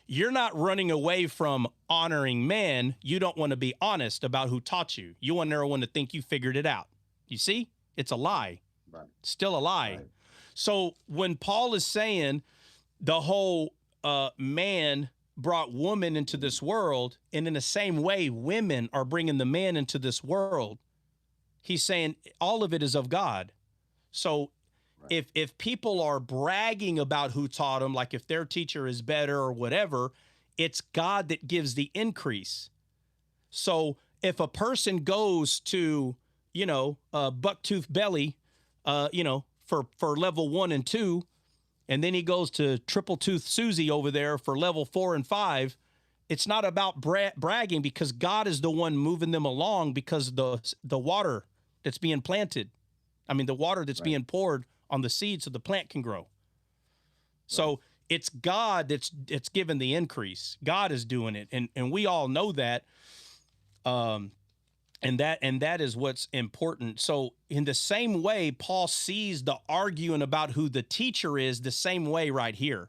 you're not running away from honoring men. You don't want to be honest about who taught you. You want everyone to think you figured it out. You see? It's a lie. Right. Still a lie. Right. So when Paul is saying the whole man brought woman into this world, and in the same way, women are bringing the man into this world, he's saying all of it is of God. So right. if people are bragging about who taught them, like if their teacher is better or whatever, it's God that gives the increase. So if a person goes to, Bucktooth Belly, for level 1 and 2, and then he goes to Triple Tooth Susie over there for level 4 and 5, it's not about bragging because God is the one moving them along because the water that's being planted. I mean, the water that's being poured on the seed so the plant can grow. So it's God that's giving the increase. God is doing it. And we all know that. And that is what's important. So in the same way, Paul sees the arguing about who the teacher is the same way right here.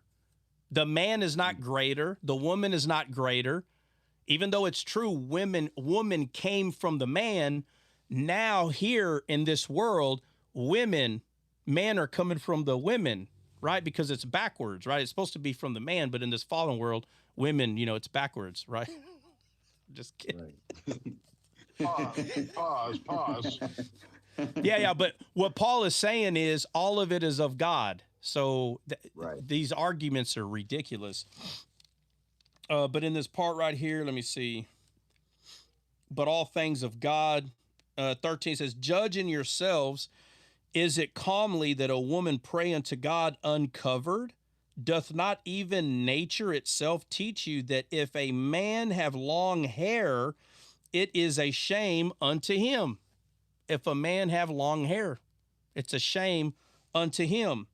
The man is not greater. The woman is not greater. Even though it's true, woman came from the man. Now here in this world, men are coming from the women, right? Because it's backwards, right? It's supposed to be from the man, but in this fallen world, women, it's backwards, right? Just kidding. Right. Pause. Yeah. But what Paul is saying is all of it is of God. So these arguments are ridiculous. But in this part right here, let me see. But all things of God, 13 says, judge in yourselves, is it calmly that a woman pray unto God uncovered? Doth not even nature itself teach you that if a man have long hair, it is a shame unto him? If a man have long hair, it's a shame unto him.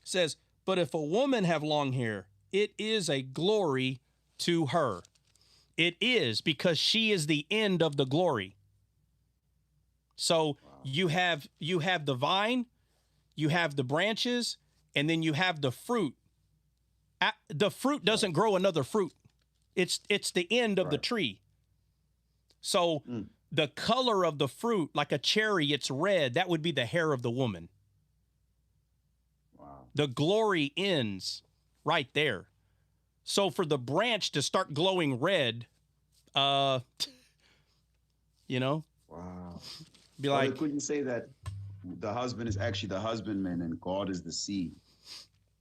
It says, but if a woman have long hair, it is a glory to her. It is, because she is the end of the glory. So you have the vine, you have the branches, and then you have the fruit. The fruit doesn't grow another fruit. It's the end of the tree. So the color of the fruit, like a cherry, it's red. That would be the hair of the woman. Wow. The glory ends right there. So for the branch to start glowing red, Wow. be like, couldn't say that the husband is actually the husbandman and God is the seed,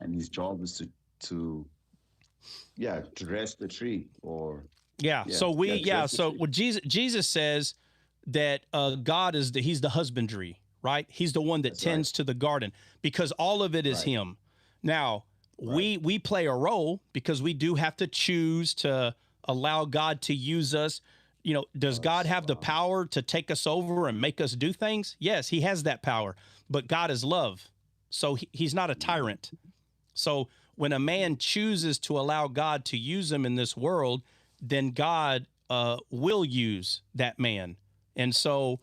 and his job is to dress the tree or. So what Jesus says that God is he's the husbandry, right? He's the one that tends to the garden because all of it is him. Now, we play a role because we do have to choose to allow God to use us. Does God have the power to take us over and make us do things? Yes, he has that power, but God is love. So he's not a tyrant. So when a man chooses to allow God to use him in this world, then God will use that man. And so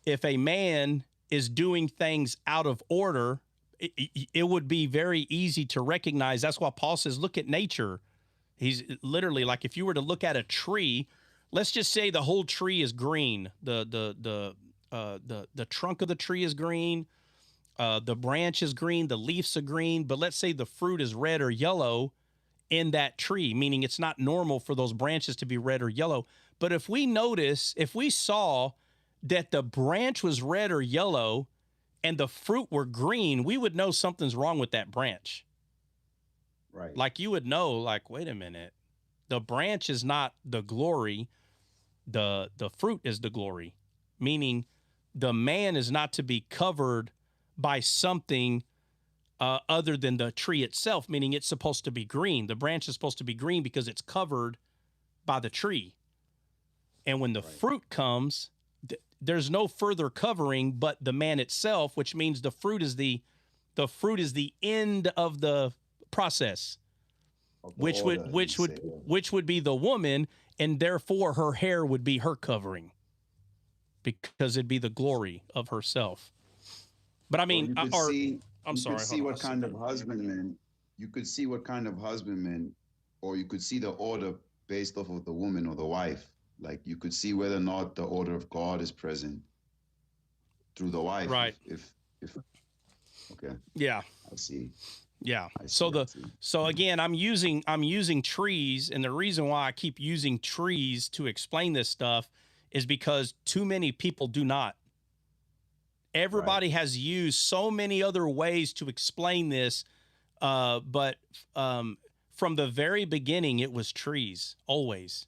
if a man is doing things out of order, it would be very easy to recognize. That's why Paul says, look at nature. He's literally like, if you were to look at a tree, let's just say the whole tree is green. The trunk of the tree is green. The branch is green. The leaves are green. But let's say the fruit is red or yellow in that tree, meaning it's not normal for those branches to be red or yellow. But if we saw that the branch was red or yellow and the fruit were green, we would know something's wrong with that branch. Right. Like you would know, like, wait a minute, the branch is not the glory. The fruit is the glory, meaning the man is not to be covered by something other than the tree itself, meaning it's supposed to be green. The branch is supposed to be green because it's covered by the tree. And when the fruit comes, there's no further covering but the man itself, which means the fruit is the end of the process, which would be the woman, and therefore her hair would be her covering because it'd be the glory of herself. But I mean, I'm sorry. You could see what kind of husbandman. You could see what kind of husbandman, or you could see the order based off of the woman or the wife. Like you could see whether or not the order of God is present through the wife. Right. If okay. Yeah. I see. Yeah. So again, I'm using trees, and the reason why I keep using trees to explain this stuff is because too many people do not. Everybody has used so many other ways to explain this, but from the very beginning, it was trees, always.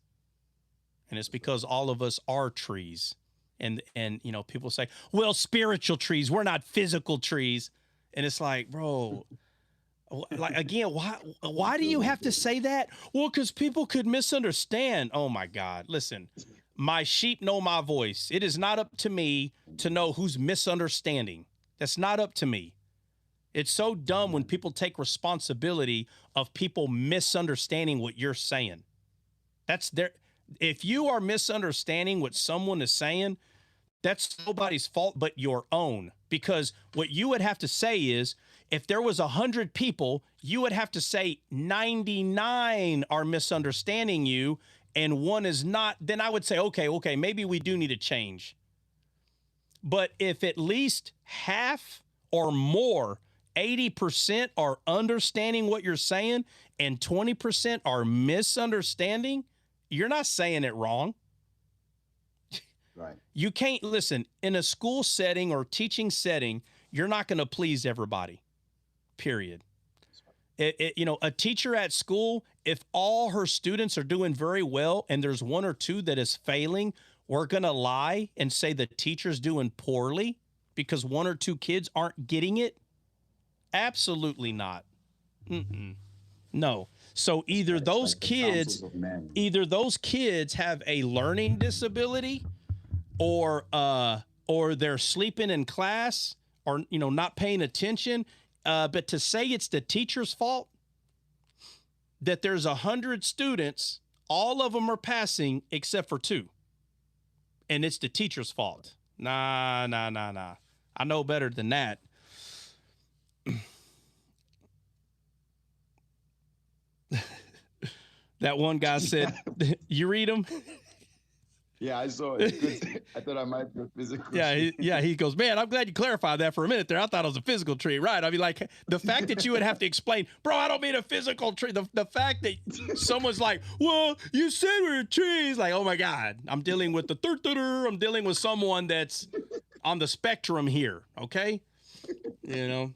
And it's because all of us are trees. And you know, people say, well, spiritual trees, we're not physical trees. And it's like, bro, like, again, why do you have to say that? Well, because people could misunderstand. Oh, my God. Listen, my sheep know my voice. It is not up to me to know who's misunderstanding. That's not up to me. It's so dumb when people take responsibility of people misunderstanding what you're saying. That's their. If you are misunderstanding what someone is saying, that's nobody's fault but your own. Because what you would have to say is, if there was 100 people, you would have to say 99 are misunderstanding you and one is not. Then I would say, okay, maybe we do need to change. But if at least half or more, 80% are understanding what you're saying and 20% are misunderstanding, you're not saying it wrong. Right. You can't, listen, in a school setting or teaching setting, you're not going to please everybody, period. You know, a teacher at school, if all her students are doing very well and there's one or two that is failing, we're going to lie and say the teacher's doing poorly because one or two kids aren't getting it? Absolutely not. No. So either those kids have a learning disability, or they're sleeping in class, or, you know, not paying attention. But to say it's the teacher's fault, that there's 100 students, all of them are passing except for 2, and it's the teacher's fault. Nah. I know better than that. That one guy said, you read them? Yeah, I saw it. I thought I might be a physical tree. He goes, man, I'm glad you clarified that for a minute there. I thought it was a physical tree. Right. I mean, like, the fact that you would have to explain, bro, I don't mean a physical tree. The fact that someone's like, well, you said we're trees. Like, oh, my God, I'm dealing with I'm dealing with someone that's on the spectrum here. Okay. You know,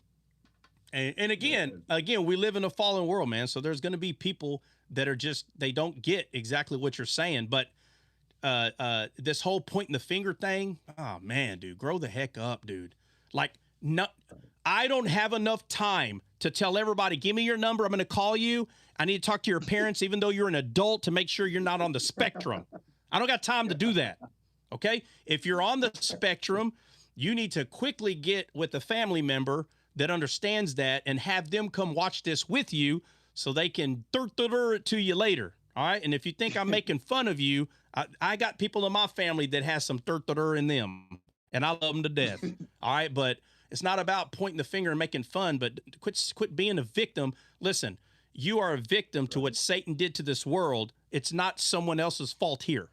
and again, we live in a fallen world, man. So there's going to be people that are just, they don't get exactly what you're saying. But this whole pointing the finger thing, oh man, dude, grow the heck up, dude. Like, no, I don't have enough time to tell everybody, give me your number, I'm going to call you. I need to talk to your parents, even though you're an adult, to make sure you're not on the spectrum. I don't got time to do that. Okay. If you're on the spectrum, you need to quickly get with a family member that understands that and have them come watch this with you so they can it to you later. All right. And if you think I'm making fun of you, I got people in my family that has some in them, and I love them to death. All right. But it's not about pointing the finger and making fun, but quit being a victim. Listen, you are a victim to what Satan did to this world. It's not someone else's fault here.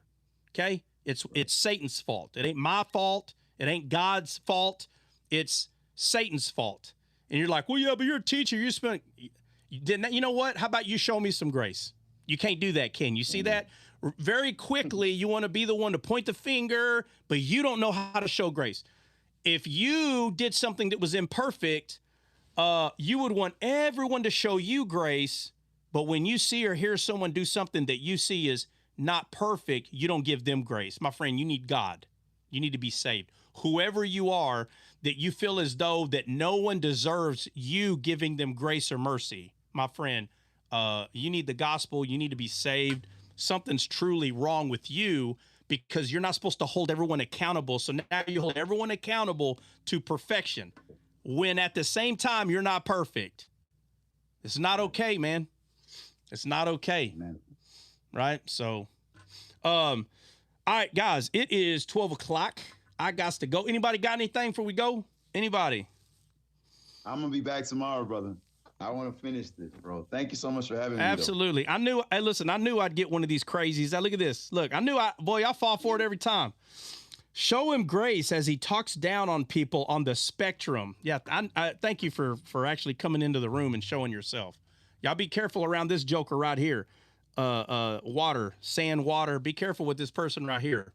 Okay. It's Satan's fault. It ain't my fault. It ain't God's fault. It's Satan's fault. And you're like, well, yeah, but you're a teacher. You know what? How about you show me some grace? You can't do that, Ken. You see that? Very quickly, you want to be the one to point the finger, but you don't know how to show grace. If you did something that was imperfect, you would want everyone to show you grace, but when you see or hear someone do something that you see is not perfect, you don't give them grace. My friend, you need God. You need to be saved. Whoever you are, that you feel as though that no one deserves you giving them grace or mercy, my friend, you need the gospel. You need to be saved. Something's truly wrong with you because you're not supposed to hold everyone accountable. So now you hold everyone accountable to perfection when at the same time you're not perfect. It's not okay, man. It's not okay. Man. Right? So, all right, guys, it is 12 o'clock. I got to go. Anybody got anything before we go? Anybody? I'm gonna be back tomorrow, brother. I want to finish this, bro. Thank you so much for having me. Absolutely. I knew I'd get one of these crazies. Now, look at this. Look, I fall for it every time. Show him grace as he talks down on people on the spectrum. Yeah, I thank you for actually coming into the room and showing yourself. Y'all be careful around this joker right here. Sand water. Be careful with this person right here.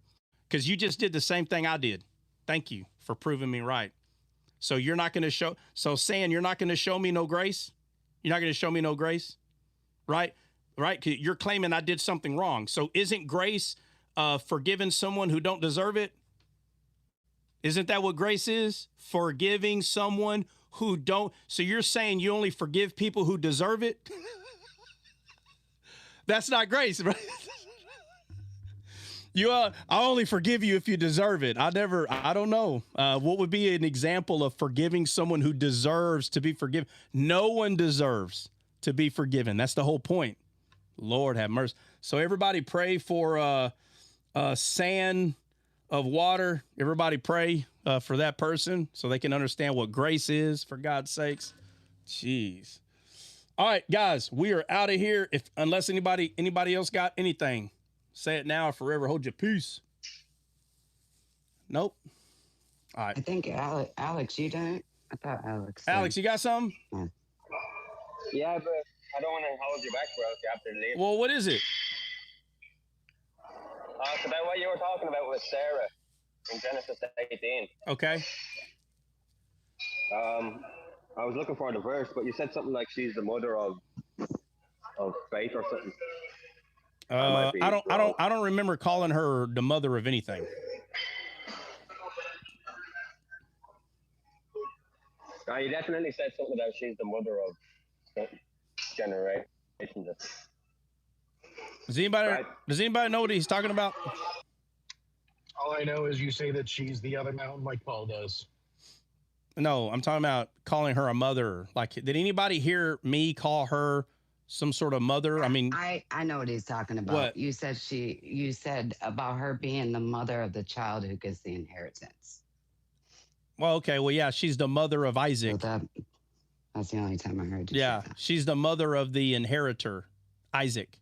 Because you just did the same thing I did. Thank you for proving me right. So you're not going to show, you're not going to show me no grace? You're not going to show me no grace? Right? Right? 'Cause you're claiming I did something wrong. So isn't grace forgiving someone who don't deserve it? Isn't that what grace is? Forgiving someone who don't. So you're saying you only forgive people who deserve it? That's not grace, right? I only forgive you if you deserve it. I don't know. What would be an example of forgiving someone who deserves to be forgiven? No one deserves to be forgiven. That's the whole point. Lord have mercy. So everybody pray for sand of water. Everybody pray for that person so they can understand what grace is, for God's sakes. Jeez. All right, guys, we are out of here. Unless anybody else got anything. Say it now or forever hold your peace. Nope. All right. I think Alex, you don't? I thought Alex. Alex, you got something? Yeah, but I don't want to hold you back, bro. If you have to leave. Well, what is it? It's about what you were talking about with Sarah in Genesis 18. Okay. I was looking for the verse, but you said something like she's the mother of faith or something. I don't remember calling her the mother of anything. You definitely said something about she's the mother of generations. Does anybody know what he's talking about? All I know is you say that she's the other mountain like Paul does. No, I'm talking about calling her a mother. Like, did anybody hear me call her some sort of mother? I mean, I know what he's talking about. What? You said about her being the mother of the child who gets the inheritance. Well, okay. Well, yeah, she's the mother of Isaac. So that's the only time I heard you. Yeah, say that. she's the mother of the inheritor, Isaac.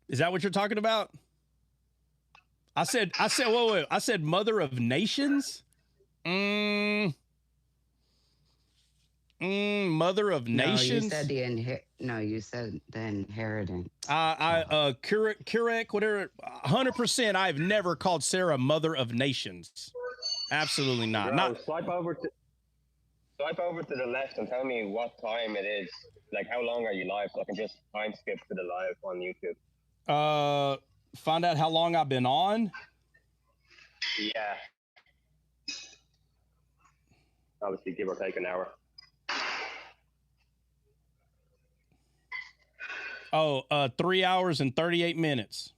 Is that what you're talking about? I said, wait. I said mother of nations? Mother of nations? You said the inheritance. Current, whatever. 100%. I've never called Sarah mother of nations. Absolutely not. Bro, swipe over to the left and tell me what time it is. Like, how long are you live, so I can just time skip to the live on YouTube. Find out how long I've been on. Yeah. Obviously, give or take an hour. 3 hours and 38 minutes.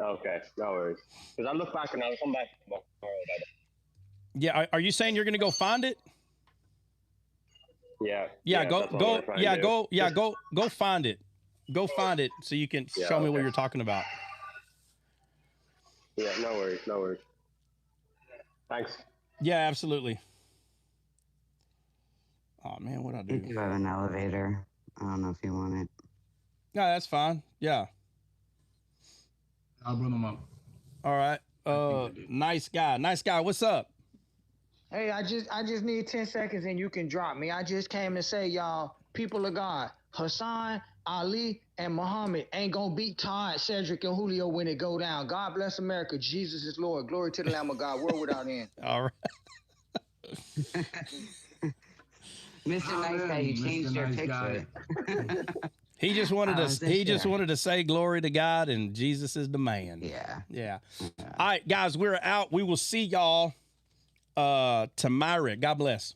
Okay, no worries. Because I'll look back and I'll come back tomorrow about it. Yeah, are you saying you're going to go find it? Yeah. Go find it. Go find it so you can show me what you're talking about. Yeah, no worries. Thanks. Yeah, absolutely. Oh man, what'd I do? You have an elevator. I don't know if you want it. No, that's fine. Yeah. I'll bring them up. All right. Nice guy. What's up? Hey, I just need 10 seconds and you can drop me. I just came to say, y'all, people of God, Hassan, Ali, and Muhammad ain't gonna beat Todd, Cedric, and Julio when it go down. God bless America. Jesus is Lord. Glory to the Lamb of God. World without end. All right. Mr. Nice Guy, you changed your picture. He just wanted to say glory to God, and Jesus is the man. Yeah. All right, guys, we're out. We will see y'all tomorrow. God bless.